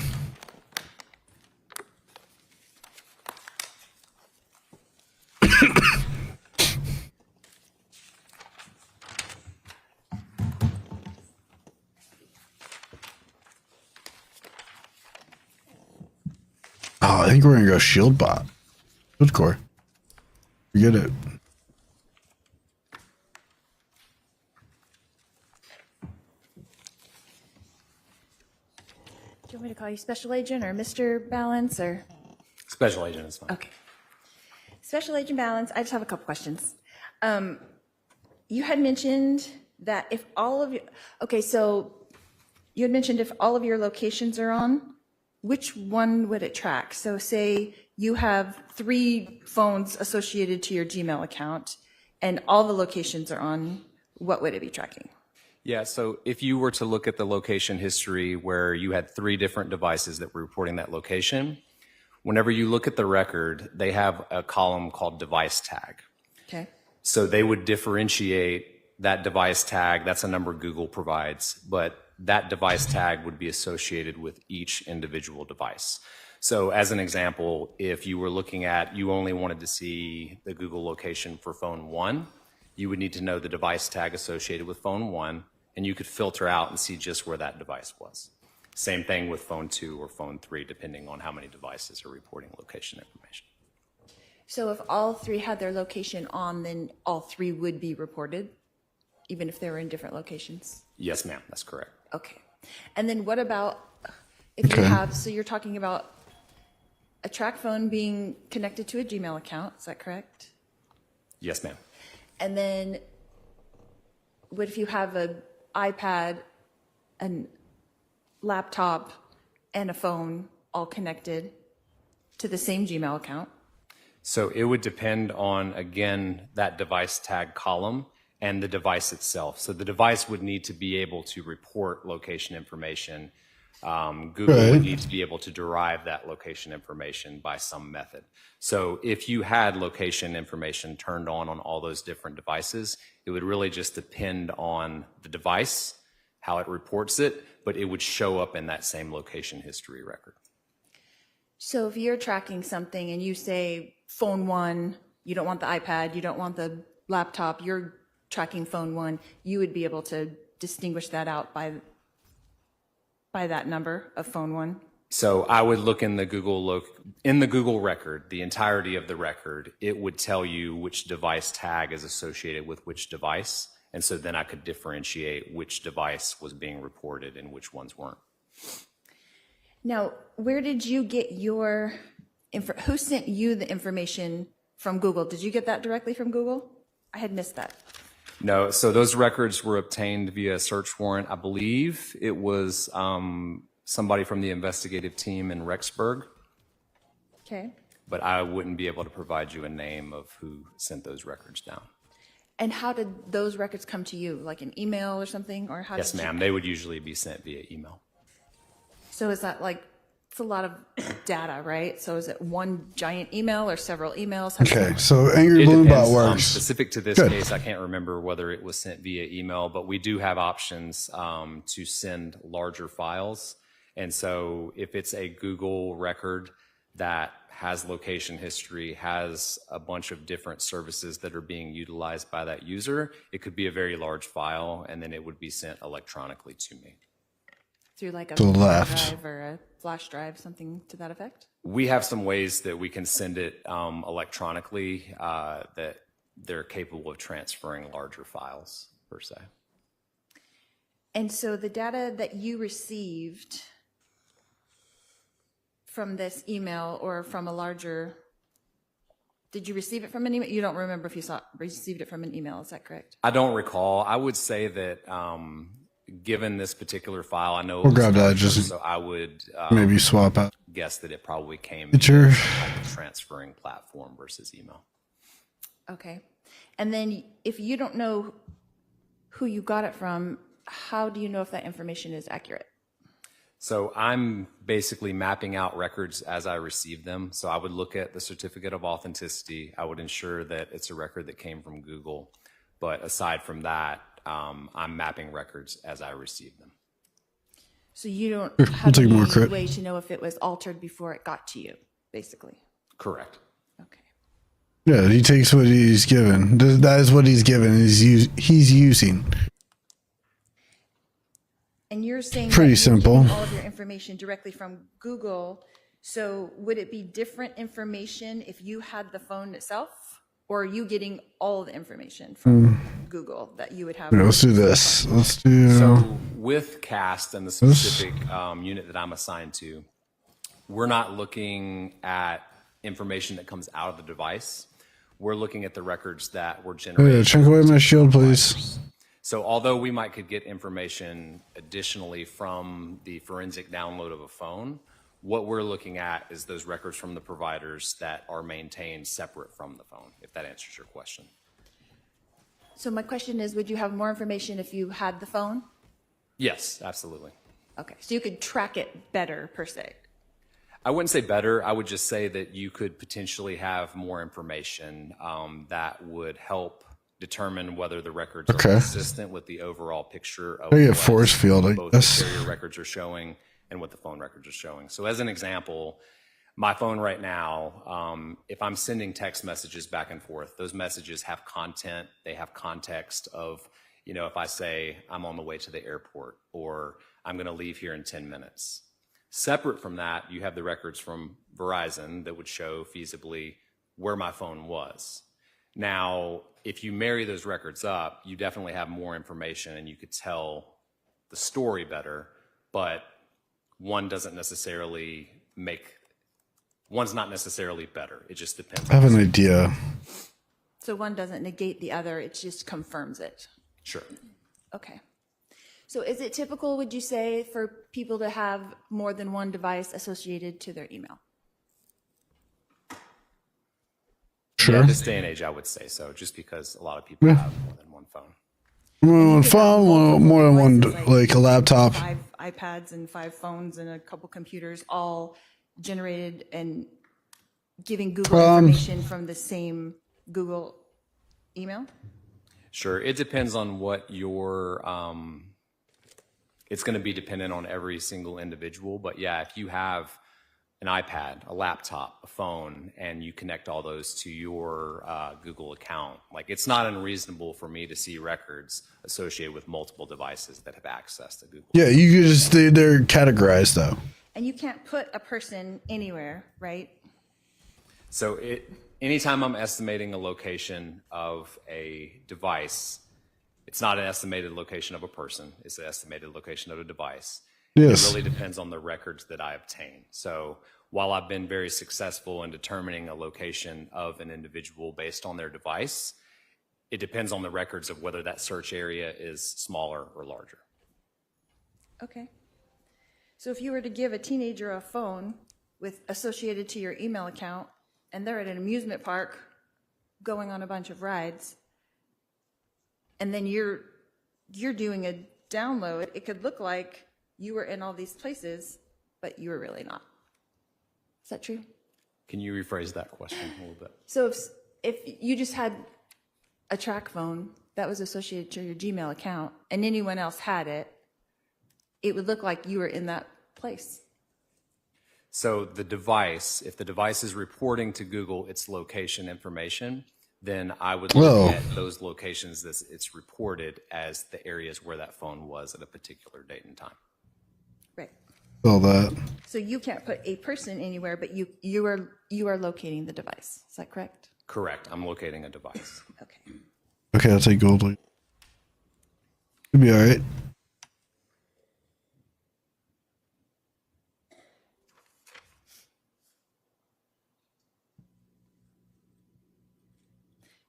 Oh, I think we're gonna go shield bot. Shield core. Forget it. Do you want me to call you Special Agent or Mr. Balance or? Special Agent is fine. Okay. Special Agent Balance, I just have a couple questions. You had mentioned that if all of your, okay, so you had mentioned if all of your locations are on, which one would it track? So say you have 3 phones associated to your Gmail account and all the locations are on, what would it be tracking? Yeah, so if you were to look at the location history where you had 3 different devices that were reporting that location, whenever you look at the record, they have a column called device tag. Okay. So they would differentiate that device tag. That's a number Google provides, but that device tag would be associated with each individual device. So as an example, if you were looking at, you only wanted to see the Google location for phone 1, you would need to know the device tag associated with phone 1, and you could filter out and see just where that device was. Same thing with phone 2 or phone 3, depending on how many devices are reporting location information. So if all 3 had their location on, then all 3 would be reported, even if they were in different locations? Yes, ma'am, that's correct. Okay. And then what about if you have, so you're talking about a track phone being connected to a Gmail account, is that correct? Yes, ma'am. And then what if you have an iPad, a laptop, and a phone all connected to the same Gmail account? So it would depend on, again, that device tag column and the device itself. So the device would need to be able to report location information. Google would need to be able to derive that location information by some method. So if you had location information turned on all those different devices, it would really just depend on the device, how it reports it, but it would show up in that same location history record. So if you're tracking something and you say phone 1, you don't want the iPad, you don't want the laptop, you're tracking phone 1, you would be able to distinguish that out by that number of phone 1? So I would look in the Google record, the entirety of the record, it would tell you which device tag is associated with which device. And so then I could differentiate which device was being reported and which ones weren't. Now, where did you get your who sent you the information from Google? Did you get that directly from Google? I had missed that. No, so those records were obtained via a search warrant. I believe it was somebody from the investigative team in Rexburg. Okay. But I wouldn't be able to provide you a name of who sent those records down. And how did those records come to you? Like an email or something? Or how? Yes, ma'am. They would usually be sent via email. So is that like, it's a lot of data, right? So is it one giant email or several emails? Okay, so Angry Balloon Bot works. Specific to this Good. case, I can't remember whether it was sent via email, but we do have options to send larger files. And so if it's a Google record that has location history, has a bunch of different services that are being utilized by that user, it could be a very large file, and then it would be sent electronically to me. Through like a To the pen left. drive or a flash drive, something to that effect? We have some ways that we can send it electronically that they're capable of transferring larger files, per se. And so the data that you received from this email or from a larger, did you receive it from an email? You don't remember if you received it from an email, is that correct? I don't recall. I would say that given this particular file, I know We'll grab that, just so I would maybe swap out. guess that it probably came It's your- via a transferring platform versus email. Okay. And then if you don't know who you got it from, how do you know if that information is accurate? So I'm basically mapping out records as I receive them. So I would look at the certificate of authenticity. I would ensure that it's a record that came from Google. But aside from that, I'm mapping records as I receive them. So you don't We'll have take more any credit. way to know if it was altered before it got to you, basically. Correct. Yeah, he takes what he's given. That is what he's given. He's using. And you're saying Pretty that you're simple. getting all of your information directly from Google. So would it be different information if you had the phone itself? Or are you getting all the information from Google that you would have? Okay, let's do this. Let's do. So with CAST and the specific unit that I'm assigned to, we're not looking at information that comes out of the device. We're looking at the records that were Oh, generated. yeah, check away my shield, please. So although we could get information additionally from the forensic download of a phone, what we're looking at is those records from the providers that are maintained separate from the phone, if that answers your question. So my question is, would you have more information if you had the phone? Yes, absolutely. Okay, so you could track it better, per se. I wouldn't say better. I would just say that you could potentially have more information that would help determine whether the records are consistent with the overall picture of I get what force field, I both guess. the carrier records are showing and what the phone records are showing. So as an example, my phone right now, if I'm sending text messages back and forth, those messages have content, they have context of, you know, if I say I'm on the way to the airport or I'm going to leave here in 10 minutes. Separate from that, you have the records from Verizon that would show feasibly where my phone was. Now, if you marry those records up, you definitely have more information and you could tell the story better, but one doesn't necessarily one's not necessarily better. It just depends. I have an idea. So one doesn't negate the other, it just confirms it. Sure. Okay. So is it typical, would you say, for people to have more than one device associated to their email? Sure. Yeah, this day and age, I would say so, just because a lot of people have more than one phone. More than one phone, more than one, like a laptop. 5 iPads and 5 phones and a couple computers, all generated and giving Google information from the same Google email? Sure. It depends on what your, it's going to be dependent on every single individual. But yeah, if you have an iPad, a laptop, a phone, and you connect all those to your Google account, like it's not unreasonable for me to see records associated with multiple devices that have access to Google. Yeah, you could just, they're categorized though. And you can't put a person anywhere, right? So anytime I'm estimating a location of a device, it's not an estimated location of a person, it's an estimated location of a device. Yes. It really depends on the records that I obtain. So while I've been very successful in determining a location of an individual based on their device, it depends on the records of whether that search area is smaller or larger. Okay. So if you were to give a teenager a phone associated to your email account, and they're at an amusement park going on a bunch of rides, and then you're doing a download, it could look like you were in all these places, but you were really not. Is that true? Can you rephrase that question a little bit? So if you just had a track phone that was associated to your Gmail account and anyone else had it, it would look like you were in that place. So the device, if the device is reporting to Google its location information, then I would look at those locations that it's reported as the areas where that phone was at a particular date and time. Right. All that. So you can't put a person anywhere, but you are locating the device. Is that correct? Correct. I'm locating a device. Okay. Okay, I'll take gold. It'll be all right.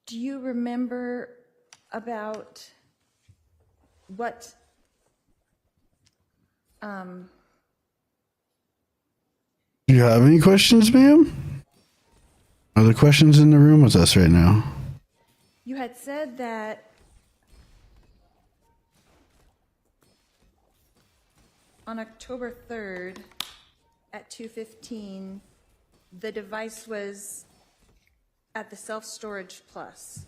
Do you remember about what Do you have any questions, ma'am? Are there questions in the room with us right now? you had said that on October 3rd at 2:15, the device was at the self-storage plus.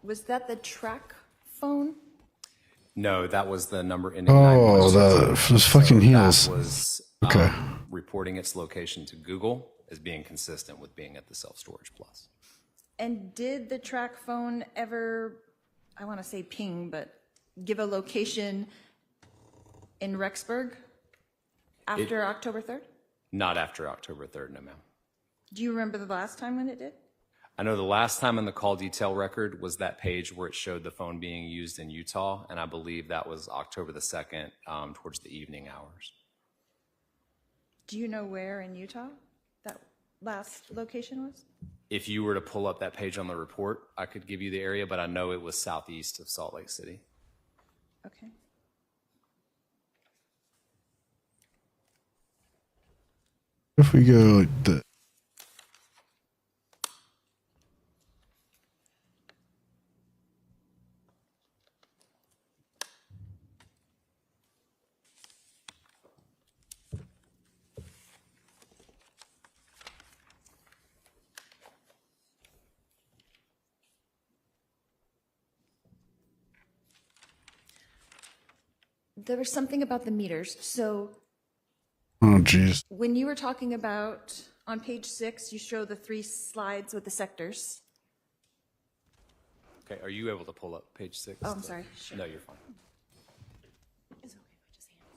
Was that the track phone? No, that was the number ending Oh, 917. those fucking heels. That was Okay. reporting its location to Google as being consistent with being at the self-storage plus. And did the track phone ever, I want to say ping, but give a location in Rexburg after October 3rd? Not after October 3rd, no ma'am. Do you remember the last time when it did? I know the last time in the call detail record was that page where it showed the phone being used in Utah, and I believe that was October the 2nd, towards the evening hours. Do you know where in Utah that last location was? If you were to pull up that page on the report, I could give you the area, but I know it was southeast of Salt Lake City. Okay. If we go like that. There was something about the meters. So Oh, jeez. when you were talking about, on page 6, you show the 3 slides with the sectors. Okay, are you able to pull up page 6? Oh, I'm sorry. Sure. No, you're fine. It's okay if I just hand it.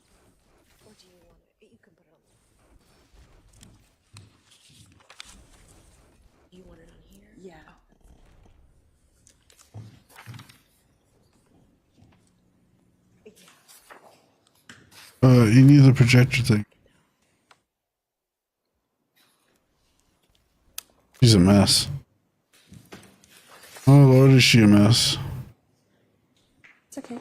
Or do you want it? You can put it on. You want it on here? Yeah. You need the projector thing. She's a mess. Oh Lord, is she a mess? It's okay.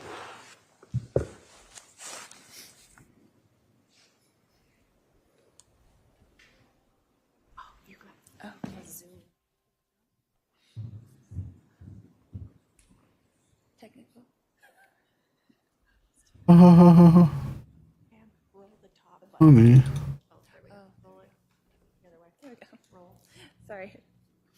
Technical. Oh, honey. Sorry.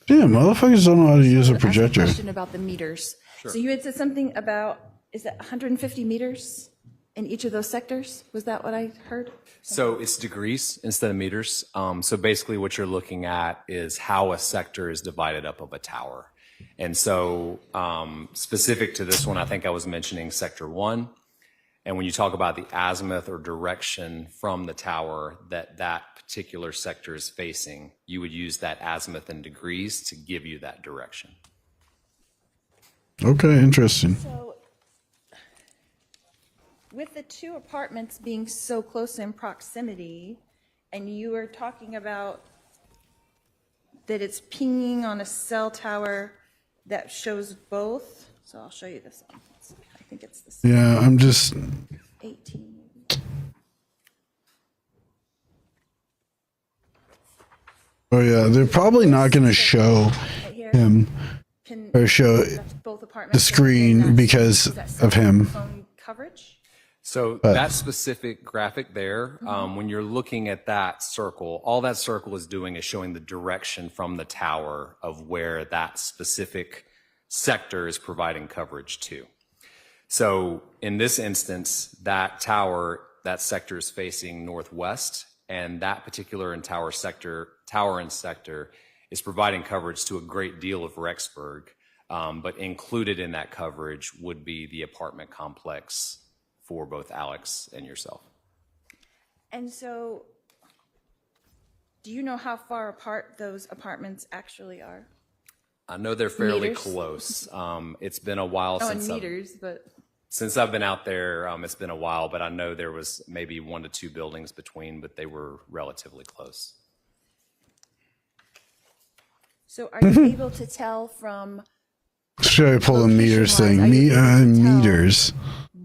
Damn, motherfuckers don't know how to use a Ask a projector. question about the meters. Sure. So you had said something about, is it 150 meters in each of those sectors? Was that what I heard? So it's degrees instead of meters. So basically what you're looking at is how a sector is divided up of a tower. And so specific to this one, I think I was mentioning sector 1. And when you talk about the azimuth or direction from the tower that that particular sector is facing, you would use that azimuth in degrees to give you that direction. Okay, interesting. So with the two apartments being so close in proximity, and you were talking about that it's pinging on a cell tower that shows both. So I'll show you this one. I think it's this. Yeah, I'm just. 18. Oh yeah, they're probably not going to show him or show the screen because of him. So that specific graphic there, when you're looking at that circle, all that circle is doing is showing the direction from the tower of where that specific sector is providing coverage to. So in this instance, that tower, that sector is facing northwest, and that particular tower and sector is providing coverage to a great deal of Rexburg, but included in that coverage would be the apartment complex for both Alex and yourself. And so, do you know how far apart those apartments actually are? I know they're fairly Meters? close. It's been a while In meters, but since I've been out there. It's been a while, but I know there was maybe 1 to 2 buildings between, but they were relatively close. so are you able to tell from Should I pull the meters thing? Meters.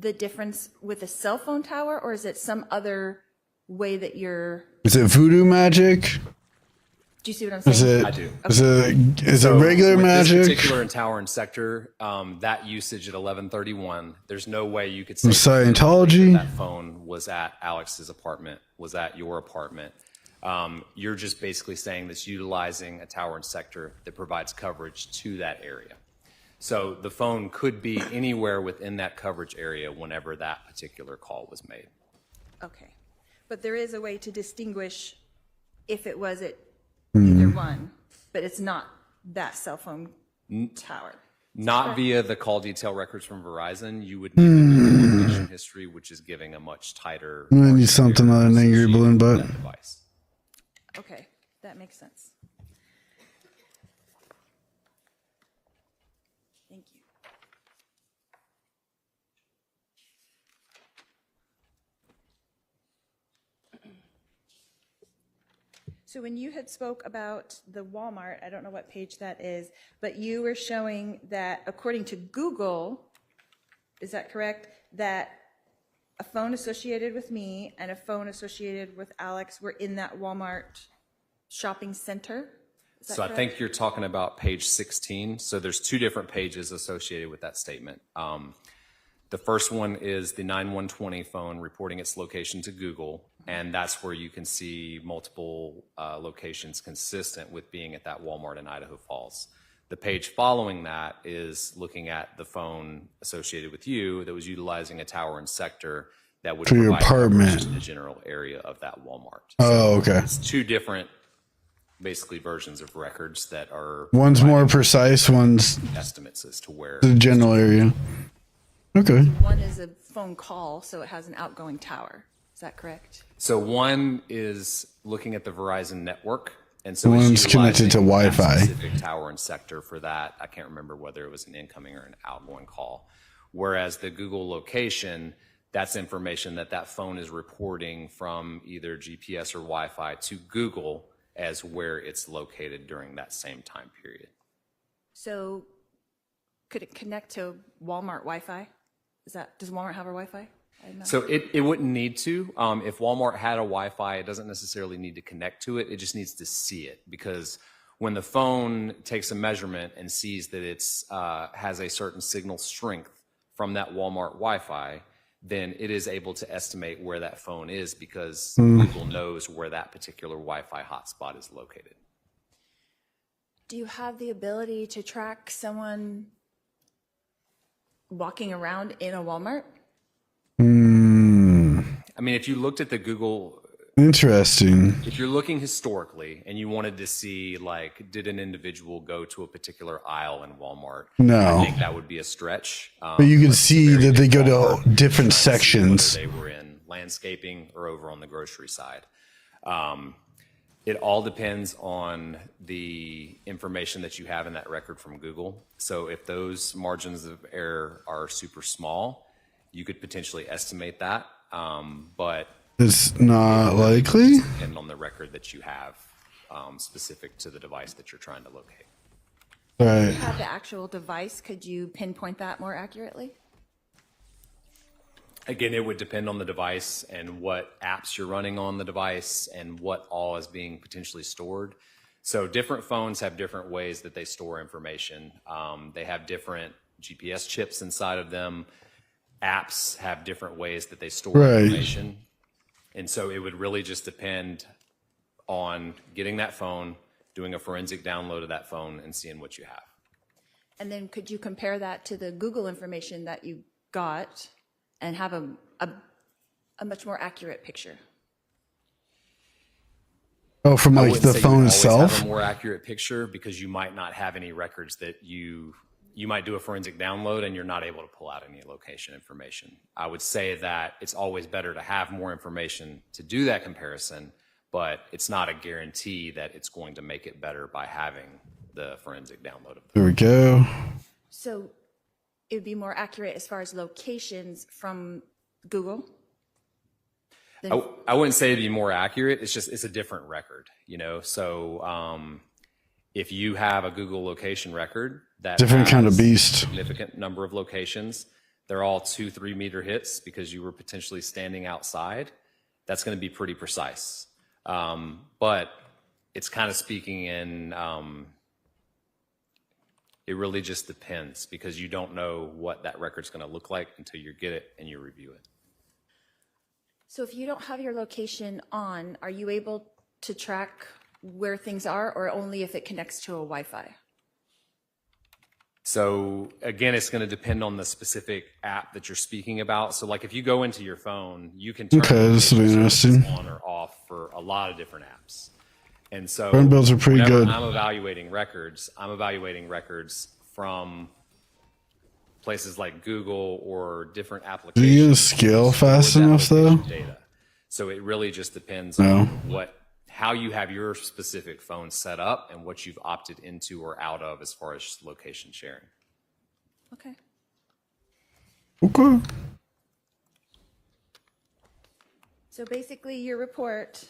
the difference with a cell phone tower, or is it some other way that you're? Is it voodoo magic? Do you see what I'm saying? Is it? I do. Is it regular with magic? This particular tower and sector, that usage at 1131, there's no way you could say Scientology? that phone was at Alex's apartment, was at your apartment. You're just basically saying that's utilizing a tower and sector that provides coverage to that area. So the phone could be anywhere within that coverage area whenever that particular call was made. Okay, but there is a way to distinguish if it was at either one, but it's not that cell phone tower. Not via the call detail records from Verizon. You would need the location history, which is giving a much tighter. I need something on an angry balloon butt. Okay, that makes sense. Thank you. So when you had spoke about the Walmart, I don't know what page that is, but you were showing that according to Google, is that correct, that a phone associated with me and a phone associated with Alex were in that Walmart shopping center? Is that So correct? I think you're talking about page 16. So there's 2 different pages associated with that statement. The first one is the 9120 phone reporting its location to Google, and that's where you can see multiple locations consistent with being at that Walmart in Idaho Falls. The page following that is looking at the phone associated with you that was utilizing a tower and sector that would For your provide coverage apartment. to the general area of that Walmart. Oh, okay. It's 2 different, basically, versions of records that are One's more precise, one's estimates as to where the general area. Okay. One is a phone call, so it has an outgoing tower. Is that correct? So one is looking at the Verizon network, and so One's connected to utilizing that Wi-Fi. specific tower and sector for that. I can't remember whether it was an incoming or an outgoing call. Whereas the Google location, that's information that that phone is reporting from either GPS or Wi-Fi to Google as where it's located during that same time period. So could it connect to Walmart Wi-Fi? Does Walmart have a Wi-Fi? So it wouldn't need to. If Walmart had a Wi-Fi, it doesn't necessarily need to connect to it. It just needs to see it, because when the phone takes a measurement and sees that it's has a certain signal strength from that Walmart Wi-Fi, then it is able to estimate where that phone is, because Google knows where that particular Wi-Fi hotspot is located. Do you have the ability to track someone walking around in a Walmart? I mean, if you looked at the Google, Interesting. if you're looking historically and you wanted to see, like, did an individual go to a particular aisle in Walmart? No. I think that would be a stretch. But you can see that they go to different Whether sections. they were in landscaping or over on the grocery side. It all depends on the information that you have in that record from Google. So if those margins of error are super small, You could potentially estimate that, but it's not likely. Depend on the record that you have specific to the device that you're trying to locate. Right. If you have the actual device, could you pinpoint that more accurately? Again, it would depend on the device and what apps you're running on the device and what all is being potentially stored. So different phones have different ways that they store information. They have different GPS chips inside of them. Apps have different ways that they store information. And so it would really just depend on getting that phone, doing a forensic download of that phone, and seeing what you have. And then could you compare that to the Google information that you got and have a much more accurate picture? Oh, from like the phone itself? Have a more accurate picture because you might not have any records that you might do a forensic download and you're not able to pull out any location information. I would say that it's always better to have more information to do that comparison, but it's not a guarantee that it's going to make it better by having the forensic download of There we go. So it would be more accurate as far as locations from Google? I wouldn't say it'd be more accurate. It's a different record, you know? So if you have a Google location record that different kind of has beast, a significant number of locations, they're all 2-3 meter hits because you were potentially standing outside, that's going to be pretty precise. But it's kind of speaking in, it really just depends because you don't know what that record's going to look like until you get it and you review it. So if you don't have your location on, are you able to track where things are, or only if it connects to a Wi-Fi? So again, it's going to depend on the specific app that you're speaking about. So like if you go into your phone, you can turn this will be interesting. On or off for a lot of different apps. And so Phone bills are pretty good. I'm evaluating records from places like Google or different applications. Are you gonna scale fast enough though? Data. So it really just depends on how you have your specific phone set up and what you've opted into or out of as far as location sharing. Okay. Okay. So basically your report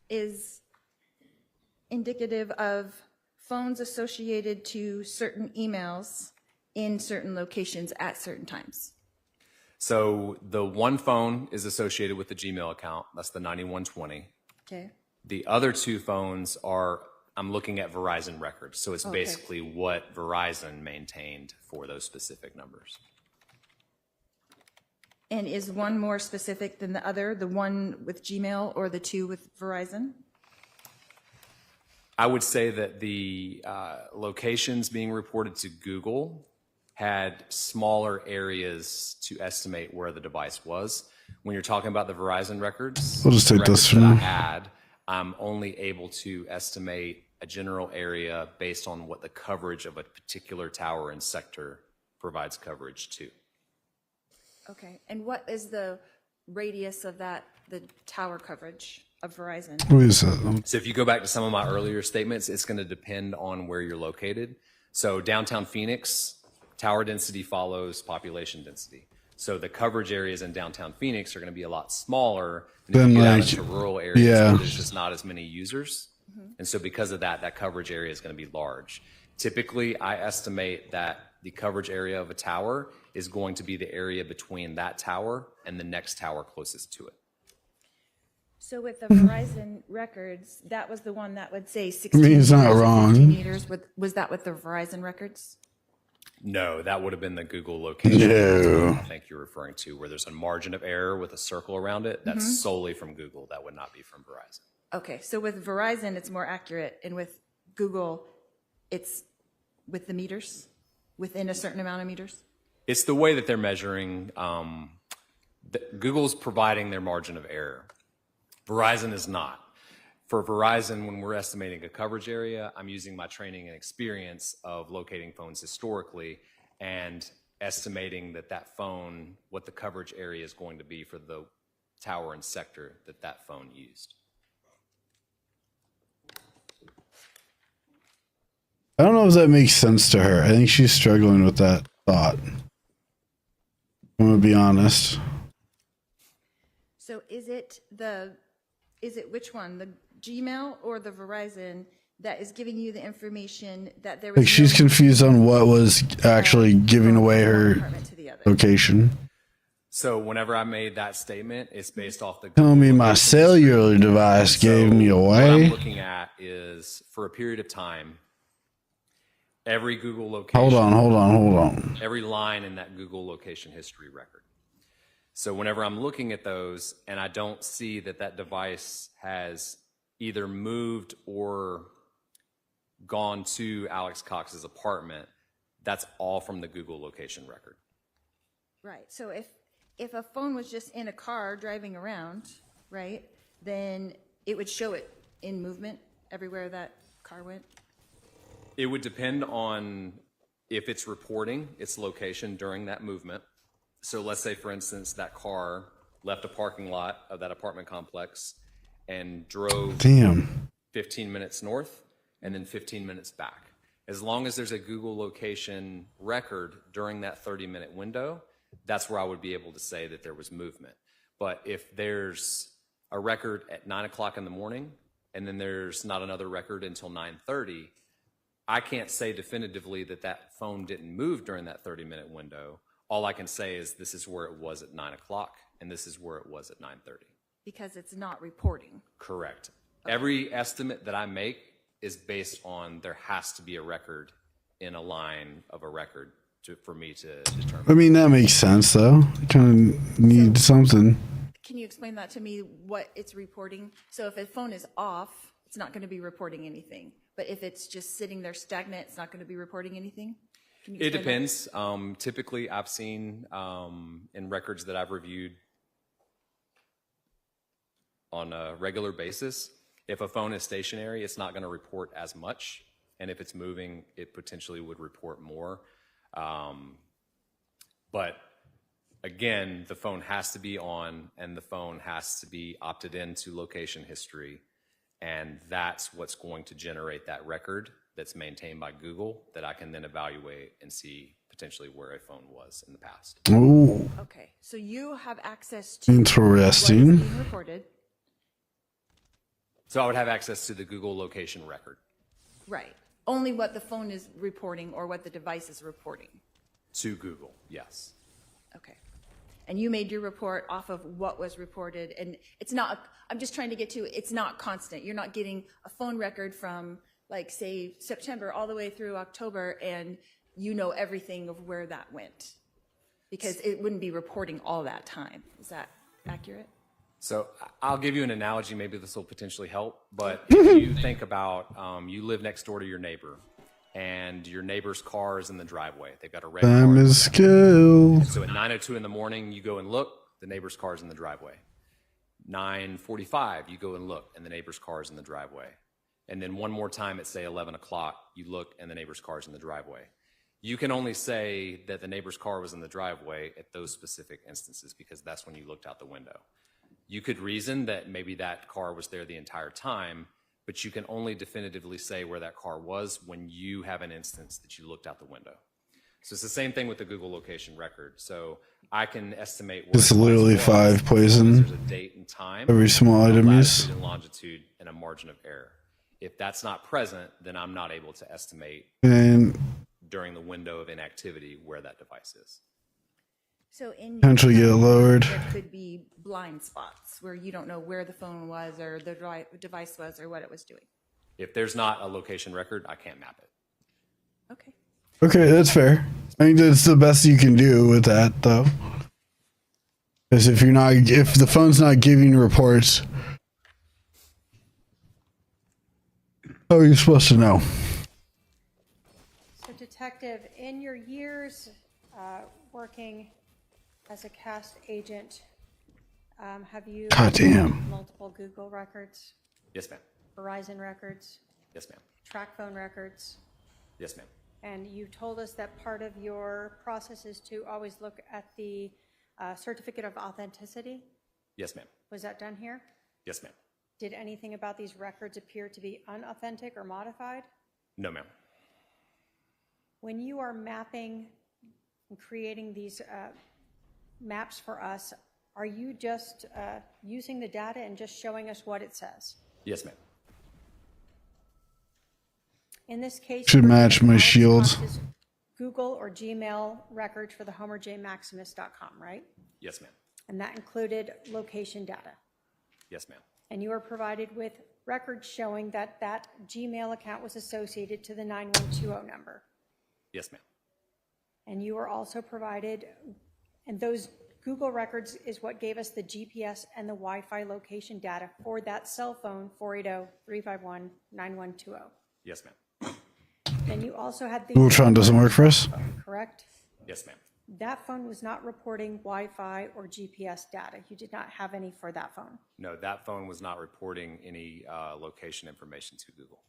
is indicative of phones associated to certain emails in certain locations at certain times. So the one phone is associated with the Gmail account. That's the 9120. Okay. The other two phones are, I'm looking at Verizon records. So it's basically what Verizon maintained for those specific numbers. And is one more specific than the other, the one with Gmail or the two with Verizon? I would say that the locations being reported to Google had smaller areas to estimate where the device was. When you're talking about the Verizon records, we'll just take this that I one. had, I'm only able to estimate a general area based on what the coverage of a particular tower and sector provides coverage to. Okay, and what is the radius of that, the tower coverage of Verizon? What is that? So if you go back to some of my earlier statements, it's going to depend on where you're located. So downtown Phoenix, tower density follows population density. So the coverage areas in downtown Phoenix are going to be a lot smaller than if you get out into rural areas where there's just not as many users. And so because of that, that coverage area is going to be large. Typically, I estimate that the coverage area of a tower is going to be the area between that tower and the next tower closest to it. So with the Verizon records, that was the one that would say 16 he's not meters or wrong. 15 meters. Was that with the Verizon records? No, that would have been the Google location. No. I think you're referring to where there's a margin of error with a circle around it. That's solely from Google. That would not be from Verizon. Okay, so with Verizon, it's more accurate, and with Google, it's with the meters, within a certain amount of meters? It's the way that they're measuring. Google's providing their margin of error. Verizon is not. For Verizon, when we're estimating a coverage area, I'm using my training and experience of locating phones historically and estimating that phone, what the coverage area is going to be for the tower and sector that phone used. I don't know if that makes sense to her. I think she's struggling with that thought. I'm gonna be honest. So is it which one, the Gmail or the Verizon that is giving you the information that there was Like she's no confused on what was actually giving away her location. So whenever I made that statement, it's based off the. Tell me my cellular device gave me What I'm away. looking at is for a period of time, every Google location. Hold on. Every line in that Google location history record. So whenever I'm looking at those and I don't see that that device has either moved or gone to Alex Cox's apartment, that's all from the Google location record. Right. So if a phone was just in a car driving around, right, then it would show it in movement everywhere that car went? It would depend on if it's reporting its location during that movement. So let's say, for instance, that car left a parking lot of that apartment complex and drove 15 minutes north and then 15 minutes back. As long as there's a Google location record during that 30-minute window, that's where I would be able to say that there was movement. But if there's a record at 9 o'clock in the morning and then there's not another record until 9:30, I can't say definitively that that phone didn't move during that 30-minute window. All I can say is this is where it was at 9 o'clock and this is where it was at 9:30. Because it's not reporting. Correct. Okay. Every estimate that I make is based on there has to be a record in a line of a record for me to determine. I mean, that makes sense, though. Kind of need something. Can you explain that to me, what it's reporting? So if a phone is off, it's not going to be reporting anything. But if it's just sitting there stagnant, it's not going to be reporting anything? Can you It explain depends. Typically, I've seen in records that I've reviewed on a regular basis, if a phone is stationary, it's not going to report as much. And if it's moving, it potentially would report more. But again, the phone has to be on and the phone has to be opted into location history. And that's what's going to generate that record that's maintained by Google that I can then evaluate and see potentially where a phone was in the past. Ooh. Okay, so you have access to Interesting. what is being reported. So I would have access to the Google location record. Right. Only what the phone is reporting or what the device is reporting. To Google, yes. Okay. And you made your report off of what was reported, and it's not, I'm just trying to get to, it's not constant. You're not getting a phone record from, like, say, September all the way through October, and you know everything of where that went. Because it wouldn't be reporting all that time. Is that accurate? So I'll give you an analogy. Maybe this will potentially help. But if you think about, you live next door to your neighbor, and your neighbor's car is in the driveway. They've got a red car. Time is skill. So at 9:02 in the morning, you go and look, the neighbor's car is in the driveway. 9:45, you go and look, and the neighbor's car is in the driveway. And then one more time at, say, 11 o'clock, you look, and the neighbor's car is in the driveway. You can only say that the neighbor's car was in the driveway at those specific instances because that's when you looked out the window. You could reason that maybe that car was there the entire time, but you can only definitively say where that car was when you have an instance that you looked out the window. So it's the same thing with the Google location record. So I can estimate where It's literally 5 poison. There's a date and time, Every small item is. latitude and longitude, and a margin of error. If that's not present, then I'm not able to estimate And during the window of inactivity where that device is. So in potentially get lowered. there could be blind spots where you don't know where the phone was or the device was or what it was doing. If there's not a location record, I can't map it. Okay. Okay, that's fair. I think that's the best you can do with that, though. Because if the phone's not giving reports, how are you supposed to know? So, Detective, in your years working as a cast agent, have you Goddamn. multiple Google records, Yes, ma'am. Verizon records, Yes, ma'am. track phone records? Yes, ma'am. And you told us that part of your process is to always look at the certificate of authenticity. Yes, ma'am. Was that done here? Yes, ma'am. Did anything about these records appear to be unauthentic or modified? No, ma'am. When you are mapping and creating these maps for us, are you just using the data and just showing us what it says? Yes, ma'am. In this case, Should you were match using my Alex shields. Cox's Google or Gmail records for the homerjmaximus.com, right? Yes, ma'am. And that included location data. Yes, ma'am. And you were provided with records showing that that Gmail account was associated to the 9120 number. Yes, ma'am. And you were also provided, and those Google records is what gave us the GPS and the Wi-Fi location data for that cell phone, 480-351-9120. Yes, ma'am. Then you also had the Ultron doesn't work for us. Correct? Yes, ma'am. That phone was not reporting Wi-Fi or GPS data. You did not have any for that phone. No, that phone was not reporting any location information to Google.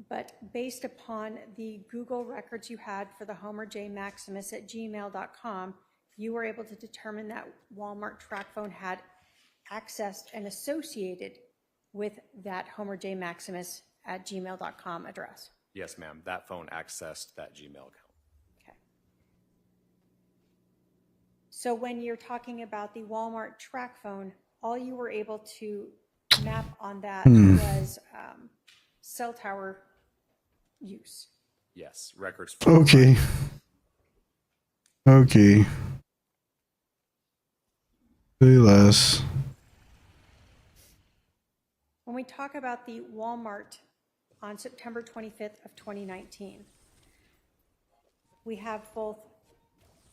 But based upon the Google records you had for the homerjmaximus@gmail.com, you were able to determine that Walmart track phone had accessed and associated with that homerjmaximus@gmail.com address. Yes, ma'am. That phone accessed that Gmail account. So when you're talking about the Walmart track phone, all you were able to map on that was cell tower use. Yes, records. Okay. Okay. Say less. When we talk about the Walmart on September 25th of 2019, we have both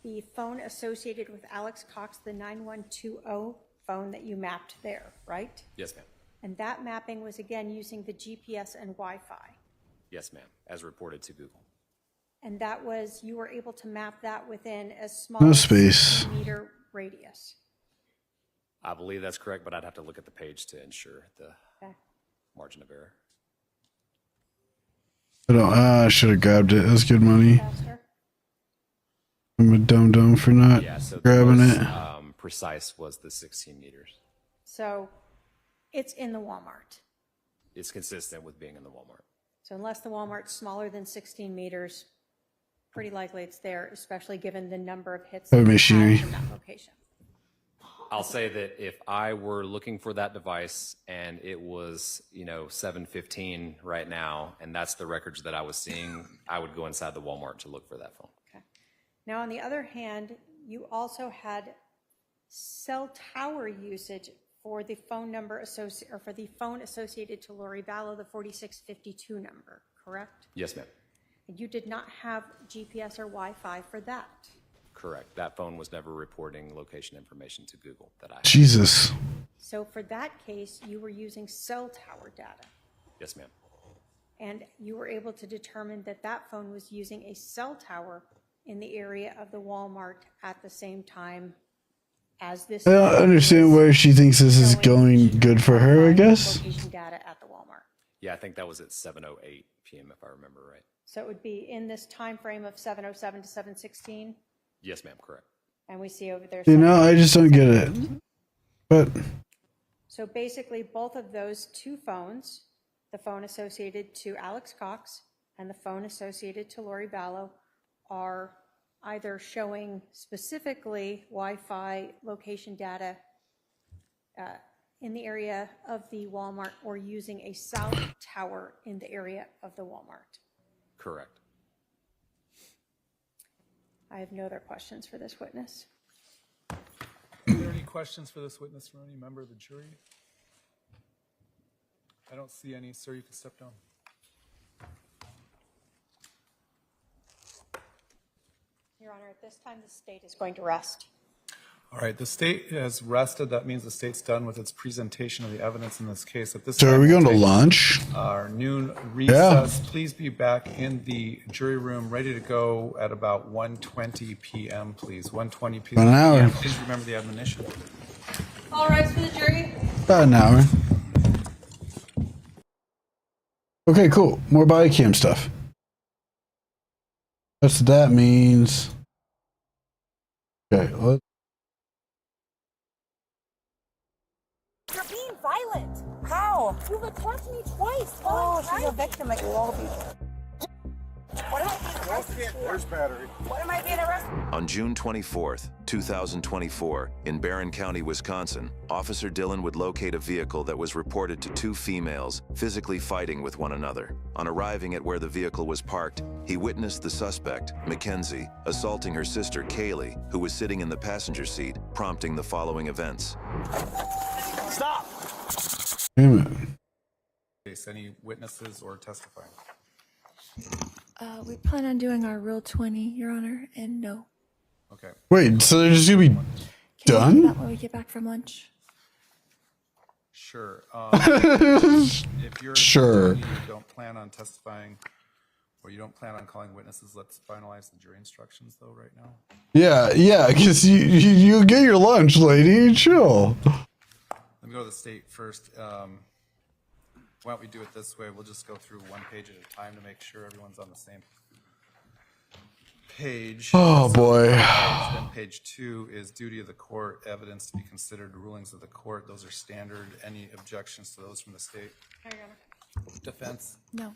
the phone associated with Alex Cox, the 9120 phone that you mapped there, right? Yes, ma'am. And that mapping was again using the GPS and Wi-Fi. Yes, ma'am, as reported to Google. And that was, you were able to map that within a small space. meter radius. I believe that's correct, but I'd have to look at the page to ensure the margin of error. I should have grabbed it. That's good money. Faster. I'm a dum-dum for not grabbing the most, it. Precise was the 16 meters. So it's in the Walmart. It's consistent with being in the Walmart. So unless the Walmart's smaller than 16 meters, pretty likely it's there, especially given the number of hits that machinery. from that location. I'll say that if I were looking for that device and it was, 7:15 right now, and that's the records that I was seeing, I would go inside the Walmart to look for that phone. Okay. Now, on the other hand, you also had cell tower usage for the phone number for the phone associated to Lori Vallow, the 4652 number, correct? Yes, ma'am. And you did not have GPS or Wi-Fi for that. Correct. That phone was never reporting location information to Google that I had. Jesus. So for that case, you were using cell tower data. Yes, ma'am. And you were able to determine that that phone was using a cell tower in the area of the Walmart at the same time as this. I don't understand where she thinks this is going good for her, I guess. Location data at the Walmart. Yeah, I think that was at 7:08 p.m. if I remember right. So it would be in this time frame of 7:07 to 7:16. Yes, ma'am, correct. And we see over there. I just don't get it. But so basically, both of those two phones, the phone associated to Alex Cox and the phone associated to Lori Vallow, are either showing specifically Wi-Fi location data in the area of the Walmart or using a cell tower in the area of the Walmart. Correct. I have no other questions for this witness. Are there any questions for this witness from any member of the jury? I don't see any. Sir, you can step down. Your Honor, at this time, the state is going to rest. All right, the state has rested. That means the state's done with its presentation of the evidence in this case. At this So time, are we going we'll to take lunch? Our noon recess. Please be back in the jury room, ready to go at about 1:20 p.m., please. 1:20 p.m. An hour. Please remember the admonition. All rise for the jury. About an hour. Okay, cool. More body cam stuff. That's what that means. Okay, let's. You're being violent. How? You've attacked me twice. Oh, she's a victim like all people. What happened? arrested for? There's battery. What am I being arrested? On June 24th, 2024, in Barron County, Wisconsin, Officer Dillon would locate a vehicle that was reported to two females physically fighting with one another. On arriving at where the vehicle was parked, he witnessed the suspect, Mackenzie, assaulting her sister, Kaylee, who was sitting in the passenger seat, prompting the following events. Stop! Damn it. Case, any witnesses or testifying? We plan on doing our Rule 20, Your Honor, and no. Okay. Wait, so they're just gonna be Can we do done? that when we get back from lunch? Sure. If you're Sure. you don't plan on testifying or you don't plan on calling witnesses, let's finalize the jury instructions though right now. Yeah, because you get your lunch, lady. Chill. Let me go to the state first. Why don't we do it this way? We'll just go through one page at a time to make sure everyone's on the same page. Oh, boy. Then page 2 is duty of the court, evidence to be considered, rulings of the court. Those are standard. Any objections to those from the state? Defense? No.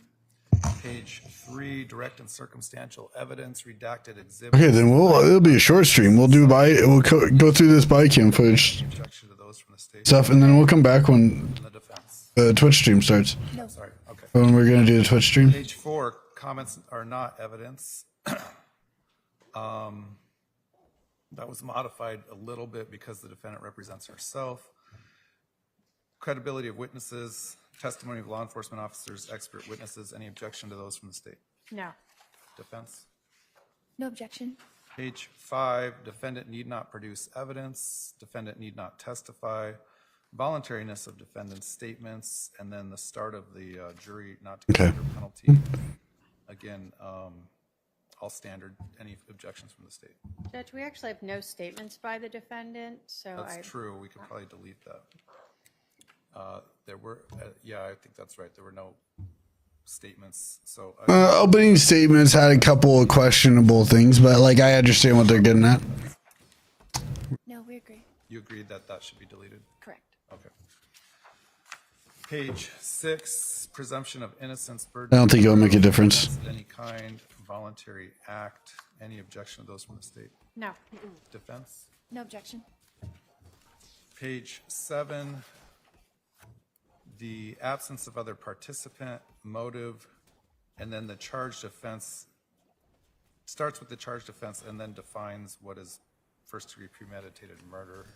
Page 3, direct and circumstantial evidence, redacted exhibits. Okay, then it'll be a short stream. We'll go through this body cam footage Objection to those from the state. stuff, and then we'll come back when The defense. the Twitch stream starts. No. Sorry. Okay. When we're gonna do the Twitch stream. Page 4, comments are not evidence. That was modified a little bit because the defendant represents herself. Credibility of witnesses, testimony of law enforcement officers, expert witnesses. Any objection to those from the state? No. Defense? No objection. Page 5, defendant need not produce evidence, defendant need not testify, voluntariness of defendant's statements, and then the start of the jury not to consider penalty. Again, all standard. Any objections from the state? Judge, we actually have no statements by the defendant, so That's true. We could probably delete that. There were, yeah, I think that's right. There were no statements. So Opening statements had a couple of questionable things, but like I understand what they're getting at. No, we agree. you agreed that that should be deleted? Correct. Okay. Page 6, presumption of innocence, burden. I don't think it'll make a difference. Of any kind, voluntary act. Any objection of those from the state? No. Defense? No objection. Page 7, the absence of other participant, motive, and then the charged offense starts with the charged offense and then defines what is first-degree premeditated murder.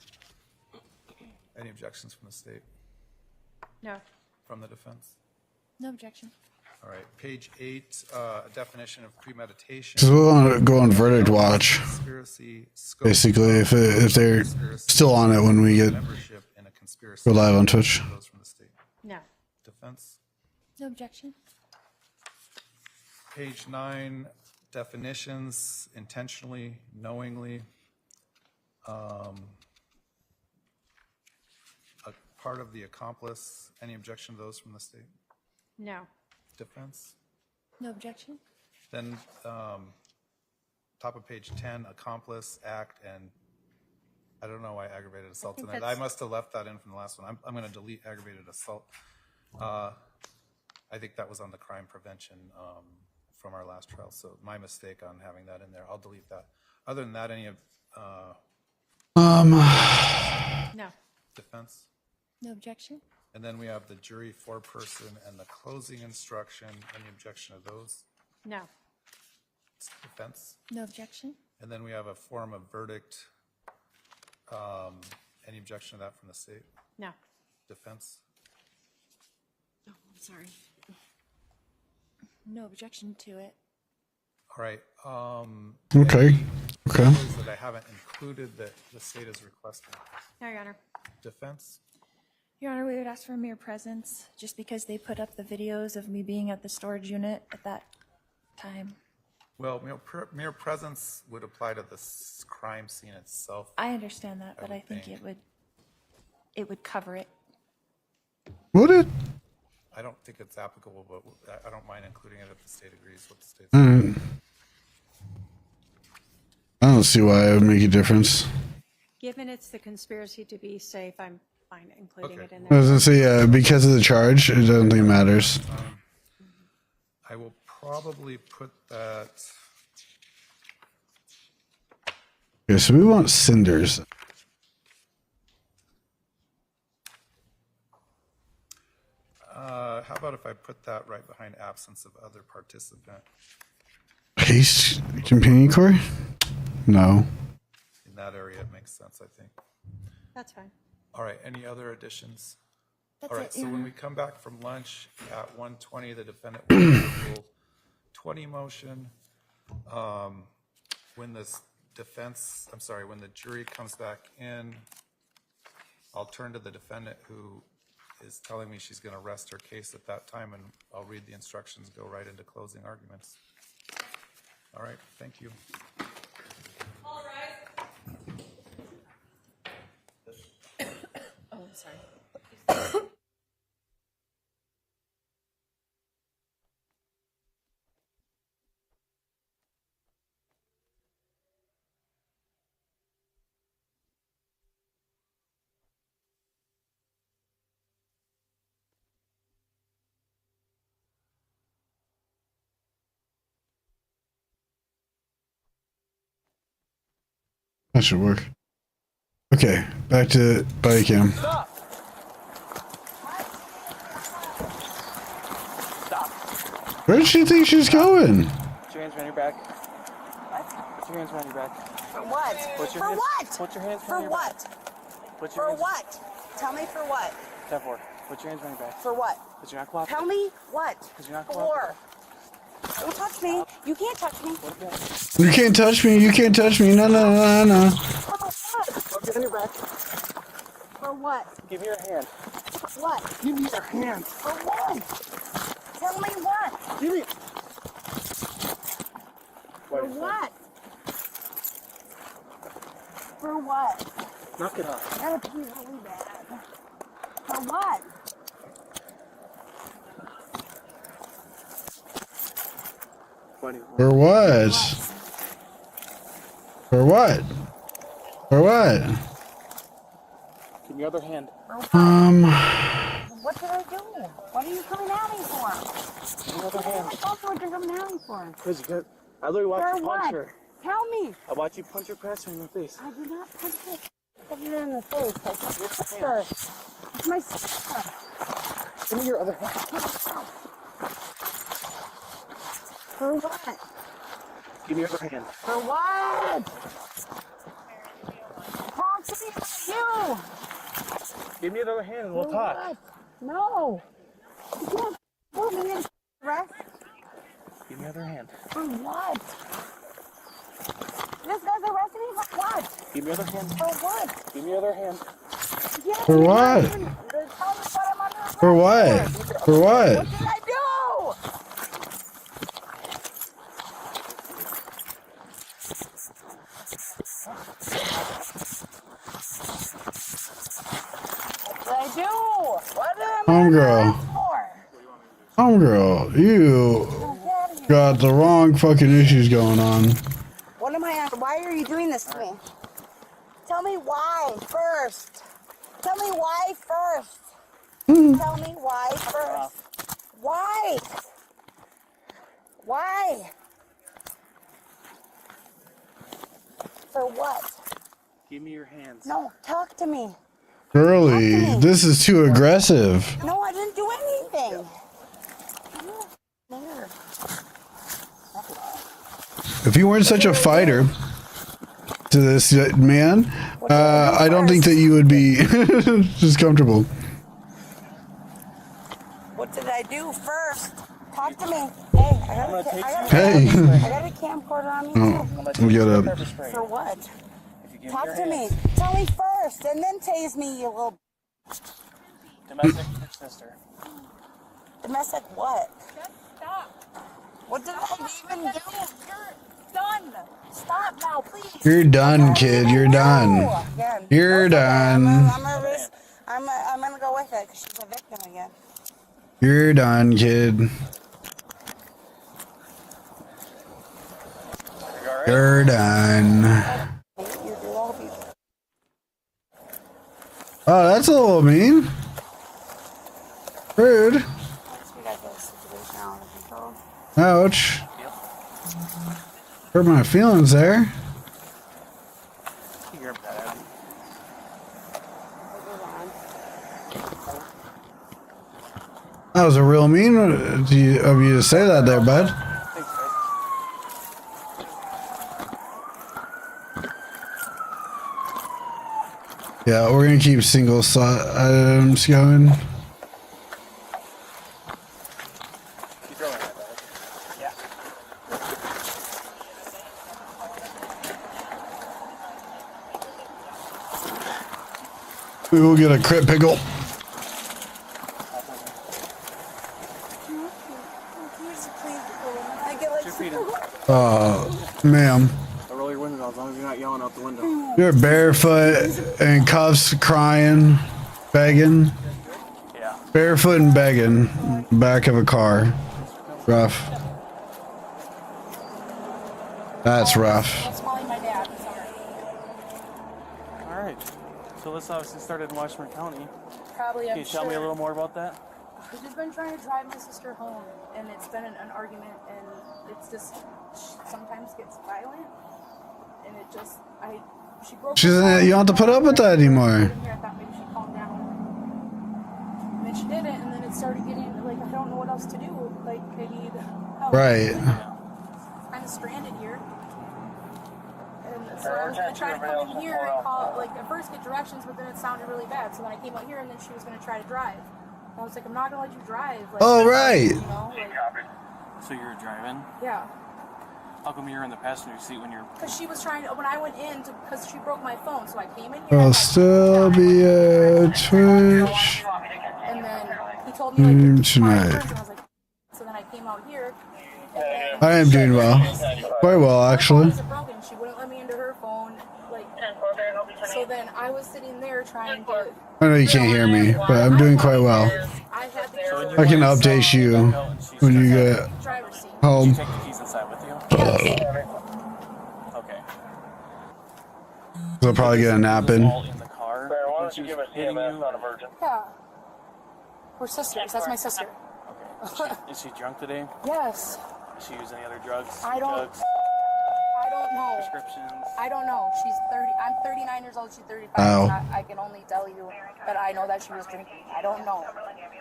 Any objections from the state? No. From the defense? No objection. All right, page 8, a definition of premeditation. So we'll go on verdict watch. Conspiracy, scope, Basically, if they're still on it when we get membership in a conspiracy. go live on Twitch. Those from the state. No. Defense? No objection. Page 9, definitions, intentionally, knowingly. A part of the accomplice. Any objection to those from the state? No. Defense? No objection. Then top of page 10, accomplice, act, and I don't know why aggravated assault in that. I must have left that in from the last one. I'm going to delete aggravated assault. I think that was on the crime prevention from our last trial, so my mistake on having that in there. I'll delete that. Other than that, any of No. defense? No objection. And then we have the jury foreperson and the closing instruction. Any objection to those? No. Defense? No objection. And then we have a form of verdict. Any objection to that from the state? No. Defense? Oh, I'm sorry. No objection to it. All right. Okay. Okay. Those that I haven't included that the state is requesting. No, Your Honor. Defense? Your Honor, we would ask for mere presence just because they put up the videos of me being at the storage unit at that time. Well, mere presence would apply to the crime scene itself. I understand that, but I think it would cover it. Would it? I don't think it's applicable, but I don't mind including it if the state agrees with the state. All right. I don't see why it would make a difference. Given it's the conspiracy to be safe, I'm fine including it in I there. was gonna say because of the charge, it doesn't think it matters. I will probably put that. Okay, so we want cinders. How about if I put that right behind absence of other participant? Case companion core? No. In that area, it makes sense, I think. That's fine. All right, any other additions? That's All right, it, so Your when Honor. we come back from lunch at 1:20, the defendant will make a Rule 20 motion. When this when the jury comes back in, I'll turn to the defendant who is telling me she's going to rest her case at that time, and I'll read the instructions, go right into closing arguments. All right, thank you. All right. Oh, sorry. That should work. Okay, back to body cam. Stop. Where does she think she's going? Put your hands behind your back. What? Put your hands behind your back. For what? Put your For hands, what? Put your hands For behind your what? back. Put your For hands, what? Tell me for what? 10-4. Put your hands behind your back. For what? Because you're not cooperating. Tell me what? Because you're not For. cooperating. Don't touch me. You can't touch me. You can't touch me. You can't touch me. No, no, no, no. For what? Put behind your back. For what? Give me your hand. For what? Give me your hand. For what? Tell me what? Give me. For what? For what? Knock it off. That'd be really bad. For what? For what? For what? For what? Give me your other hand. What did I do? What are you coming at me for? Give me your other hand. What you're coming at me for? Because you got. I literally watched For you what? punch her. Tell me. I watched you punch her crasher in the face. I did not punch her. Put it in the face. Like my sister. It's my sister. Give me your other hand. For what? Give me your other hand. For what? Talk to me about you. Give me the other hand and we'll For talk. what? No. You can't put me in arrest. Give me your other hand. For what? This guy's arresting me for what? Give me your other hand. For what? Give me your other hand. Yeah, For what? tell me what I'm under arrest For what? For what? What did I do? What did I do? What did I Homegirl. Homegirl, you got the wrong fucking issues going on. What am I on? Why are you doing this to me? Tell me why first. Tell me why first. Tell me why first. Why? Why? For what? Give me your hands. No, talk to me. Girly, this is too aggressive. No, I didn't do anything. There. If you weren't such a fighter to this man, I don't think that you would be just comfortable. What did I do first? Talk to me. Hey, Hey. I got a camcorder on me Oh, too. we gotta. For what? Talk to me. Tell me first, and then tase me, you little. Domestic sister. Domestic what? Just stop. What did I even do? You're done. Stop now, please. You're done, kid. You're done. Again. You're done. I'm gonna go with it because she's a victim again. You're done, kid. You're done. Oh, that's a little mean. Rude. We got the situation under control. Ouch. Hurt my feelings there. That was a real mean of you to say that there, bud. Yeah, we're gonna keep single slot items going. We will get a crit pickle. Ma'am. Roll your window down as long as you're not yelling out the window. You're barefoot and cuffs, crying, begging. Yeah. Barefoot and begging. Back of a car. Rough. That's rough. That's calling my dad. Sorry. All right. So this obviously started in Washburn County. Probably. Can you tell me a little more about that? I've just been trying to drive my sister home, and it's been an argument, and it's just she sometimes gets violent, and it just she broke. You don't have to put up with that anymore. I thought maybe she'd calm down, and then she didn't, and then it started getting like I don't know what else to do. Like I need help. Right. I'm kind of stranded here. And so I was going to try to come in here and call, like, at first get directions, but then it sounded really bad. So then I came out here, and then she was going to try to drive. And I was like, I'm not going to let you drive. Like, oh, right. You know, like, So you're driving? yeah. How come you're in the passenger seat when you're... Because she was trying to, when I went in, because she broke my phone, so I came in here. I'll still be at Twitch And then he told me, like, tonight. and I was like, so then I came out here. I am doing well. Quite well, actually. She wouldn't let me into her phone. Like, so then I was sitting there trying to. I know you can't hear me, but I'm doing quite well. I can update you when you get home. Take the keys inside with you? Okay. I'll probably get a nap in. All in the car. Why don't you give us EMS on a virgin? Yeah. We're sisters. That's my sister. Okay. Is she drunk today? Yes. Does she use any other drugs? I don't. Drugs? I don't know. Prescriptions? I don't know. She's 30. I'm 39 years old. She's 35. Ow. I can only tell you that I know that she was drinking. I don't know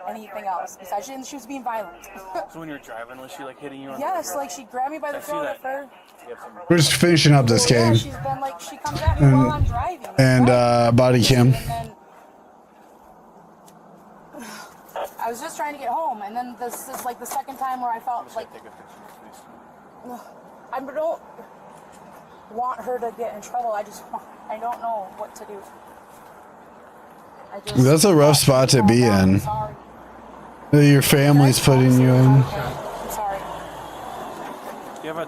anything else besides she was being violent. So when you were driving, was she like hitting you? On Yes, the like she grabbed me by the I see throat that. at first. We're just finishing up this Yeah, game. she's been like she comes at me while I'm driving. And body cam. And then I was just trying to get home, and then this is like the second time where I felt like I don't want her to get in trouble. I don't know what to do. That's a rough spot to be in. That your family's putting you in. I'm sorry. Do you have a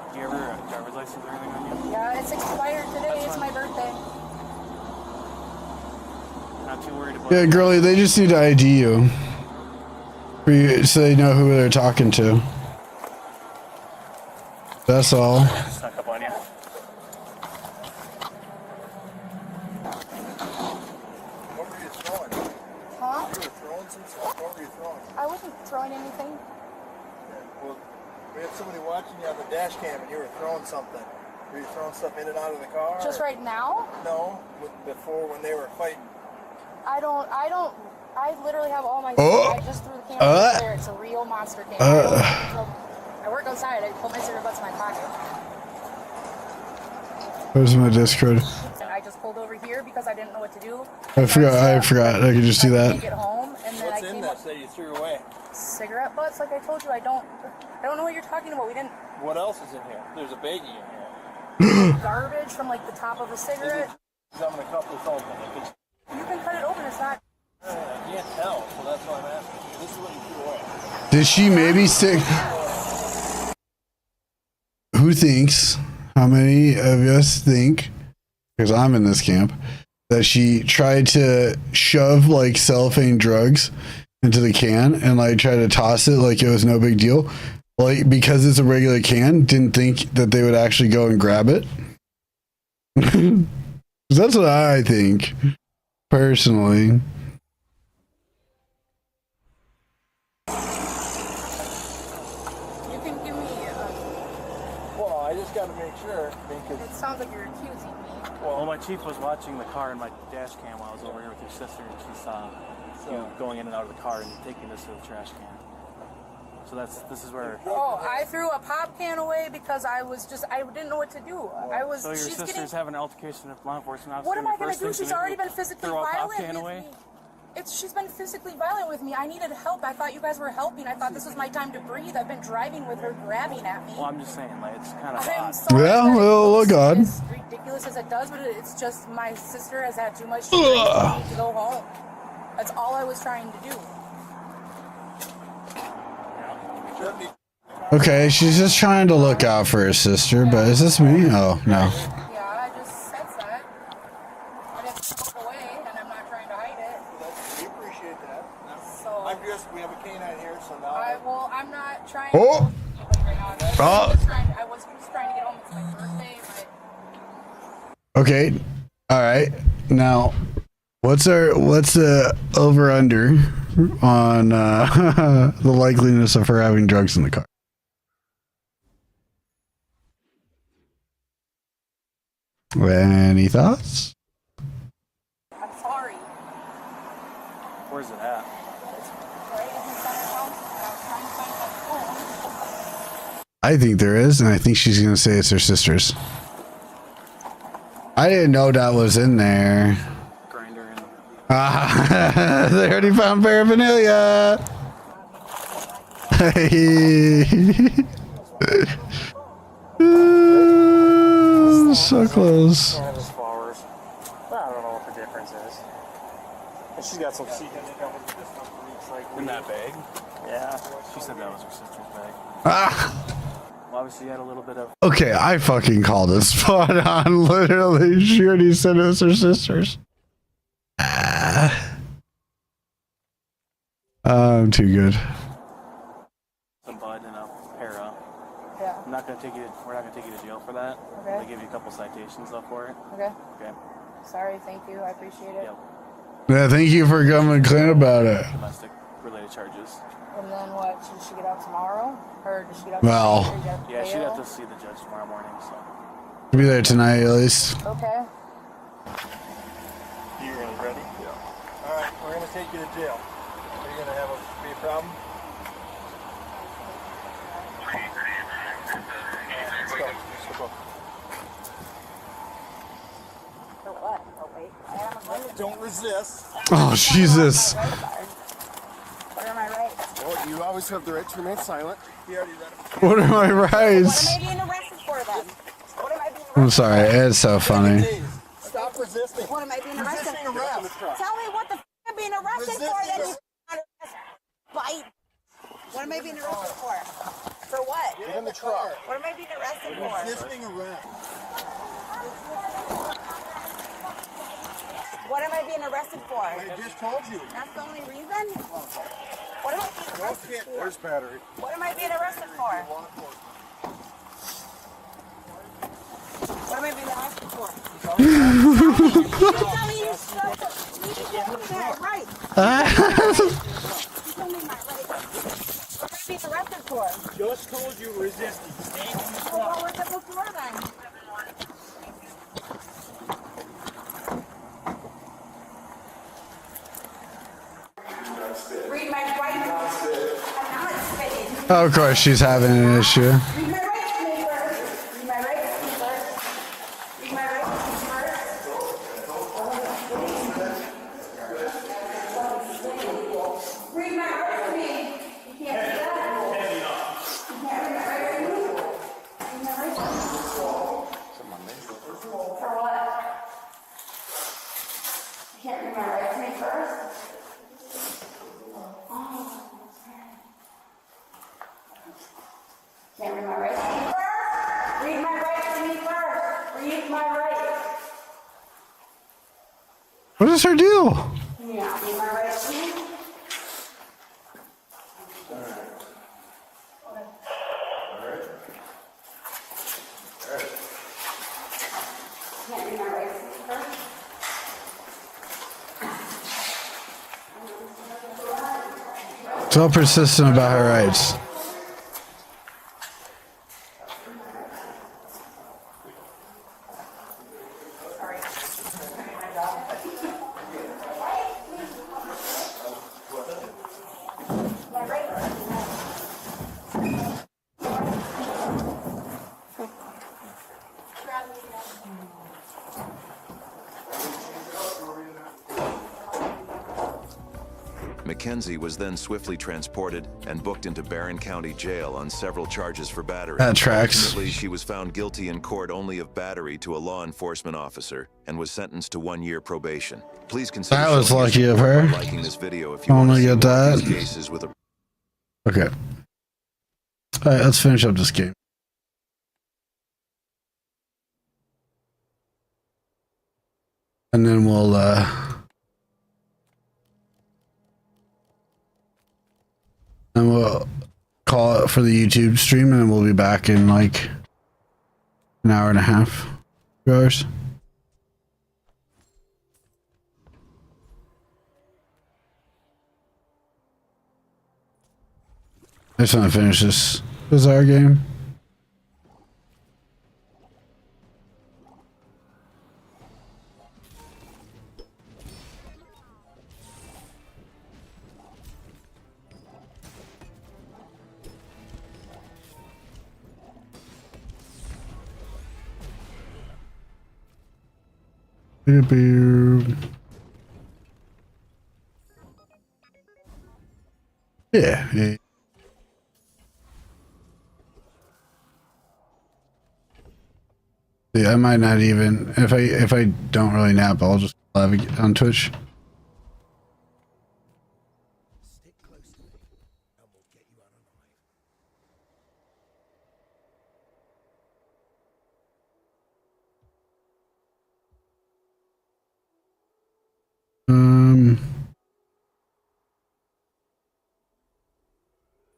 driver's license or anything on you? Yeah, it's expired today. It's my birthday. Not too worried about Yeah, girlie, they just need to ID you. For you so they know who they're talking to. That's all. Snuck up on you. What were you throwing? Huh? You were throwing some stuff? What were you throwing? I wasn't throwing anything. Well, we had somebody watching you on the dash cam and you were throwing something. Were you throwing stuff in and out of the car? Just right now? No, before when they were fighting. I literally have all my Oh. I just threw the camera there. It's a real monster camera. I work outside. I put my cigarette butts in my pocket. Where's my Discord? And I just pulled over here because I didn't know what to do. I forgot. I could just do that. Get home, and then What's I in came this that you threw away? cigarette butts. Like I told you, I don't know what you're talking about. We didn't What else is in here? There's a baggie in here. garbage from like the top of a cigarette. I'm going to cut this open. You can cut it open. It's not. I can't tell, so that's why I'm asking you. This is what you threw away. Did she maybe stick? Who thinks? How many of us think? Because I'm in this camp. That she tried to shove like cellophane drugs into the can and like try to toss it like it was no big deal. Like because it's a regular can, didn't think that they would actually go and grab it. That's what I think, personally. You can give me. Well, I just got to make sure because It sounds like you're accusing me. Well, my chief was watching the car in my dash cam while I was over here with your sister, and she saw you going in and out of the car and taking this to the trash can. So this is where. Oh, I threw a pop can away because I didn't know what to do. So your sister's having an altercation with law enforcement officer. What am I going to do? She's already been physically throw a pop violent can with away? me. She's been physically violent with me. I needed help. I thought you guys were helping. I thought this was my time to breathe. I've been driving with her grabbing at me. Well, I'm just saying, like, it's kind of I'm odd. sorry. Yeah, well, look God. As ridiculous as it does, but it's just my sister has had too much to drink and need to go home. That's all I was trying to do. Okay, she's just trying to look out for her sister, but is this me? Oh, no. Yeah, I just said that. I didn't walk away, and I'm not trying to hide it. We appreciate that. So we have a canine here, so now. I'm not trying Oh! to right now. I was just trying to get home. It's my birthday, but Okay, alright. Now, what's the over-under on the likeliness of her having drugs in the car? Any thoughts? I'm sorry. Where's it at? I think there is, and I think she's going to say it's her sister's. I didn't know that was in there. Grinder and. Ah, they already found paraphernalia. Hey. So close. One of his flowers. Well, I don't know what the difference is. And she's got some sequins coming with this one. It's like in that bag. Yeah, she said that was her sister's bag. Ah. Well, obviously, you had a little bit of. Okay, I fucking called it spot on. Literally, she already said it was her sister's. I'm too good. Some bud and a para. Yeah. We're not gonna take you to jail for that. Okay. They give you a couple citations though for it. Okay. Okay. Sorry, thank you. I appreciate it. Yep. Yeah, thank you for coming clean about it. Domestic related charges. And then what? Should she get out tomorrow? Or does she get out Well. tonight, or you gotta Yeah, she'd bail? have to see the judge tomorrow morning. So. Be there tonight at least. Okay. You guys ready? Yeah. All right, we're gonna take you to jail. Are you gonna be a problem? Let's go. Let's go. For what? Oh, wait. I am a Don't resist. Oh, Jesus. What are my rights? Well, you always have the right to remain silent. He already read it. What are my rights? What am I being arrested for then? What am I being I'm sorry, it's so funny. Stop resisting. What am I being arrested Resisting arrest. for? Tell me what the f I'm being arrested for then, you bite. What am I being arrested for? For what? Get in the truck. What am I being arrested for? Resisting arrest. What am I being arrested for? I just told you. That's the only reason? What am I being arrested for? Where's battery? What am I being arrested for? What am I being arrested for? Tell me you right. Tell me my right. What am I being arrested for? Just told you resisting. Stand in the Well, what was it before then? Read my right. I'm not spitting. Oh, of course, she's having an issue. Read my right to me first. Read my right to me first. Read my right to me first. Read my right to me. You can't do that. You can't read my right to me. Read my right to me. For what? You can't read my right to me first. Can't read my right to me first. Read my right to me first. Read my right. What is her deal? Yeah, read my right to me. Can't read my right to me first. So persistent about her rights. Mackenzie was then swiftly transported and booked into Barron County Jail on several charges for battery. That tracks. Ultimately, she was found guilty in court only of battery to a law enforcement officer and was sentenced to 1 year probation. Please consider That was showing your lucky of support her. by liking this video if you I want wanna to see get more of that. these cases with a... Okay. All right, let's finish up this game. And then we'll call it for the YouTube stream, and we'll be back in like an hour and a half, 2 hours. I just want to finish this bizarre game. Yeah. Yeah, I might not even if I don't really nap, I'll just live on Twitch.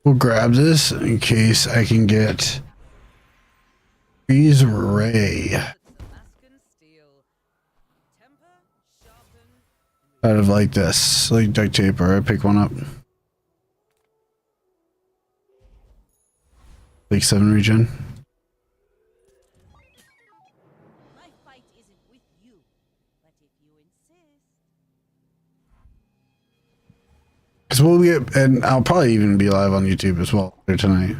We'll grab this in case I can get Freeze Ray out of like this, like duct tape, or I pick one up. Like 7 regen. Because we'll get, and I'll probably even be live on YouTube as well later tonight.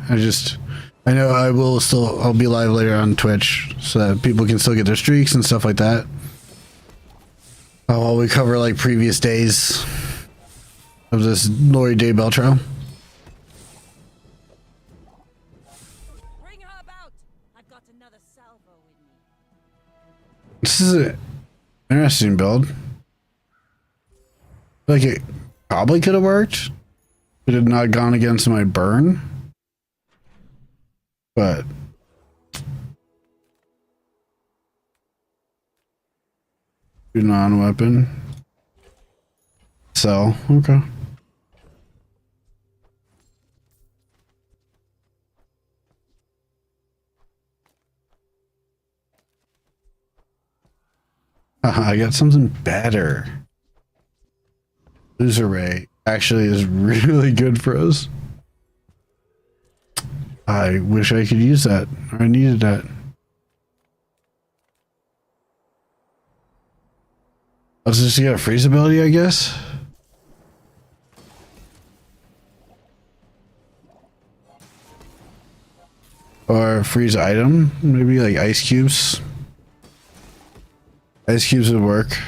I know I'll be live later on Twitch so that people can still get their streaks and stuff like that. While we cover like previous days of this Lori Daybell trial. This is an interesting build. Like it probably could have worked. It had not gone against my burn. But non-weapon. So, okay. I got something better. Loser Ray actually is really good for us. I wish I could use that. I needed that. Let's just get a freeze ability, I guess. Or freeze item. Maybe like ice cubes. Ice cubes would work.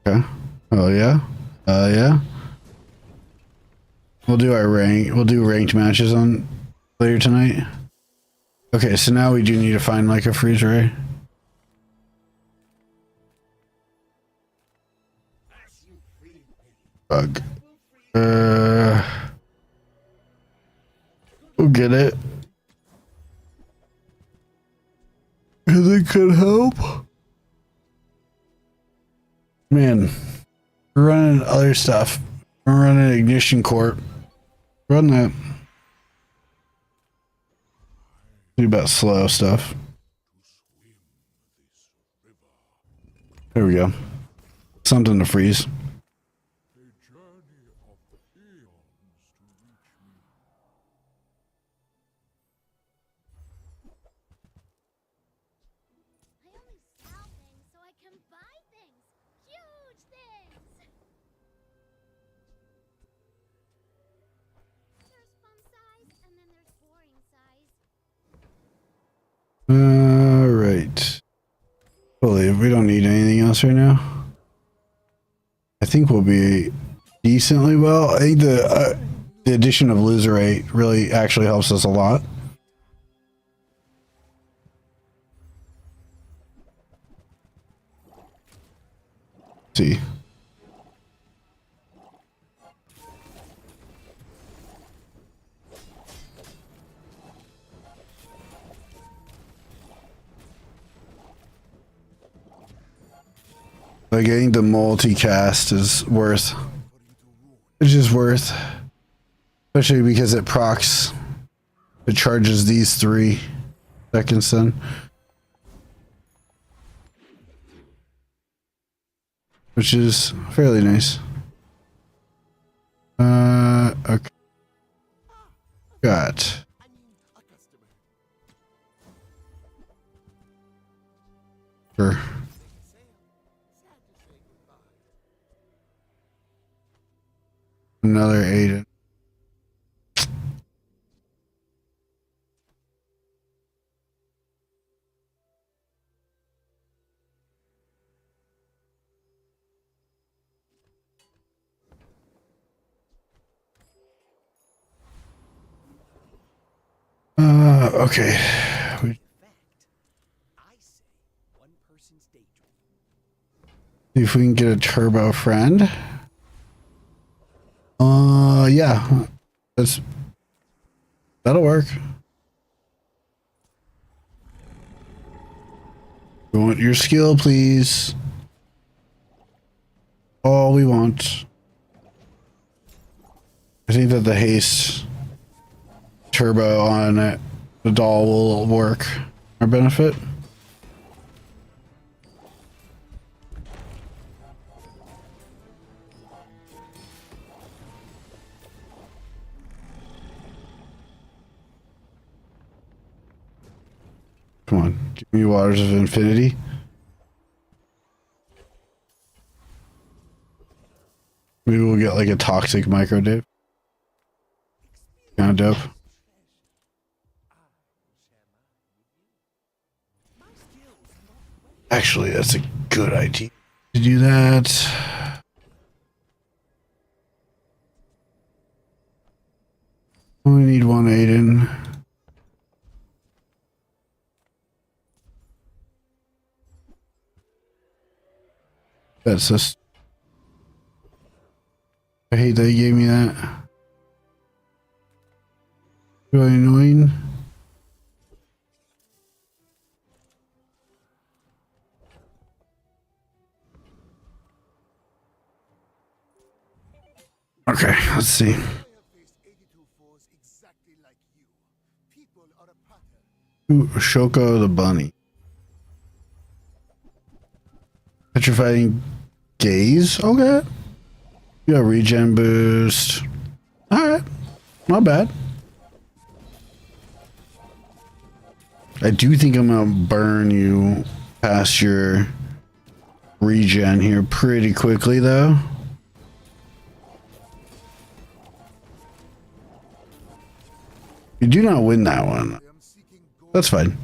Okay. Oh yeah. Yeah. We'll do ranked matches on later tonight. Okay, so now we do need to find like a freeze ray. Bug. We'll get it. Cause it could help. Man, we're running other stuff. We're running Ignition Corp. Run that. Do about slow stuff. There we go. Something to freeze. we don't need anything else right now. I think we'll be decently well. I think the addition of loser rate really actually helps us a lot. Let's see. Like, I think the multicast is worth. It's just worth. Especially because it procs. It charges these 3 seconds then. Which is fairly nice. Okay. Got. Sure. Another Aiden. Okay. See if we can get a turbo friend. Yeah. That'll work. We want your skill, please. All we want. I think that the haste turbo on it, the doll will work. Our benefit. Come on, give me Waters of Infinity. Maybe we'll get like a toxic micro dip. Kind of dope. Actually, that's a good idea to do that. Only need 1 Aiden. That's just. I hate that you gave me that. Really annoying. Okay, let's see. Ooh, Shoko the bunny. Petrifying gaze? Okay. You got regen boost. Alright. Not bad. I do think I'm gonna burn you past your regen here pretty quickly though. You do not win that one. That's fine.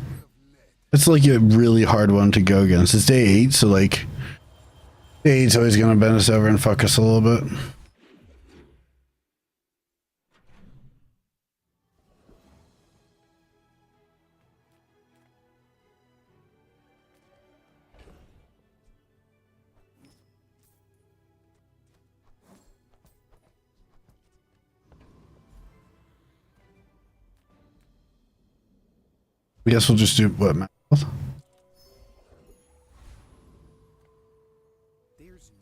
It's like a really hard one to go against. It's day 8, so like day 8's always gonna bend us over and fuck us a little bit. I guess we'll just do what, Matt? There's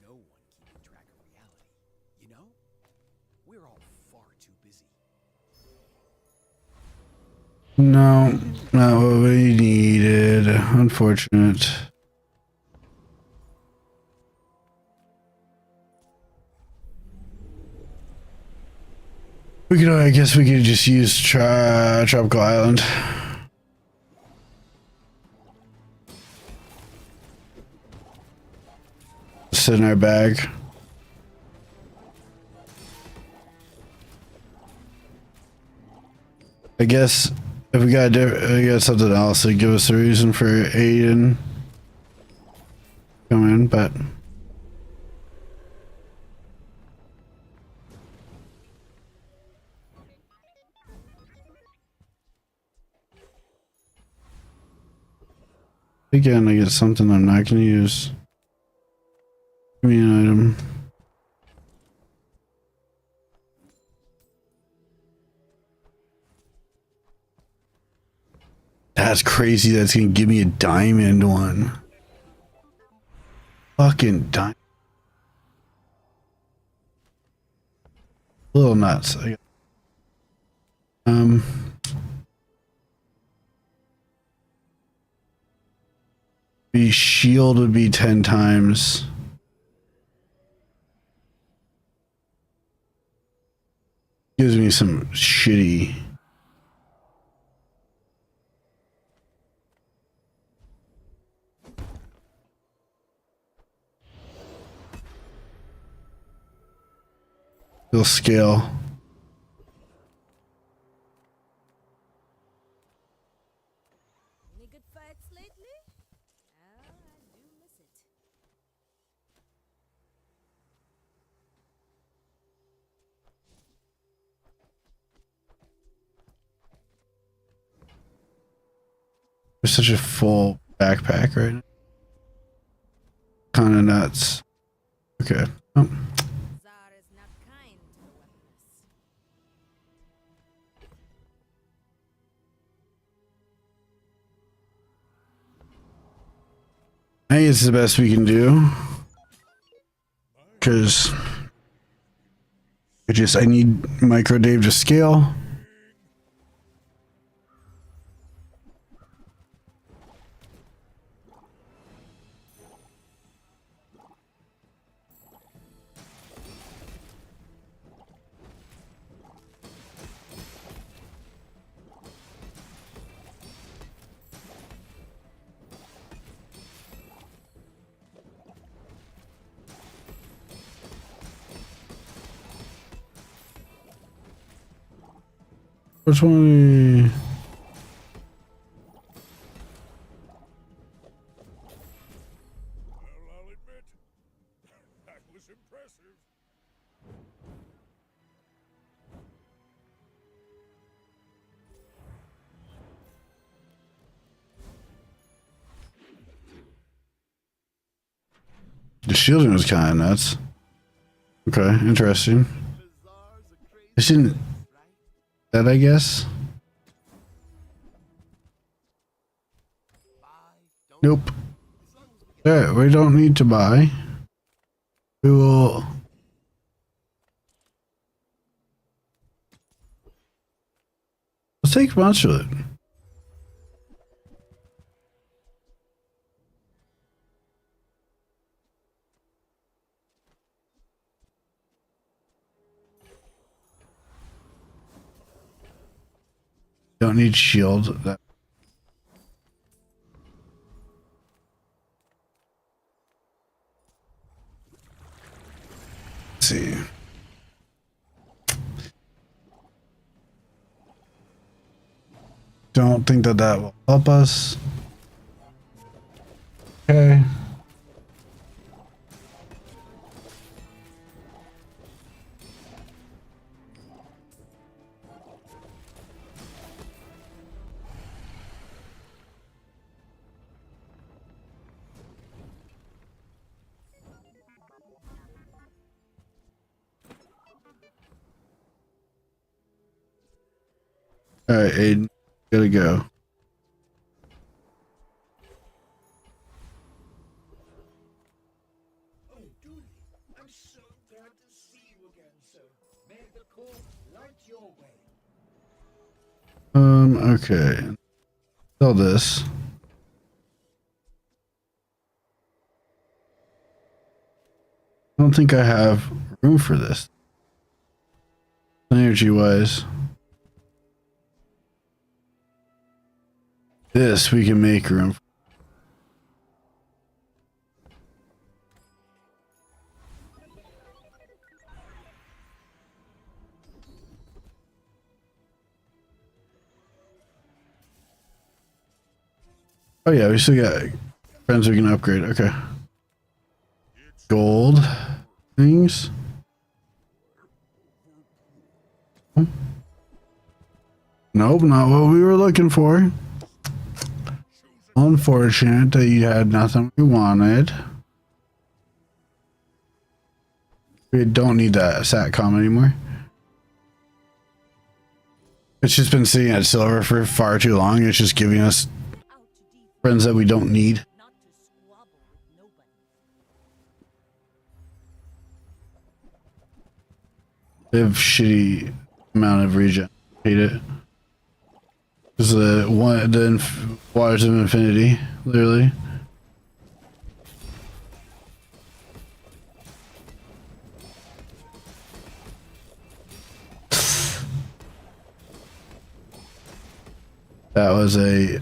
no one keeping track of reality. You know? We're all far too busy. No, not what we needed. Unfortunate. We could, I guess we could just use Tropical Island. Sit in our bag. I guess if we got something else to give us a reason for Aiden. then, but again, I get something I'm not going to use. Give me an item. That's crazy. That's going to give me a diamond one. Fucking diamond. A little nuts. The shield would be 10 times. Gives me some shitty. It'll scale. Any good fights lately? Oh, I do miss it. There's such a full backpack right now. Kind of nuts. Okay. Oh. I think it's the best we can do. Because I need Micro Dave to scale. Which one? The shielding was kind of nuts. Okay, interesting. I shouldn't. That, I guess. Nope. Alright, we don't need to buy. We will. Let's take much of it. Don't need shield. That. Let's see. Don't think that that will help us. Okay. All right, Aiden, gotta go. I'm so glad to see you again, sir. May the court light your way. Okay. Sell this. I don't think I have room for this. Energy wise. This we can make room for. Oh yeah, we still got friends we can upgrade. Okay. gold things. Nope, not what we were looking for. Unfortunate that you had nothing we wanted. We don't need that SATCOM anymore. It's just been sitting at silver for far too long. It's just giving us friends that we don't need. They have shitty amount of regen. Hate it. This is the waters of infinity, literally. That was a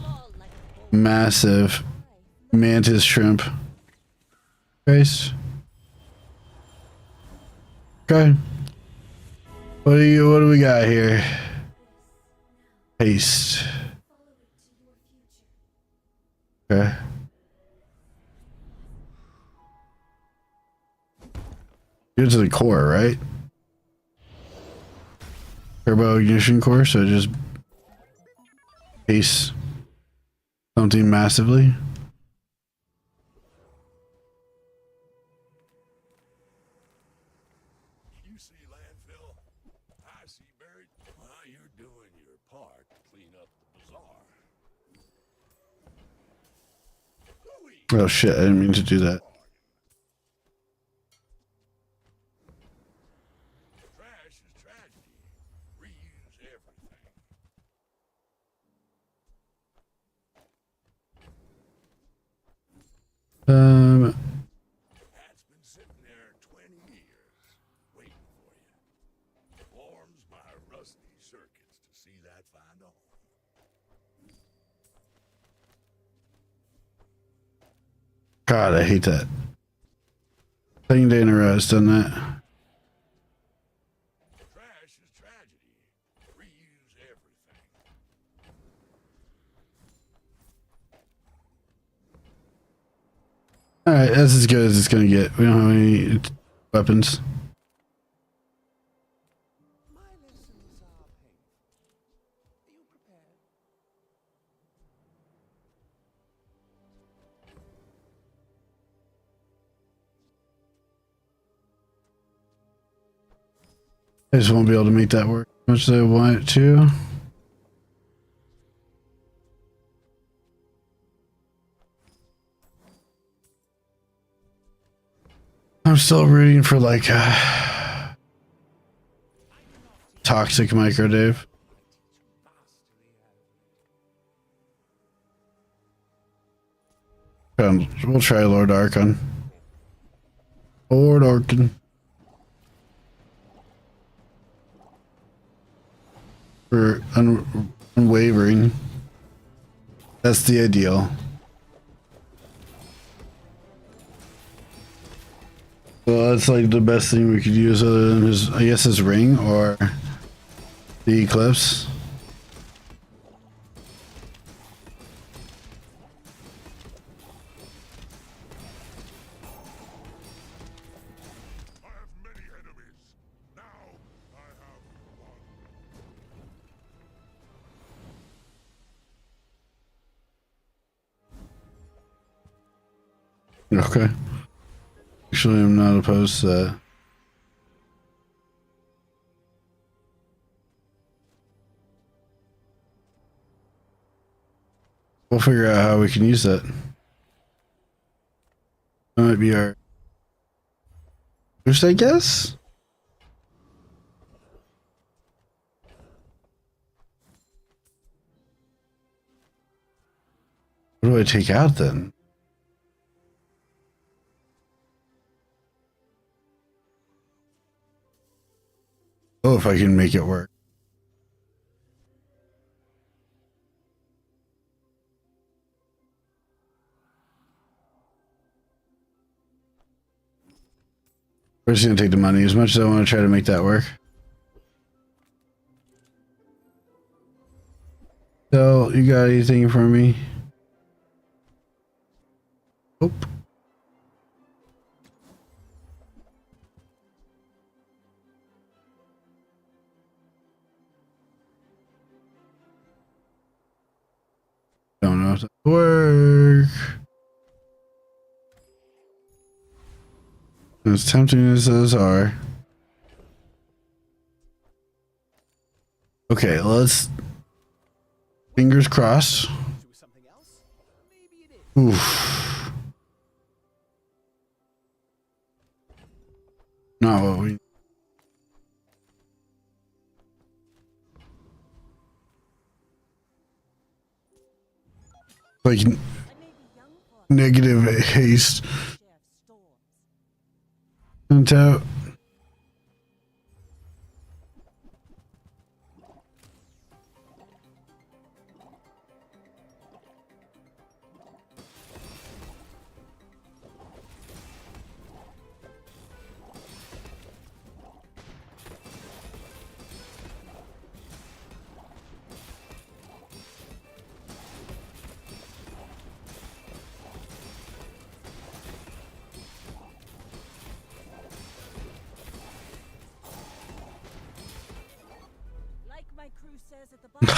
massive mantis shrimp. Guys. Okay. What do we got here? Paste. Okay. Get to the core, right? Turbo ignition core, so just paste something massively. Oh shit, I didn't mean to do that. God, I hate that. Second day in a row, it's done that. Alright, that's as good as it's gonna get. We don't have any weapons. I just won't be able to make that work as much as I want it to. I'm still rooting for like toxic micro Dave. We'll try Lord Archon. Lord Archon. For unwavering. That's the ideal. Well, that's like the best thing we could use other than his, I guess, his ring or the eclipse. Okay. Actually, I'm not opposed to that. We'll figure out how we can use that. That might be our boost, I guess. What do I take out then? Oh, if I can make it work. We're just gonna take the money as much as I want to try to make that work. So, you got anything for me? Nope. know if that work. As tempting as those are. Okay, let's fingers crossed. Oof. Not what we. Like negative haste. Until.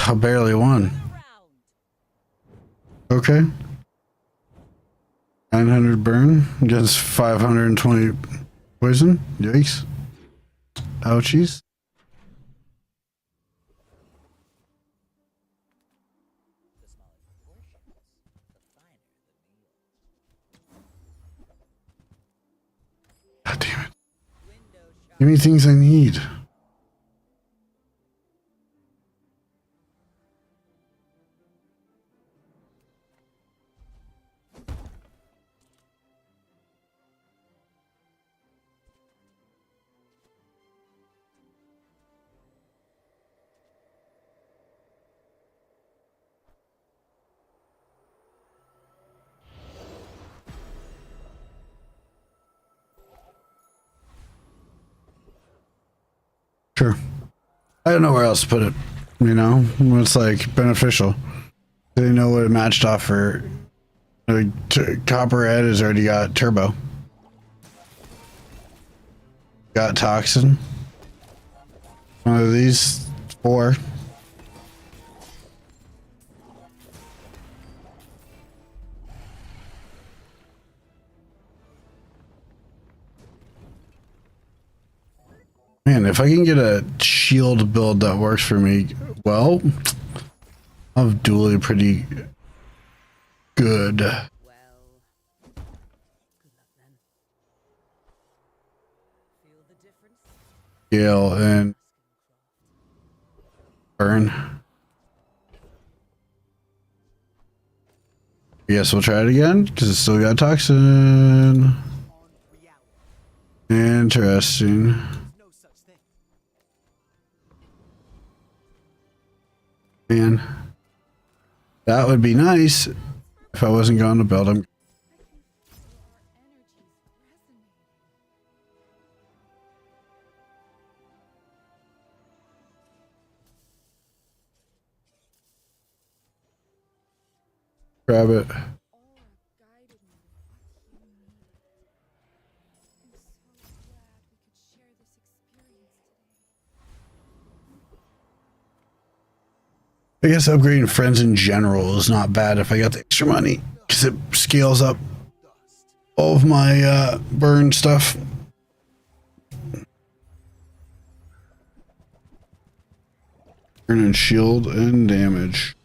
I barely won. Okay. 900 burn against 520 poison. Yikes. Ouchies. God damn it. Give me things I need. Sure. I don't know where else to put it. You know, it's like beneficial. They know what it matched off for. Copperhead has already got turbo. Got toxin. One of these 4. Man, if I can get a shield build that works for me, well, I'll have dually pretty good. Gale and burn. Yes, we'll try it again because it's still got toxin. Interesting. Man, that would be nice if I wasn't going to build them. Grab it. I guess upgrading friends in general is not bad if I got the extra money because it scales up all of my burn stuff. Burn and shield and damage.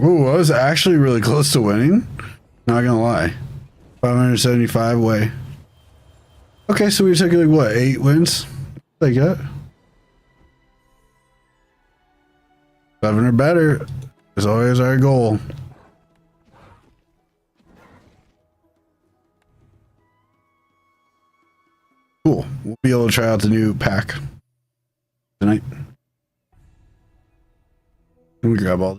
Ooh, I was actually really close to winning. Not gonna lie. 575 way. Okay, so we took like what, 8 wins? Like that. 7 or better is always our goal. Cool. We'll be able to try out the new pack tonight. Let me grab all.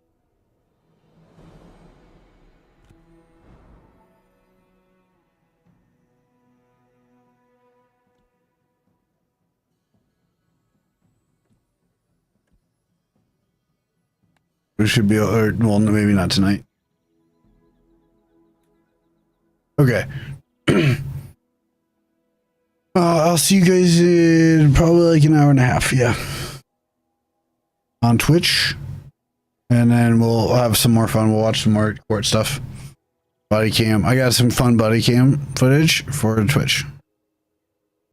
We should be, or, well, maybe not tonight. Okay. I'll see you guys in probably like an hour and a half. Yeah. On Twitch. And then we'll have some more fun. We'll watch some more court stuff. Body cam. I got some fun body cam footage for Twitch.